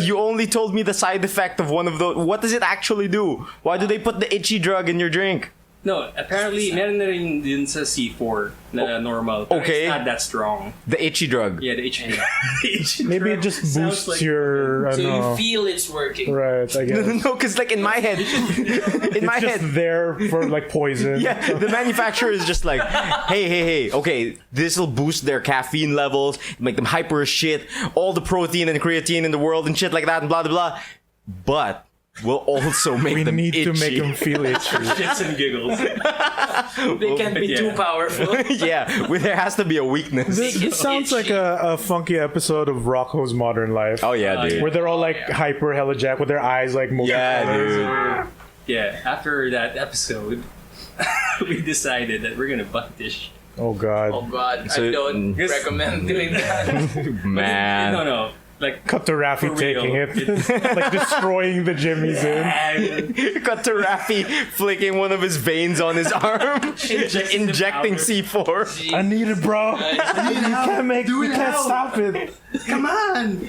S1: You only told me the side effect of one of those. What does it actually do? Why do they put the itchy drug in your drink?
S4: No, apparently meron na rin din sa C4 na normal. Pero
S1: Okay.
S4: It's not that strong.
S1: The itchy drug.
S4: Yeah, the itchy.
S2: Maybe it just
S4: Sounds
S2: boosts
S4: like-
S2: your. I
S3: So
S2: don't
S3: you
S2: know.
S3: feel it's working.
S2: Right, I guess.
S1: No, because like in my head,
S2: It's just there for like poison.
S1: yeah, the manufacturer is just like, hey, okay, this will boost their caffeine levels, make them hyper as shit, all the protein and creatine in the world and shit like that, and blah blah blah. But we'll also make
S2: We
S1: them
S2: need
S1: itchy.
S2: to make them feel itchy.
S4: Shits and giggles.
S3: They can't be too
S4: Yeah.
S3: powerful.
S1: Yeah, there has to be a weakness.
S2: This sounds like a funky episode of Rocco's Modern Life.
S1: Oh yeah, dude.
S2: Where they're all like hyper hella jack with their eyes like
S1: Yeah,
S2: multicolors.
S1: dude.
S4: Yeah, after that episode, we decided that we're gonna butt this shit.
S2: Oh god.
S3: Oh god,
S1: So-
S3: I don't recommend doing that.
S1: Man.
S4: No. Like,
S2: Cut to Raffy
S4: For real.
S2: taking it. Like destroying the gym he's in.
S1: Cut to Raffy flicking one of his veins on his arm, injecting C4.
S2: I need it, bro. You can't stop it.
S4: come on!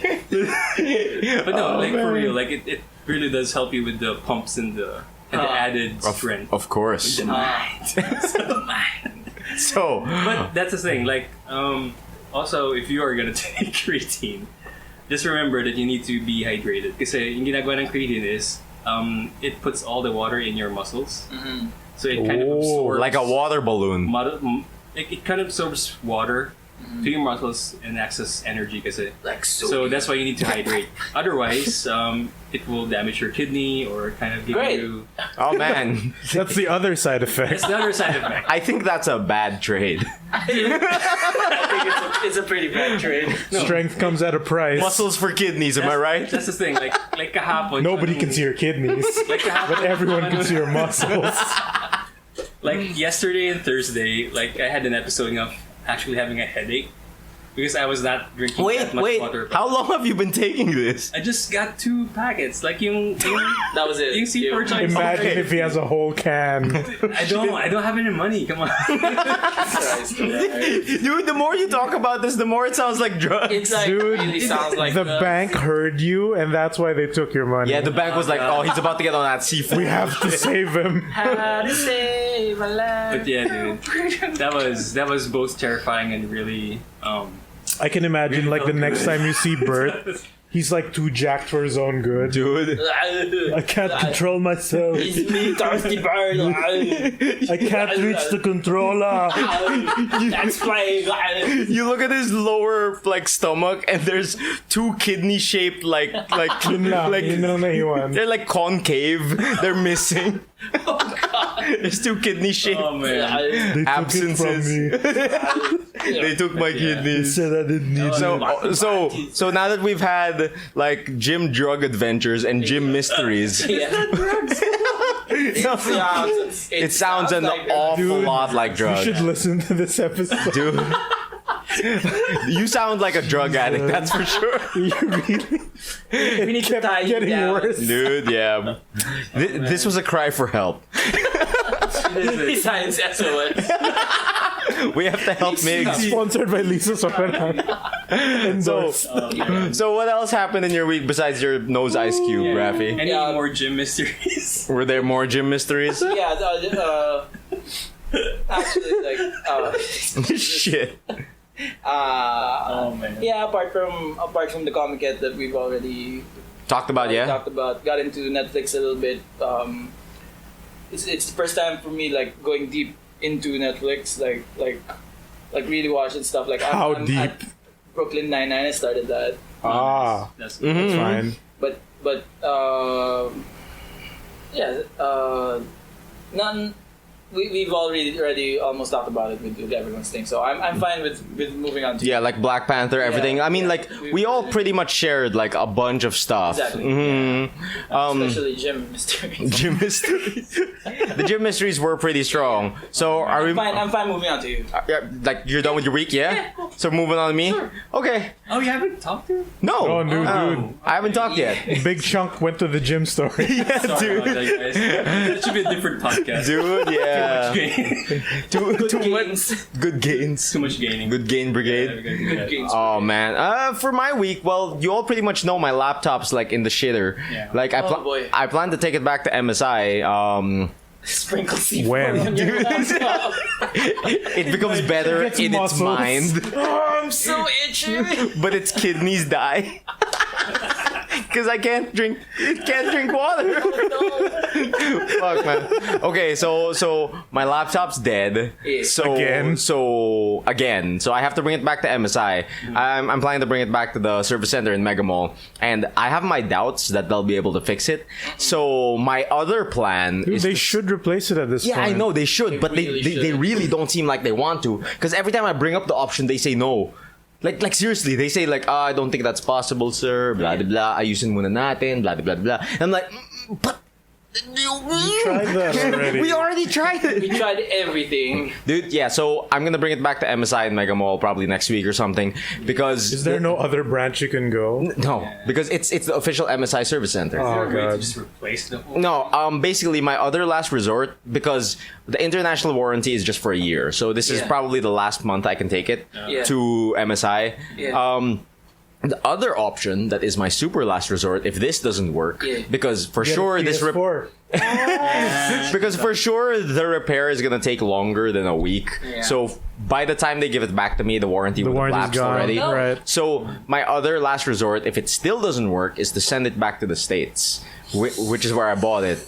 S4: But no, like for
S2: man.
S4: real, like it really does help you with the pumps and the added strength.
S1: Of course. So,
S4: But that's the thing, like, also, if you are gonna take creatine, just remember that you need to be hydrated. Kasi yung ginagawa ng creatine is, it puts all the water in your muscles.
S3: Mm-hmm.
S4: So it kind of absorbs
S1: like a water balloon.
S4: It kind of absorbs water to your muscles and access energy kasi.
S3: Like
S4: So that's why you need to hydrate. Otherwise, it will damage your kidney or kind of give you.
S1: Oh man,
S2: That's the other side effect.
S4: That's the other side effect.
S1: I think that's a bad trade.
S3: I think it's a pretty bad trade.
S2: Strength comes at a price.
S1: Muscles for kidneys, am I right?
S4: That's the thing. Like kahapon.
S2: Nobody can see your kidneys,
S4: Like kahapon,
S2: but everyone can see your muscles.
S4: Like yesterday and Thursday, like I had an episode of actually having a headache because I was not drinking that much water.
S1: How long have you been taking this?
S4: I just got 2 packets. Like yung
S3: That was it.
S4: yung C4 Chinese.
S2: Imagine
S1: Okay.
S2: if he has a whole can.
S4: I don't have any money. Come on.
S1: Dude, the more you talk about this, the more it sounds like drugs.
S3: It's like
S2: Dude,
S3: really sounds like
S2: The bank heard you, and that's why they took your money.
S1: Yeah, the bank was like, oh, he's about to get on that seafood.
S2: We have to save him.
S3: How to save a life.
S4: But yeah, dude, that was both terrifying and really.
S2: I can imagine, like, the next time you see Bert, he's like too jacked for his own good.
S1: Dude.
S2: I can't control myself.
S3: It's me, thirsty bird.
S2: I can't reach the controller.
S3: That's why.
S1: You look at his lower like stomach, and there's 2 kidney-shaped like
S2: Yun lang na iwan.
S1: they're like concave. They're missing. There's 2 kidney-shaped
S4: Oh man.
S2: They took it from
S1: absences.
S2: me.
S1: They took my
S2: They
S1: kidneys.
S2: said I didn't need it.
S1: So now that we've had like gym drug adventures and gym mysteries, it sounds an
S3: like
S1: awful
S2: Dude,
S1: lot like
S2: You
S1: drugs.
S2: should listen to this episode.
S1: Dude. You sound like a drug addict, that's for sure.
S2: You really
S3: We need to tie you
S2: getting
S3: down.
S2: worse.
S1: Dude, yeah. This was a cry for help.
S3: Besides SOS.
S1: We have to help Migs.
S2: Sponsored by Lisa Soperan.
S1: So what else happened in your week besides your nose ice cube, Raffy?
S4: Any
S3: Yeah.
S4: more gym mysteries?
S1: Were there more gym mysteries?
S3: Yeah, actually, like,
S1: Shit.
S4: Oh man.
S3: yeah, apart from the comic that we've already
S1: Talked about, yeah?
S3: talked about, got into Netflix a little bit. It's the first time for me, like, going deep into Netflix, like really watching stuff. Like,
S2: How
S3: I'm
S2: deep?
S3: at Brooklyn Nine-Nine, I started that,
S4: That's
S2: That's fine.
S3: but none. We've already almost talked about it with everyone's thing, so I'm fine with moving on to
S1: Yeah, like Black Panther, everything.
S3: Yeah,
S1: I mean,
S3: yeah.
S1: like, we all pretty much shared, like, a bunch of stuff.
S3: Exactly,
S1: Mhm.
S3: especially gym mysteries.
S1: Gym mysteries. The gym mysteries were pretty strong. So, are we...
S3: I'm fine moving on to you.
S1: Yeah, like, you're done with your week, yeah?
S3: Yeah, cool.
S1: So, moving on to me?
S3: Sure.
S1: Okay.
S4: Oh, you haven't talked to him?
S1: No.
S2: Oh, dude, dude.
S1: I haven't talked yet.
S2: Big Chunk went to the gym story.
S1: Yeah,
S4: Sorry about
S1: dude.
S4: that, guys. That should be a different podcast.
S1: Dude, yeah.
S3: Good
S1: Too much.
S3: gains.
S1: Good gains.
S4: Too much gaining.
S1: Good gain brigade.
S3: Good gains.
S1: Oh man, for my week, well, you all pretty much know my laptop's like in the shitter.
S4: Yeah.
S1: Like
S3: Oh, boy.
S1: I plan to take it back to MSI.
S3: Sprinkle C4
S2: When?
S3: on your laptop.
S1: It becomes better
S2: Gets
S1: in its
S2: muscles.
S1: mind,
S3: Oh, I'm so itchy.
S1: but its kidneys die because I can't drink water. Fuck man. Okay, so my laptop's dead.
S3: Yeah.
S1: So
S2: Again?
S1: So I have to bring it back to MSI. I'm planning to bring it back to the service center in Mega Mall, and I have my doubts that they'll be able to fix it. So my other plan
S2: Dude,
S1: is
S2: they
S1: to
S2: should replace it at this
S1: Yeah,
S2: point.
S1: I know they should, but
S3: really
S1: they
S3: should.
S1: really don't seem like they want to. Because every time I bring up the option, they say no. Like seriously, they say like, I don't think that's possible, sir. Blah blah blah. Ayusin muna natin. Blah blah blah. And I'm like, but
S2: We tried that already.
S1: we already tried
S3: We
S1: it,
S3: tried everything.
S1: dude. Yeah, so I'm gonna bring it back to MSI and Mega Mall probably next week or something because
S2: Is there no other branch you can go?
S1: no, because it's the official MSI service center.
S4: Is there a way to
S2: God.
S4: just replace the whole?
S1: No, basically my other last resort, because the international warranty is just for a year. So this is
S3: Yeah.
S1: probably the last month I can take it
S3: Yeah.
S1: to MSI.
S3: Yeah.
S1: The other option that is my super last resort, if this doesn't work,
S3: Yeah.
S1: because for
S2: Get a
S1: sure
S2: PS4.
S1: because for sure the repair is gonna take longer than a week.
S3: Yeah.
S1: So by the time they give it back to me, the warranty
S2: The
S1: will have
S2: warranty's
S1: lapsed
S2: gone.
S1: already.
S3: No.
S2: Right.
S1: So my other last resort, if it still doesn't work, is to send it back to the States which is where I bought it.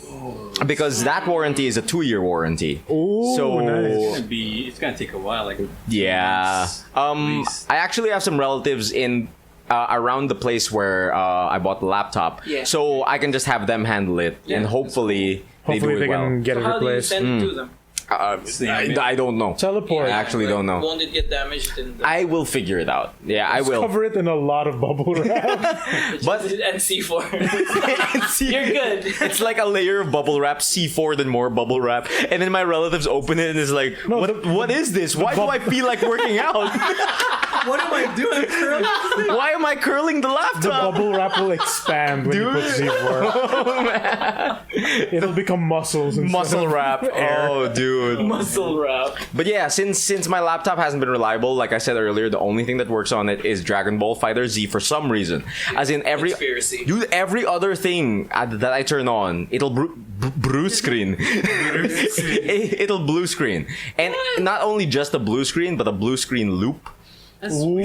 S1: Because that warranty is a 2-year warranty.
S2: Ooh,
S1: so
S2: nice.
S4: It's gonna take a while. Like
S1: yeah.
S4: months.
S1: I actually have some relatives in around the place where I bought the laptop.
S3: Yeah.
S1: So I can just have them handle it, and hopefully they do
S2: Hopefully
S1: it
S2: they
S1: well.
S2: can get
S3: So
S2: it
S3: how do you
S2: replaced.
S3: send it to them?
S1: I don't know.
S2: Teleport.
S1: I actually don't know.
S3: Won't it get damaged?
S1: I will figure it out. Yeah, I will.
S2: Cover it in a lot of bubble wrap.
S1: But
S3: and C4. You're good.
S1: It's like a layer of bubble wrap, C4, then more bubble wrap, and then my relatives open it and it's like,
S2: No,
S1: what is this? Why do I feel like working out?
S4: What am I doing?
S1: Why am I curling the
S2: The
S1: laptop?
S2: bubble wrap will expand when you put Z4.
S1: Oh, man.
S2: It'll become muscles. instead
S1: Muscle
S2: of
S1: wrap.
S2: air.
S1: Oh, dude.
S3: Muscle wrap.
S1: But yeah, since my laptop hasn't been reliable, like I said earlier, the only thing that works on it is Dragon Ball FighterZ for some reason. As in
S3: Conspiracy.
S1: dude, every other thing that I turn on, it'll blue screen. It'll blue screen, and not only just a blue screen, but a blue screen loop.
S2: Ooh.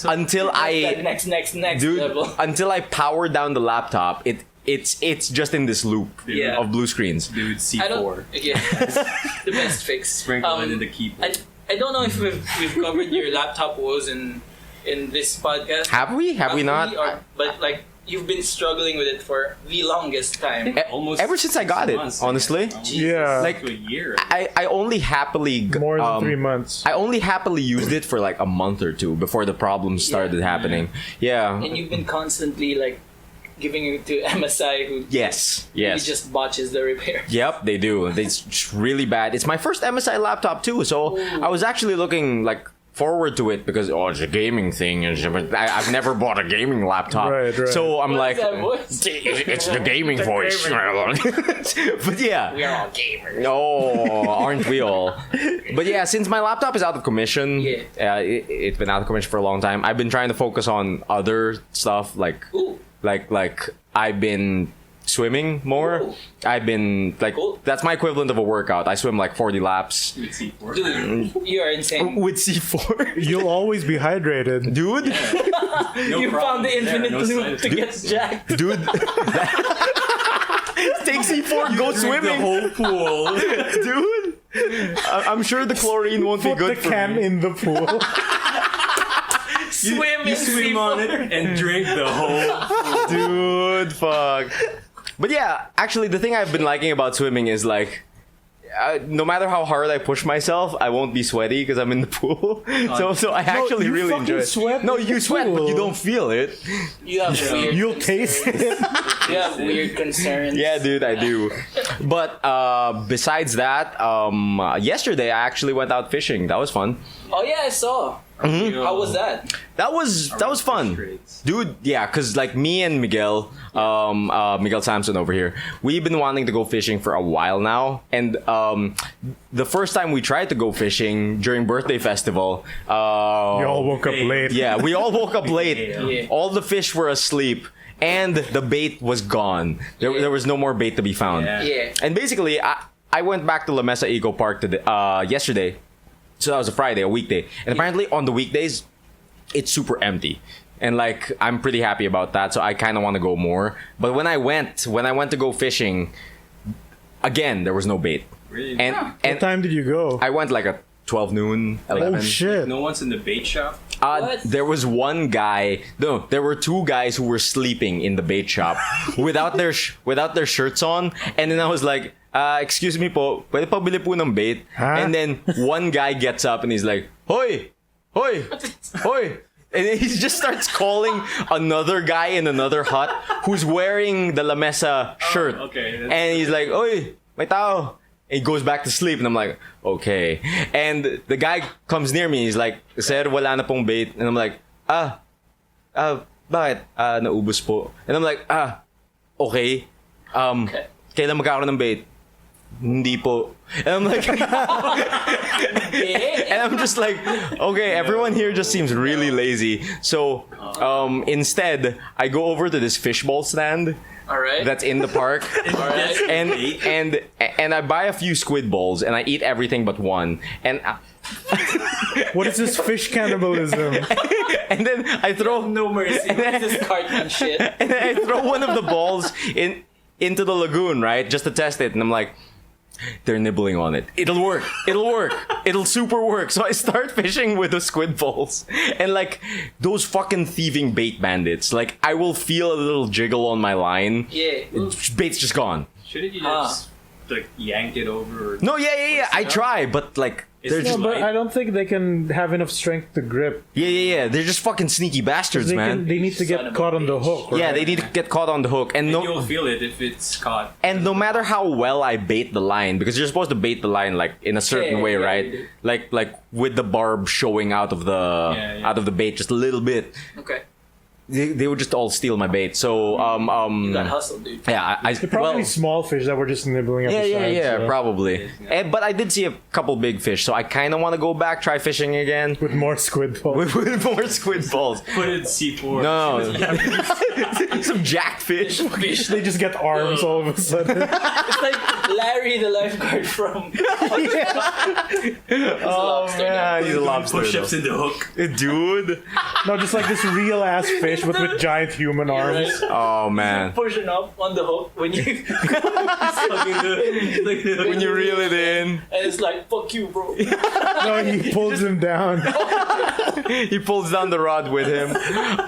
S1: Until
S3: That
S1: I,
S3: next
S1: dude,
S3: level.
S1: until I power down the laptop, it's just in this loop
S3: Yeah.
S1: of blue screens.
S4: Dude,
S3: I don't.
S4: C4.
S3: Yeah, the best fix.
S4: Sprinkle it in the keyboard.
S3: I don't know if we've covered your laptop woes in this podcast.
S1: Have we? Have we not?
S3: But like you've been struggling with it for the longest time.
S4: Almost
S1: Ever since I got it,
S4: months,
S1: honestly.
S2: Yeah.
S1: Like,
S4: to a year.
S1: I only happily
S2: More than 3 months.
S1: I only happily used it for like a month or two before the problems started happening. Yeah.
S3: And you've been constantly like giving it to MSI who
S1: Yes.
S3: really
S1: Yes.
S3: just botches the repair.
S1: Yep, they do. It's really bad. It's my first MSI laptop too, so I was actually looking like forward to it because it's a gaming thing, and I've never bought a gaming laptop.
S2: Right.
S1: So I'm
S3: What
S1: like,
S3: is that voice?
S1: it's the gaming voice. But yeah.
S3: We are all gamers.
S1: No, aren't we all? But yeah, since my laptop is out of commission,
S3: Yeah.
S1: it's been out of commission for a long time. I've been trying to focus on other stuff like
S3: Ooh.
S1: I've been swimming more.
S3: Ooh.
S1: I've been like
S3: Cool.
S1: that's my equivalent of a workout. I swim like 40 laps
S4: With C4.
S3: Dude, you are insane.
S1: with C4.
S2: You'll always be hydrated.
S1: Dude,
S4: No
S3: You found
S4: problem
S3: the
S4: there,
S3: infinite
S4: no
S3: loop
S4: side
S3: to
S4: effects.
S3: get jacked.
S1: dude. Take C4, go
S4: Drink
S1: swimming,
S4: the whole pool.
S1: dude. I'm sure the chlorine won't be
S2: Put
S1: good
S2: the
S1: for
S2: can
S1: me.
S2: in the pool.
S3: Swim
S4: You
S3: in
S4: swim
S3: C4.
S4: on it and drink the whole.
S1: Dude, fuck. But yeah, actually, the thing I've been liking about swimming is like, no matter how hard I push myself, I won't be sweaty because I'm in the pool. So I actually
S2: you
S1: really
S2: fucking
S1: enjoy it.
S2: sweat
S1: No,
S2: in
S1: you
S2: the
S1: sweat, but you
S2: pool.
S1: don't feel it.
S3: You have weird.
S2: You'll taste it.
S3: You have weird concerns.
S1: Yeah, dude, I do. But besides that, yesterday I actually went out fishing. That was fun.
S3: Oh yeah, I saw. How was that?
S1: That was fun.
S4: Trades.
S1: Dude, yeah, because like me and Miguel, Miguel Samson over here, we've been wanting to go fishing for a while now. And the first time we tried to go fishing during birthday festival,
S2: You all woke up late.
S1: yeah, we all woke up late.
S3: Yeah.
S1: All the fish were asleep. And the bait was gone. There was no more bait to be found.
S4: Yeah.
S3: Yeah.
S1: And basically, I went back to La Mesa Eco Park today, yesterday. So that was a Friday, a weekday. And apparently on the weekdays, it's super empty. And like, I'm pretty happy about that. So I kind of want to go more. But when I went to go fishing, again, there was no bait.
S4: Really?
S1: And
S2: What time did you go?
S1: I went like at 12 noon, 11.
S2: Oh shit.
S4: No one's in the bait shop.
S3: What?
S1: There was one guy. No, there were two guys who were sleeping in the bait shop without their shirts on. And then I was like, excuse me po, pwede pa bili po ng bait?
S2: Huh?
S1: And then one guy gets up and he's like, hoy, hoy, hoy. And then he just starts calling another guy in another hut who's wearing the La Mesa shirt.
S4: okay, that's-
S1: And he's like, oy, may tao. And he goes back to sleep and I'm like, okay. And the guy comes near me, he's like, sir, wala na pong bait. And I'm like, bakit? Naubos po. And I'm like, okay.
S3: Okay.
S1: Kailan magkakaroon ng bait? Hindi po. And I'm like, and I'm just like, okay, everyone here just seems really lazy. So instead, I go over to this fishbowl stand
S3: All right.
S1: that's in the park.
S3: Alright.
S1: and I buy a few squid bowls and I eat everything but one. And
S2: What is this fish cannibalism?
S1: And then I throw
S3: No mercy. This cartoon shit.
S1: and then I throw one of the balls into the lagoon, right? Just to test it. And I'm like, they're nibbling on it. It'll work. It'll work. It'll super work. So I start fishing with the squid balls. And like, those fucking thieving bait bandits, like, I will feel a little jiggle on my line.
S3: Yeah.
S1: Bait's just gone.
S4: Shouldn't you just like yank it over? Or
S1: No, yeah. I try, but like, they're
S4: It's
S1: just...
S2: No, but I don't think they can have enough strength to grip.
S1: Yeah. They're just fucking sneaky bastards, man.
S2: They need to
S3: Son
S2: get
S3: of a
S2: caught on the
S3: bitch.
S2: hook. Right?
S1: Yeah, they need to get caught on the hook. And
S4: You'll feel it if it's caught.
S1: And no matter how well I bait the line, because you're supposed to bait the line like in a certain way,
S3: yeah,
S1: right?
S3: you do.
S1: Like with the barb showing out of the out of the bait just a little bit.
S3: Okay.
S1: They would just all steal my bait. So
S3: You got hustled, dude.
S1: yeah, I
S2: They're probably small fish that were just nibbling at the sides.
S1: yeah,
S2: so.
S1: probably. But I did see a couple big fish, so I kind of want to go back, try fishing again
S2: With more squid balls.
S1: with more squid balls.
S4: Put it C4.
S1: No, some jackfish.
S3: Fish.
S2: They just get arms all of a sudden.
S3: It's like Larry the lifeguard from.
S1: Oh
S3: lobster
S1: man, he's a lobster.
S4: Push-ups
S1: though.
S4: in the hook.
S1: Dude.
S2: No, just like this real ass fish with giant human arms.
S3: Right?
S1: Oh man.
S3: Pushing up on the hook when you
S1: When you reel it in.
S3: and it's like fuck you, bro.
S2: No, he pulls him down.
S1: He pulls down the rod with him.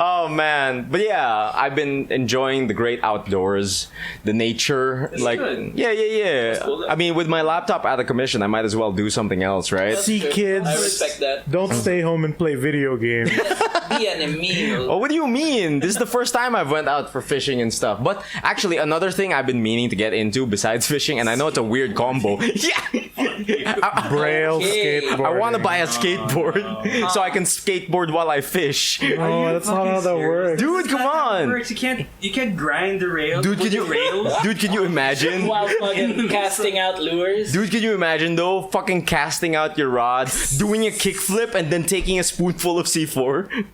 S1: Oh man. But yeah, I've been enjoying the great outdoors, the nature.
S3: That's
S1: like
S3: good.
S1: yeah.
S3: cool, though.
S1: I mean, with my laptop out of commission, I might as well do something else, right?
S2: See,
S3: Good.
S2: kids.
S3: I respect that.
S2: Don't stay home and play video games.
S3: Be an Emile.
S1: Oh, what do you mean? This is the first time I've went out for fishing and stuff. But actually, another thing I've been meaning to get into besides fishing, and I know it's a weird combo. Yeah,
S2: Braille
S3: Okay.
S2: skateboard.
S1: I want to buy a skateboard so I can skateboard while I fish.
S2: Oh, that's not how that works.
S1: Dude, come on.
S4: Works. You can't grind the rails.
S1: Dude,
S4: with
S1: can you
S4: the rails?
S1: Dude, can you imagine?
S3: While fucking casting out lures.
S1: Dude, can you imagine though, fucking casting out your rod, doing a kickflip, and then taking a spoonful of C4?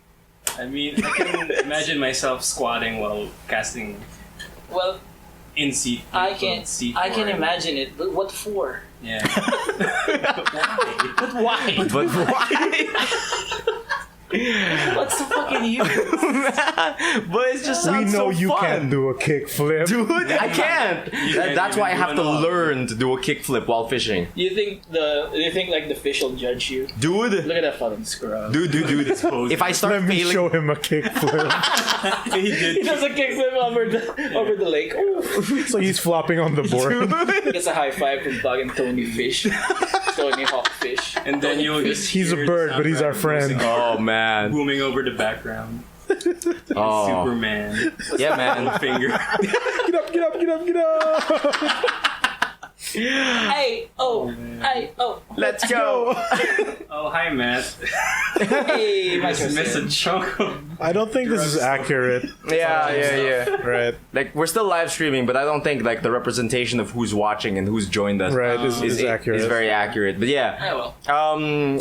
S4: I mean, I can imagine myself squatting while casting
S3: Well,
S4: in C4.
S3: I can
S4: C4.
S3: I can imagine it, but what for?
S4: Yeah.
S3: But why?
S1: But why?
S3: What's the fucking use?
S1: But it just
S2: We
S1: sounds
S2: know
S1: so
S2: you
S1: fun.
S2: can't do a kickflip.
S1: Dude, I can't.
S4: can't
S1: That's why I
S4: even
S1: have
S4: do
S1: to
S4: an all.
S1: learn to do a kickflip while fishing.
S3: You think like the fish will judge you?
S1: Dude.
S3: Look at that fucking scrub.
S1: Dude. If I start
S2: Let me
S1: failing,
S2: show him a kickflip.
S4: He
S3: He
S4: did.
S3: does a kickflip over the lake. Ooh.
S2: So he's flopping on the board.
S3: Gets a high five from fucking Tony Fish. Tony Hawkfish.
S4: And then you'll just
S2: He's a
S4: hear
S2: bird,
S4: the
S2: but he's our
S4: soundtrack
S2: friend.
S1: Oh man.
S4: booming over the background.
S1: Oh.
S4: Superman.
S1: Yeah, man.
S4: Finger.
S2: Get up, get up, get up, get up!
S3: Hey,
S1: Let's go.
S4: Oh, hi, Matt.
S3: hey, my
S4: Just missed a chunk of...
S2: I don't think this is accurate.
S1: Yeah.
S2: Right,
S1: Like we're still live streaming, but I don't think like the representation of who's watching and who's joined us
S2: right, is accurate.
S1: is very accurate. But yeah.
S3: well.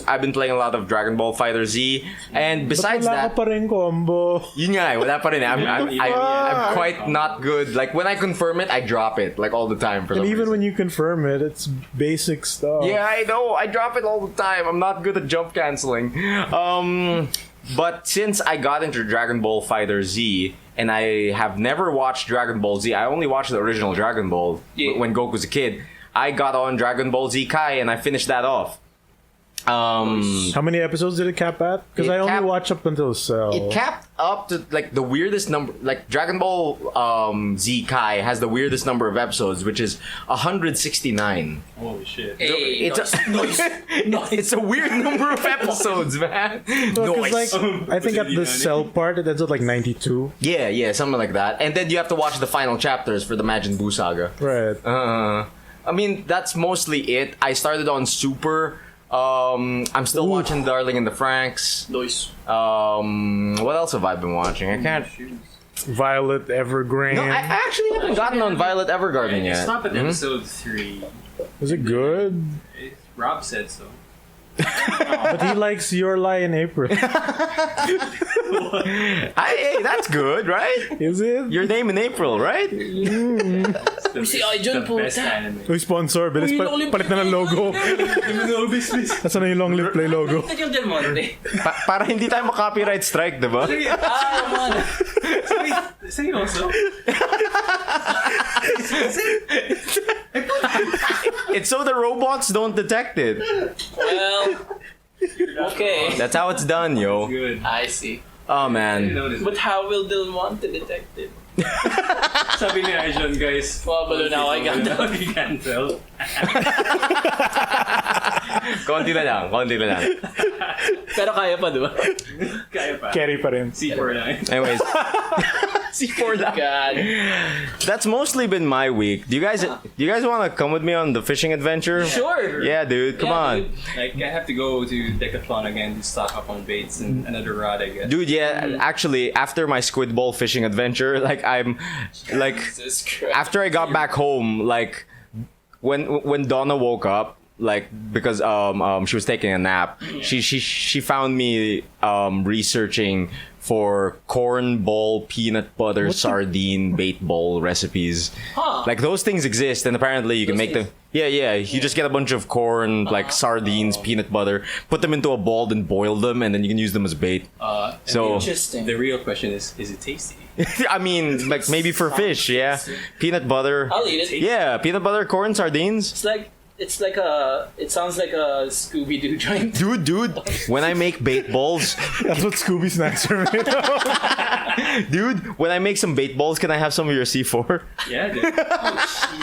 S1: I've been playing a lot of Dragon Ball FighterZ, and besides
S2: Wala
S1: that,
S2: ka pa rin combo.
S1: yun nga, wala pa rin. I'm quite not good. Like when I confirm it, I drop it like all the time for
S2: And
S1: some
S2: even
S1: reason.
S2: when you confirm it, it's basic stuff.
S1: Yeah, I know. I drop it all the time. I'm not good at jump canceling. But since I got into Dragon Ball FighterZ, and I have never watched Dragon Ball Z, I only watched the original Dragon Ball when Goku was a kid. I got on Dragon Ball Z Kai, and I finished that off.
S2: How many episodes did it cap at? Because
S1: It
S2: I only
S1: capped-
S2: watched up until Cell.
S1: It capped up to like the weirdest number. Like Dragon Ball Z Kai has the weirdest number of episodes, which is 169.
S4: Holy shit.
S3: Hey,
S1: It's
S3: noise.
S1: It's a weird number of episodes, man.
S2: Because
S1: Noise.
S2: like, I think at the Cell part, it ends at like 92.
S1: Yeah, something like that. And then you have to watch the final chapters for the Majin Buu saga.
S2: Right.
S1: I mean, that's mostly it. I started on Super. I'm still watching Darling in the Franxx.
S3: Noise.
S1: What else have I been watching? I can't.
S2: Violet Evergreen.
S1: No, I actually haven't gotten on Violet Evergarden yet.
S4: Stop at episode 3.
S2: Is it good?
S4: Rob said so.
S2: But he likes Your Lie in April.
S1: Hey, that's good, right?
S2: Is it?
S1: Your name in April, right?
S3: Si Arjun po.
S4: Best anime.
S2: Uy, sponsor. Bilis, palit na ng logo. Nasa na yung Long Live Play logo.
S3: Ito yung Del Monte.
S1: Para hindi tayo ma-copyright strike, diba?
S3: Man.
S4: Seryoso?
S1: It's so the robots don't detect it.
S3: Well, okay.
S1: That's how it's done, yo.
S4: Good.
S3: I see.
S1: Oh,
S4: I didn't
S1: man.
S4: notice
S3: But
S4: it.
S3: how will Del Monte detect it?
S4: Sabi ni Arjun, guys.
S3: Mabalo na ako, I can't tell.
S4: I can't tell.
S1: Konti na lang.
S3: Pero kaya pa, di ba?
S4: Kaya pa.
S2: Carry pa rin.
S4: C4 lang.
S1: Anyways. C4 lang.
S3: God.
S1: That's mostly been my week. Do you guys want to come with me on the fishing adventure?
S3: Sure.
S1: Yeah, dude. Come
S3: Yeah,
S1: on.
S3: dude.
S4: Like, I have to go to Decathlon again to stock up on baits and another rod, I guess.
S1: Dude, yeah, actually, after my squid ball fishing adventure, like, I'm, like,
S3: Jesus Christ.
S1: after I got back home, like, when Donna woke up, like, because she was taking a nap, she found me researching for corn ball peanut butter sardine bait bowl recipes.
S3: Huh.
S1: Like, those things exist, and apparently you can
S3: Those
S1: make them.
S3: things?
S1: Yeah. You just get a bunch of corn, like sardines, peanut butter, put them into a bowl and boil them, and then you can use them as bait. So,
S3: Interesting.
S4: The real question is it tasty?
S1: I mean, like, maybe for fish, yeah. Peanut butter.
S3: I'll eat it.
S1: Yeah, peanut butter, corn, sardines.
S3: It sounds like a Scooby-Doo joint.
S1: Dude, when I make bait balls,
S2: That's what Scooby snacks are made of.
S1: dude, when I make some bait balls, can I have some of your C4?
S4: Yeah, dude.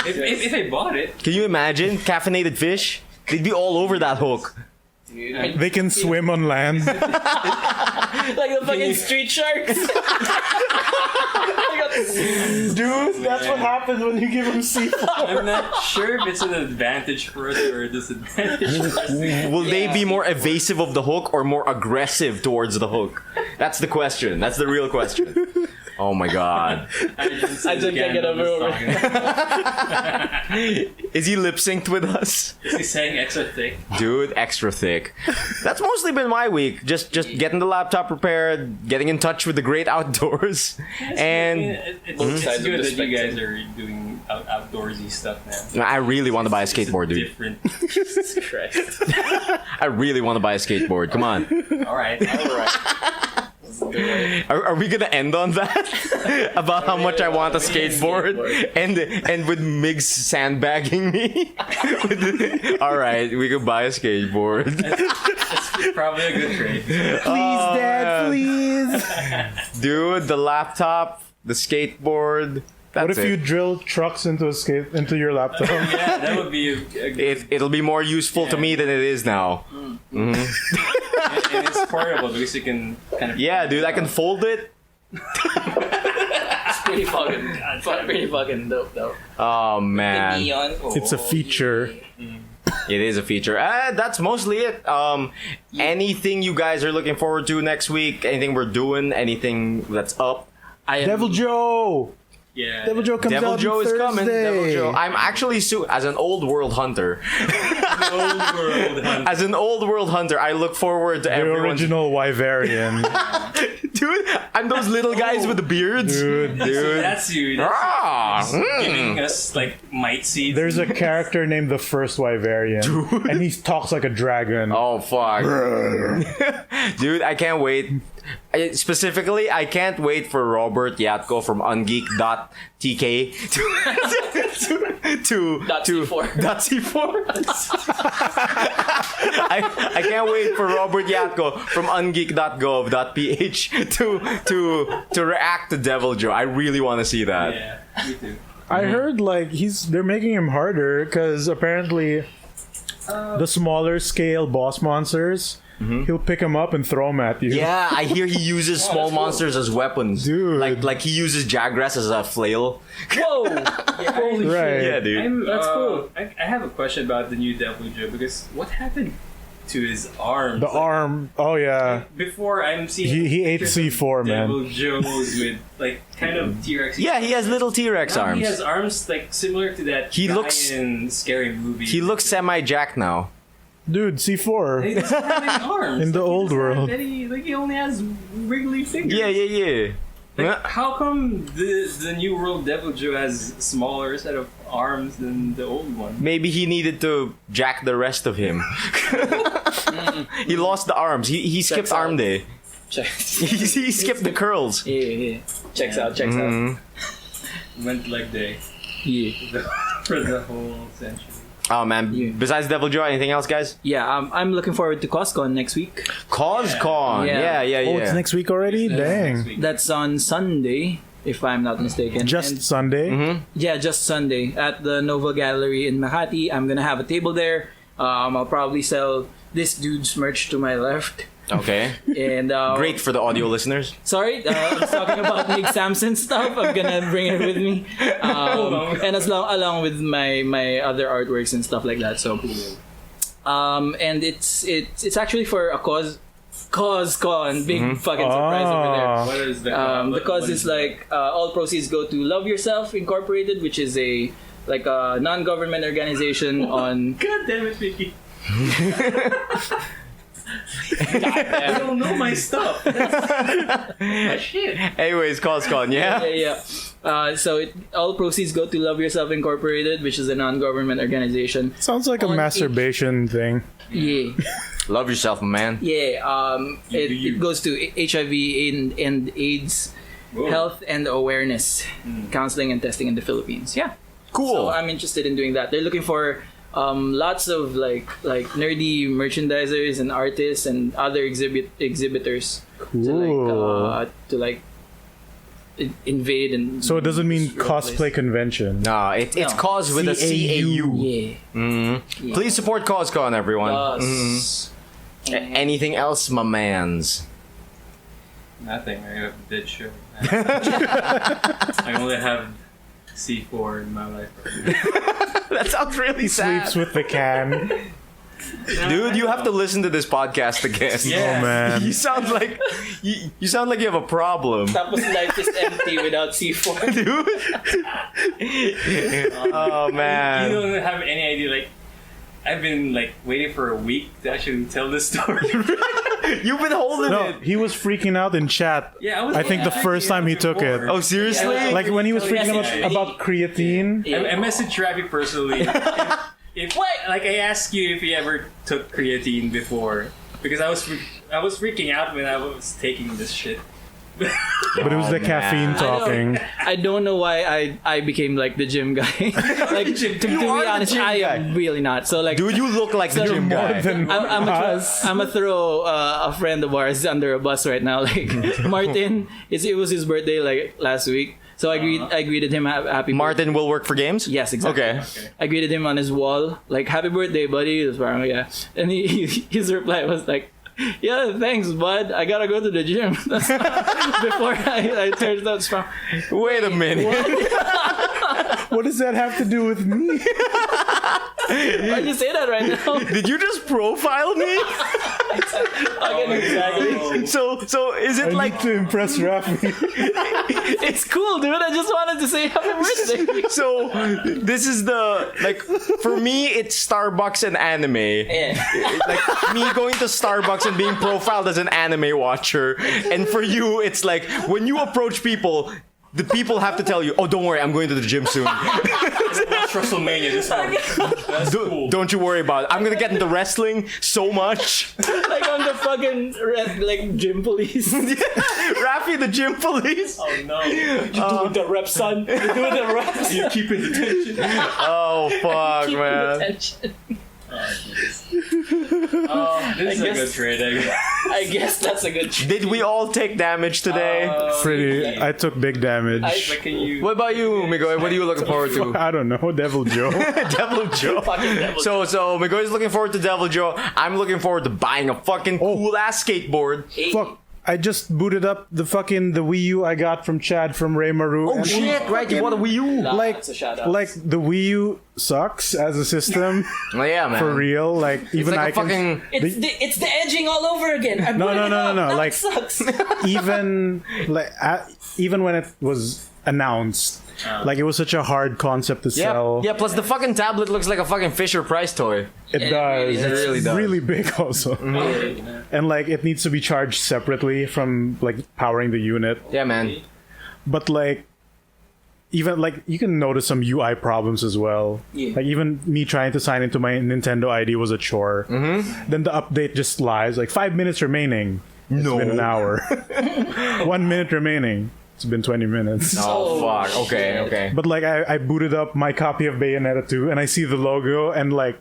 S4: If I bought it.
S1: Can you imagine caffeinated fish? They'd be all over that hook.
S3: Dude.
S2: They can swim on land.
S3: Like the fucking street sharks.
S2: Dude, that's what happens when you give them seafood.
S4: I'm not sure if it's an advantage for us or a disadvantage for us.
S1: Will they be more evasive of the hook or more aggressive towards the hook? That's the question. That's the real question. Oh my god.
S3: I just can't get over it.
S1: Is he lip synced with us?
S4: Is he saying extra thick?
S1: Dude, extra thick. That's mostly been my week. Just getting the laptop prepared, getting in touch with the great outdoors. And
S3: Both sides
S4: it's
S3: of
S4: good
S3: the
S4: that you guys are doing outdoorsy stuff now.
S1: I really want to buy a skateboard, dude.
S4: Different.
S3: Jesus Christ.
S1: I really want to buy a skateboard. Come on.
S4: Alright.
S1: Are we gonna end on that? About how much I want a skateboard and with Migs sandbagging me? Alright, we could buy a skateboard.
S4: It's probably a good trade.
S2: Please, Dad, please.
S1: Dude, the laptop, the skateboard.
S2: What
S1: That's
S2: if you
S1: it.
S2: drill trucks into your laptop?
S4: Yeah, that would be a good.
S1: It'll be more useful to me than it is now.
S4: And it's portable because you can kind of.
S1: Yeah, dude, I can fold it.
S3: It's pretty fucking dope though.
S1: Oh
S3: The
S1: man,
S3: neon.
S2: It's a feature.
S1: it is a feature. That's mostly it. Anything you guys are looking forward to next week? Anything we're doing? Anything that's up?
S2: Devil Joe!
S4: Yeah.
S2: Devil Joe comes
S1: Devil
S2: out
S1: Joe
S2: on
S1: is coming. Devil
S2: Thursday.
S1: Joe. I'm actually as an old world hunter.
S4: Old world hunt.
S1: As an old world hunter, I look forward to
S2: The
S1: everyone's.
S2: original Wyverian.
S1: Dude, I'm those little guys with the beards.
S2: Dude.
S4: That's you. That's
S1: Ah,
S4: giving us like might seeds.
S2: There's a character named the First Wyverian. And he talks like a dragon.
S1: Oh fuck, dude! I can't wait. Specifically, I can't wait for Robert Yatko from Ungeek.TK to
S3: .c4.
S1: .c4. I can't wait for Robert Yatko from Ungeek.gov.ph to react to Devil Joe. I really want to see that.
S4: Yeah, me too.
S2: I heard like they're making him harder because apparently the smaller scale boss monsters, he'll pick them up and throw them at you.
S1: Yeah, I hear he uses small
S3: that's cool.
S1: monsters as weapons.
S2: Dude.
S1: Like he uses Jagras as a flail.
S3: Whoa! Holy
S2: Right.
S1: Yeah, dude.
S3: That's cool.
S4: I have a question about the new Devil Joe because what happened to his arms?
S2: The arm. Oh yeah.
S4: Before I'm seeing
S2: He ate
S4: pictures of
S2: C4, man.
S4: Devil Joes with like kind of T-Rex.
S1: Yeah, he has little T-Rex
S4: Now
S1: arms.
S4: He has arms like similar to that
S1: He
S4: guy
S1: looks-
S4: in Scary Movie.
S1: He looks semi-jacked now.
S2: Dude, C4.
S4: He doesn't have any arms.
S2: In the old world.
S4: He only has wiggly fingers.
S1: Yeah.
S4: Like, how come the new world Devil Joe has a smaller set of arms than the old one?
S1: Maybe he needed to jack the rest of him. He lost the arms. He skipped arm day. He skipped the curls.
S3: Yeah. Checks out.
S4: Went leg day.
S3: Yeah.
S4: For the whole century.
S1: Oh man!
S3: Yeah.
S1: Besides Devil Joe, anything else, guys?
S3: Yeah, I'm looking forward to CosCon next week.
S1: CosCon.
S3: Yeah.
S1: Yeah.
S2: Oh, it's next week already? Dang.
S4: Next week.
S3: That's on Sunday, if I'm not mistaken.
S2: Just Sunday?
S3: Yeah, just Sunday at the Nova Gallery in Makati. I'm gonna have a table there. I'll probably sell this dude's merch to my left.
S1: Okay.
S3: And
S1: Great for the audio listeners.
S3: Sorry, I was talking about Nick Samson stuff. I'm gonna bring it with me, and along with my other artworks and stuff like that. So, and it's actually for a CosCon, big fucking surprise over there.
S4: What is that?
S3: The cause is like all proceeds go to Love Yourself Incorporated, which is a non-government organization on.
S4: God damn it, Mickey. I don't know my stuff. Shit.
S1: Anyways, CosCon, yeah?
S3: Yeah. So all proceeds go to Love Yourself Incorporated, which is a non-government organization.
S2: Sounds like a
S3: On
S2: masturbation thing.
S3: Yeah.
S1: Love yourself, man.
S3: Yeah. It goes to HIV and AIDS, health and awareness, counseling and testing in the Philippines. Yeah.
S1: Cool.
S3: So I'm interested in doing that. They're looking for lots of like nerdy merchandisers and artists and other exhibitors to invade and.
S2: So it doesn't mean
S3: destroy
S2: cosplay
S3: place.
S2: convention.
S1: No, it's cause with a CAU.
S3: Yeah.
S1: Yeah. Please support CosCon, everyone. Anything else, my mans?
S4: Nothing. I have a dead show. I only have C4 in my life.
S1: That sounds really sad.
S2: Sleeps with the can.
S1: Dude, you have to listen to this podcast again.
S4: Yeah.
S2: Oh man.
S1: You sound like you sound like you have a problem.
S3: Tapos life is empty without C4.
S1: Dude. Oh man.
S4: You don't have any idea. Like, I've been like waiting for a week to actually tell this story.
S1: You've been holding
S2: No,
S1: it.
S2: he was freaking out in chat.
S4: Yeah,
S2: I think the first time he took it.
S1: Oh, seriously?
S3: Yeah.
S2: Like when he was freaking
S3: Yeah.
S2: out about creatine.
S4: I messaged Raffy personally. If like I asked you if you ever took creatine before, because I was freaking out when I was taking this shit.
S2: But it was the
S1: man.
S2: caffeine talking.
S3: I don't know why I became like the gym guy. Like to be
S1: are the
S3: honest,
S1: gym
S3: I
S1: guy.
S3: am really not. So like,
S1: Dude, you look like the gym
S2: More
S1: guy.
S2: than
S3: I'm
S2: us.
S3: a throw a friend of ours under a bus right now. Like Martin, it was his birthday like last week. So I greeted him happy.
S1: Martin will work for games?
S3: Yes, exactly.
S1: Okay.
S3: I greeted him on his wall, like "Happy birthday, buddy." It was parang, yeah, and his reply was like, "Yeah, thanks, bud. I gotta go to the gym." Before I turned out strong.
S1: Wait a minute.
S2: What does that have to do with me?
S3: Why'd you say that right now?
S1: Did you just profile me?
S3: Exactly.
S1: So is it
S2: I
S1: like
S2: need to impress Raffy.
S3: It's cool, dude. I just wanted to say happy birthday.
S1: so this is the like for me it's Starbucks and anime.
S3: Yeah.
S1: Like me going to Starbucks and being profiled as an anime watcher, and for you it's like when you approach people, the people have to tell you, "Oh, don't worry, I'm going to the gym soon.
S4: Watch WrestleMania this one. That's cool.
S1: Don't you worry about it. I'm gonna get into wrestling so much."
S3: Like I'm the fucking like gym police.
S1: Raffy, the gym police.
S4: Oh no.
S3: You doing the reps, son. You doing the reps.
S4: You're keeping the tension.
S1: Oh fuck,
S3: Keep
S1: man.
S3: attention.
S4: This is a good trade.
S3: I guess that's a good.
S1: Did we all take damage today?
S2: Pretty. I took big damage.
S4: But can you?
S1: What about you, Migoy? What are you looking forward to?
S2: I don't know, Devil Joe.
S1: Devil Joe.
S3: Fucking devil.
S1: So Migoy's looking forward to Devil Joe. I'm looking forward to buying a fucking cool ass skateboard.
S2: Fuck. I just booted up the Wii U I got from Chad from Ray Maru.
S1: Oh
S2: and
S1: shit! Right, you bought a Wii U.
S2: Like,
S3: That's a shout out.
S2: like the Wii U sucks as a system
S1: Oh, yeah, man.
S2: for real. Like
S1: It's
S2: even
S1: like
S2: I
S1: a
S2: can.
S1: fucking.
S3: It's the edging all over again. I
S2: No,
S3: brought
S2: no,
S3: it
S2: no,
S3: up.
S2: no, no,
S3: Now
S2: like-
S3: it sucks.
S2: even like even when it was announced. Like it was such a hard concept to sell.
S1: Yeah, plus the fucking tablet looks like a fucking Fisher Price toy.
S2: It does.
S3: It
S1: really
S2: It's
S1: does.
S2: really big also. And like it needs to be charged separately from like powering the unit.
S1: Yeah, man.
S2: But like even like you can notice some UI problems as well.
S3: Yeah.
S2: Like even me trying to sign into my Nintendo ID was a chore. Then the update just lies like 5 minutes remaining. It's been an hour. 1 minute remaining. It's been 20 minutes.
S1: Oh, fuck. Okay,
S3: shit.
S1: okay.
S2: But like I booted up my copy of Bayonetta 2 and I see the logo and like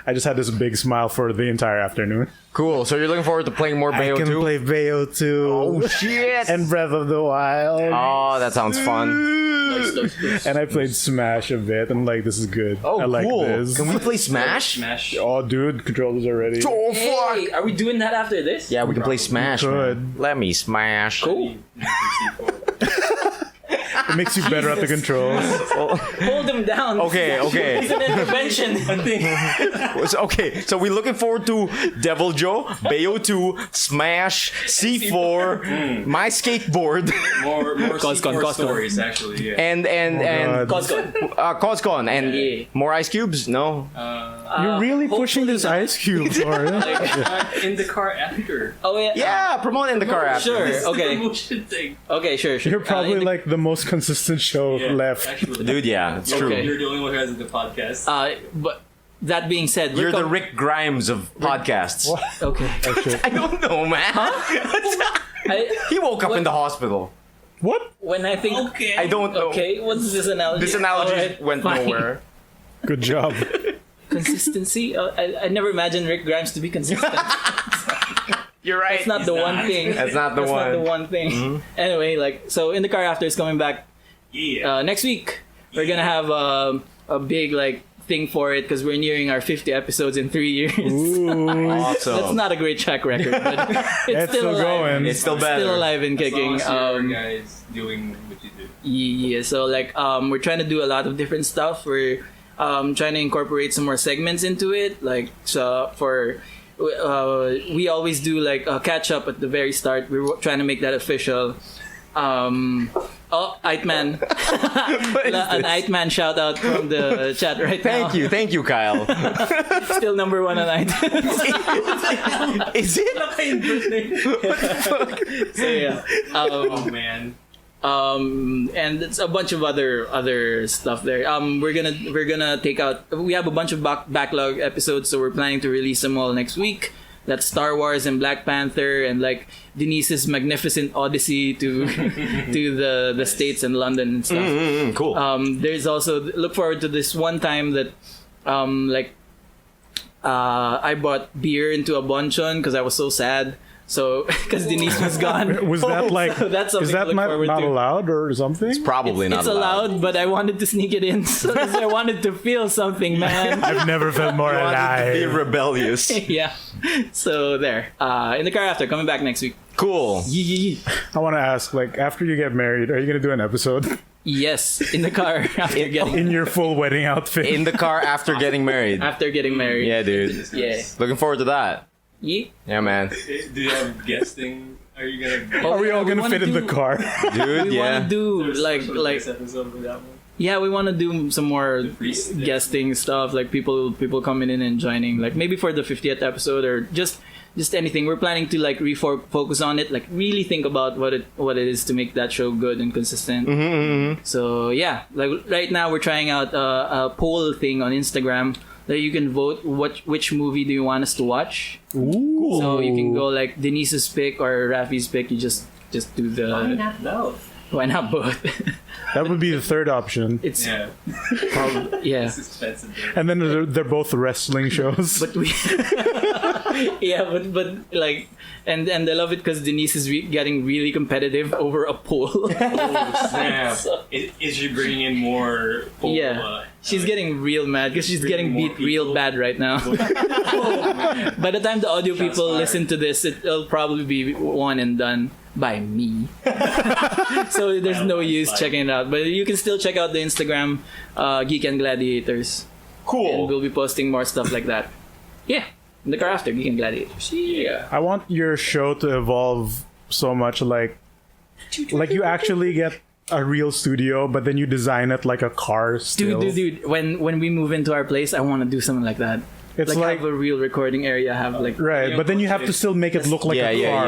S2: I just had this big smile for the entire afternoon.
S1: Cool. So you're looking forward to playing more Bayo
S2: I can
S1: 2?
S2: play Bayo 2.
S1: Oh, shit.
S2: And Breath of the Wild.
S1: Oh, that sounds fun.
S2: And I played Smash a bit and like this is good.
S1: Oh,
S2: I like
S1: cool.
S2: this.
S1: Can we play Smash?
S4: Smash.
S2: Oh dude, controllers are ready.
S1: Oh, fuck.
S3: Hey, are we doing that after this?
S1: Yeah, we can play Smash.
S2: could.
S1: Man. Let me smash.
S3: Cool.
S2: It makes you better at the controls.
S3: Hold him down.
S1: Okay, okay.
S3: It's an intervention.
S1: Okay, so we're looking forward to Devil Joe, Bayo 2, Smash, C4, my skateboard,
S4: More
S3: Coscon,
S4: C4
S3: Coscon.
S4: stories, actually. Yeah.
S1: and
S2: God.
S1: Coscon, and
S3: Yeah.
S1: more Ice Cubes. No,
S2: You're really pushing
S3: hopefully
S2: this ice cube for it.
S4: In the car after.
S3: Oh yeah.
S1: yeah, promote in the car after.
S3: Sure.
S4: This is the
S3: Okay.
S4: promotion thing.
S3: Okay. Sure.
S2: You're probably
S3: in the-
S2: like the most consistent show
S4: Yeah,
S2: left.
S4: Actually.
S1: Dude. Yeah, it's true.
S3: Okay.
S4: You're the only one who has the podcast.
S3: But that being said, we're
S1: You're the Rick Grimes of podcasts.
S3: Okay.
S2: Oh, shit.
S1: I don't know, man. He woke up in the hospital.
S2: What?
S3: When I think.
S4: Okay.
S1: I don't know.
S3: Okay. What's this analogy?
S1: This analogy
S3: Alright,
S1: went
S3: fine.
S1: nowhere.
S2: Good job.
S3: Consistency. I never imagined Rick Grimes to be consistent.
S1: You're right.
S3: It's not the one thing.
S1: That's not the
S3: That's
S1: one.
S3: not the one thing. Anyway, like so, in the car after is coming back
S4: Yeah.
S3: next week. We're gonna have a big like thing for it because we're nearing our 50 episodes in 3 years.
S2: Ooh.
S1: Awesome.
S3: That's not a great track record, but it's
S2: It's
S3: still
S2: still
S3: alive.
S2: going.
S1: It's still better.
S3: Still alive and
S4: As long
S3: kicking.
S4: as you guys doing what you do.
S3: Yeah, so like we're trying to do a lot of different stuff. We're trying to incorporate some more segments into it. Like so for we always do like a catch up at the very start. We're trying to make that official. Eitman. An Eitman shout out from the chat right now.
S1: Thank you, Kyle.
S3: Still number one on iTunes.
S1: Is it?
S3: So yeah.
S4: Oh man.
S3: And it's a bunch of other stuff there. We're gonna take out. We have a bunch of backlog episodes, so we're planning to release them all next week. That's Star Wars and Black Panther and like Denise's magnificent odyssey to the States and London and stuff.
S1: Cool.
S3: There's also look forward to this one time that I bought beer into a bonchon because I was so sad. So because Denise was gone.
S2: Was that like?
S3: So that's something
S2: is that
S3: to look
S2: not
S3: forward to.
S2: allowed or something?
S1: Probably not
S3: It's allowed, but I wanted to sneak it in so 'cause I wanted to feel something, man.
S2: I've never felt more
S1: Be
S2: alive.
S1: rebellious.
S3: Yeah. So there. In the car after, coming back next week.
S1: Cool.
S2: I want to ask, like, after you get married, are you gonna do an episode
S3: Yes, in the car after getting
S2: in your full wedding outfit?
S1: In the car after getting married.
S3: married.
S1: Yeah, dude.
S3: Yeah.
S1: Looking forward to that.
S3: Yeah.
S1: Yeah, man.
S4: Do you have guesting? Are you gonna?
S2: Are we all
S3: we
S2: gonna
S3: wanna
S2: fit in the
S3: do-
S2: car?
S1: Dude,
S3: We
S1: yeah.
S3: want to do
S4: There's
S3: like
S4: this episode for that one.
S3: yeah, we want to do some more
S4: freestyle.
S3: guesting stuff, like people coming in and joining, like maybe for the 50th episode or just anything. We're planning to like focus on it, like really think about what it is to make that show good and consistent. So yeah, like right now we're trying out a poll thing on Instagram that you can vote which movie do you want us to watch.
S2: Ooh.
S3: So you can go like Denise's pick or Raffy's pick. You just do the
S4: No.
S3: why not both?
S2: That would be the third option.
S3: It's
S4: Yeah.
S3: yeah.
S4: It's expensive.
S2: And then they're both wrestling shows.
S3: But we yeah, but like and I love it because Denise is getting really competitive over a poll.
S4: Snap. Is she bringing in more?
S3: Yeah. She's getting real mad because she's getting
S4: more
S3: beat real
S4: people.
S3: bad right now. By the time the audio
S4: Shots
S3: people
S4: fired.
S3: listen to this, it'll probably be one and done by me. So there's no use checking it out. But you can still check out the Instagram, Geek and Gladiators. And
S1: Cool.
S3: we'll be posting more stuff like that. Yeah. In the car after, Geek and Gladiators. Yeah.
S2: I want your show to evolve so much, like you actually get a real studio, but then you design it like a car still.
S3: Dude. When we move into our place, I want to do something like that.
S2: It's
S3: like have a real recording area, have like
S2: right, but then you have to still make it look like a car.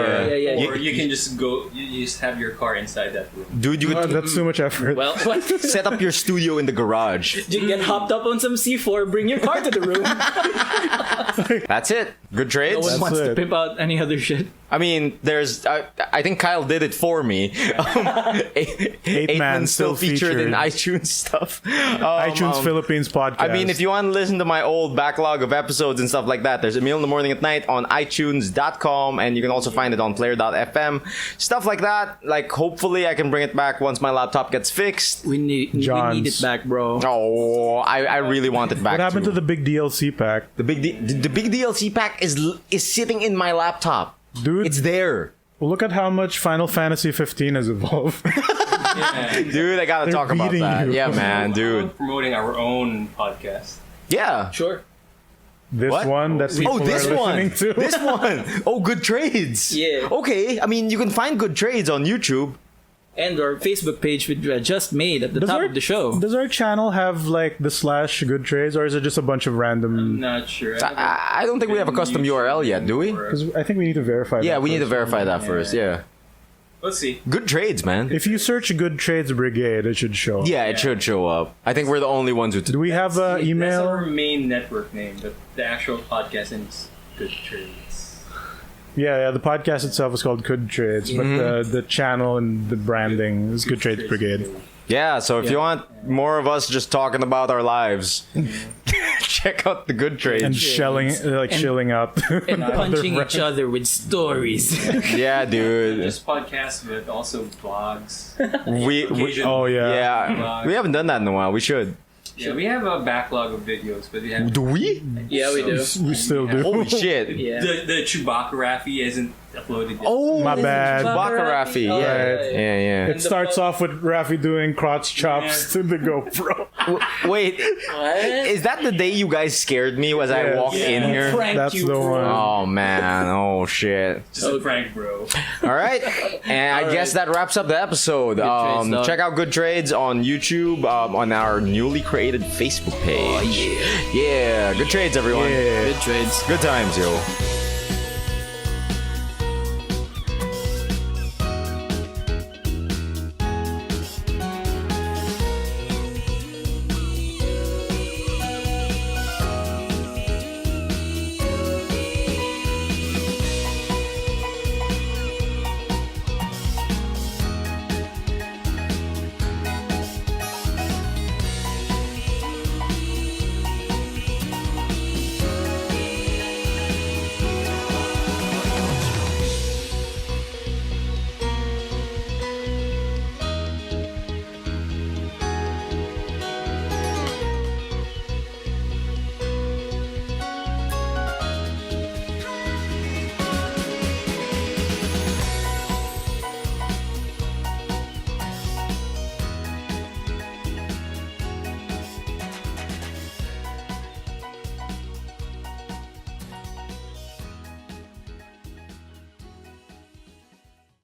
S4: Or you can just go. You just have your car inside that room.
S1: Dude, you could
S2: That's too much effort.
S3: well, what?
S1: set up your studio in the garage.
S3: You get hopped up on some C4, bring your car to the room.
S1: That's it. Good
S3: No
S1: trades.
S3: one wants to
S2: it.
S3: pimp out any other shit.
S1: I mean, there's. I think Kyle did it for me. Eight Man still featured in iTunes stuff.
S2: iTunes Philippines podcast.
S1: I mean, if you want to listen to my old backlog of episodes and stuff like that, there's Emile in the Morning at Night on iTunes.com, and you can also find it on Player.fm. Stuff like that. Like, hopefully, I can bring it back once my laptop gets fixed.
S3: We need it back, bro.
S1: Oh, I really want it back.
S2: what happened to the big DLC pack,
S1: the big DLC pack? Is sitting in my laptop.
S2: dude?
S1: It's there.
S2: Well, look at how much Final Fantasy 15 has evolved.
S1: Dude, I gotta talk about
S2: beating
S1: that.
S2: you.
S1: Yeah, man, dude.
S4: Promoting our own podcast.
S1: Yeah.
S3: Sure.
S2: This
S1: What?
S2: one that people
S1: This
S2: are
S1: one.
S2: listening to.
S1: This one. Oh, good trades.
S3: Yeah.
S1: Okay. I mean, you can find good trades on YouTube.
S3: And our Facebook page we just made at the
S2: Does
S3: top
S2: our-
S3: of the show.
S2: Does our channel have like the / good trades, or is it just a bunch of
S4: I'm
S2: random?
S4: not sure.
S1: I don't think we have a custom URL yet, do we?
S2: Because I think we need to verify.
S1: Yeah,
S2: that
S1: we need to
S2: first.
S1: verify that first. Yeah.
S4: Let's see.
S1: Good trades, man.
S2: If you search Good Trades Brigade, it should show.
S1: Yeah, it should show up. I think we're the only ones who.
S2: Do we have
S4: That's our
S2: email?
S4: main network name, but the actual podcast name is Good Trades.
S2: Yeah, the podcast itself is called Good Trades, but the channel and the branding is Good Trades Brigade.
S1: Yeah, so if you want more of us just talking about our lives, check out the good trades.
S2: And shilling out.
S3: And
S2: other
S3: punching
S2: brands.
S3: each other with stories.
S1: Yeah, dude.
S4: Just podcasts, but also vlogs.
S1: We
S2: Oh yeah.
S1: yeah, we haven't done that in a while. We should.
S4: Yeah, we have a backlog of videos, but we have
S1: Do we?
S3: Yeah, we do.
S2: We still do.
S1: Holy shit!
S3: Yeah.
S4: the Chewbacca Raffy isn't uploaded yet.
S1: Oh,
S2: My
S1: this is
S2: bad.
S1: Chewbacca Raffy.
S3: Oh,
S1: Yeah,
S2: Right.
S1: yeah.
S2: It starts off with Raffy doing crotch chops to the GoPro.
S1: Wait,
S3: What?
S1: is that the day you guys scared me as I
S2: Yes.
S1: walked in here?
S3: Pranked
S2: That's
S3: you,
S2: the
S3: bro.
S2: one.
S1: Oh man! Oh shit!
S4: Just a prank, bro.
S1: All right, and I guess that wraps up the episode.
S3: trades, dog.
S1: Check out Good Trades on YouTube, on our newly created Facebook page.
S3: Oh, yeah.
S1: Yeah, good trades, everyone.
S2: Yeah.
S3: Good trades.
S1: Good times, yo.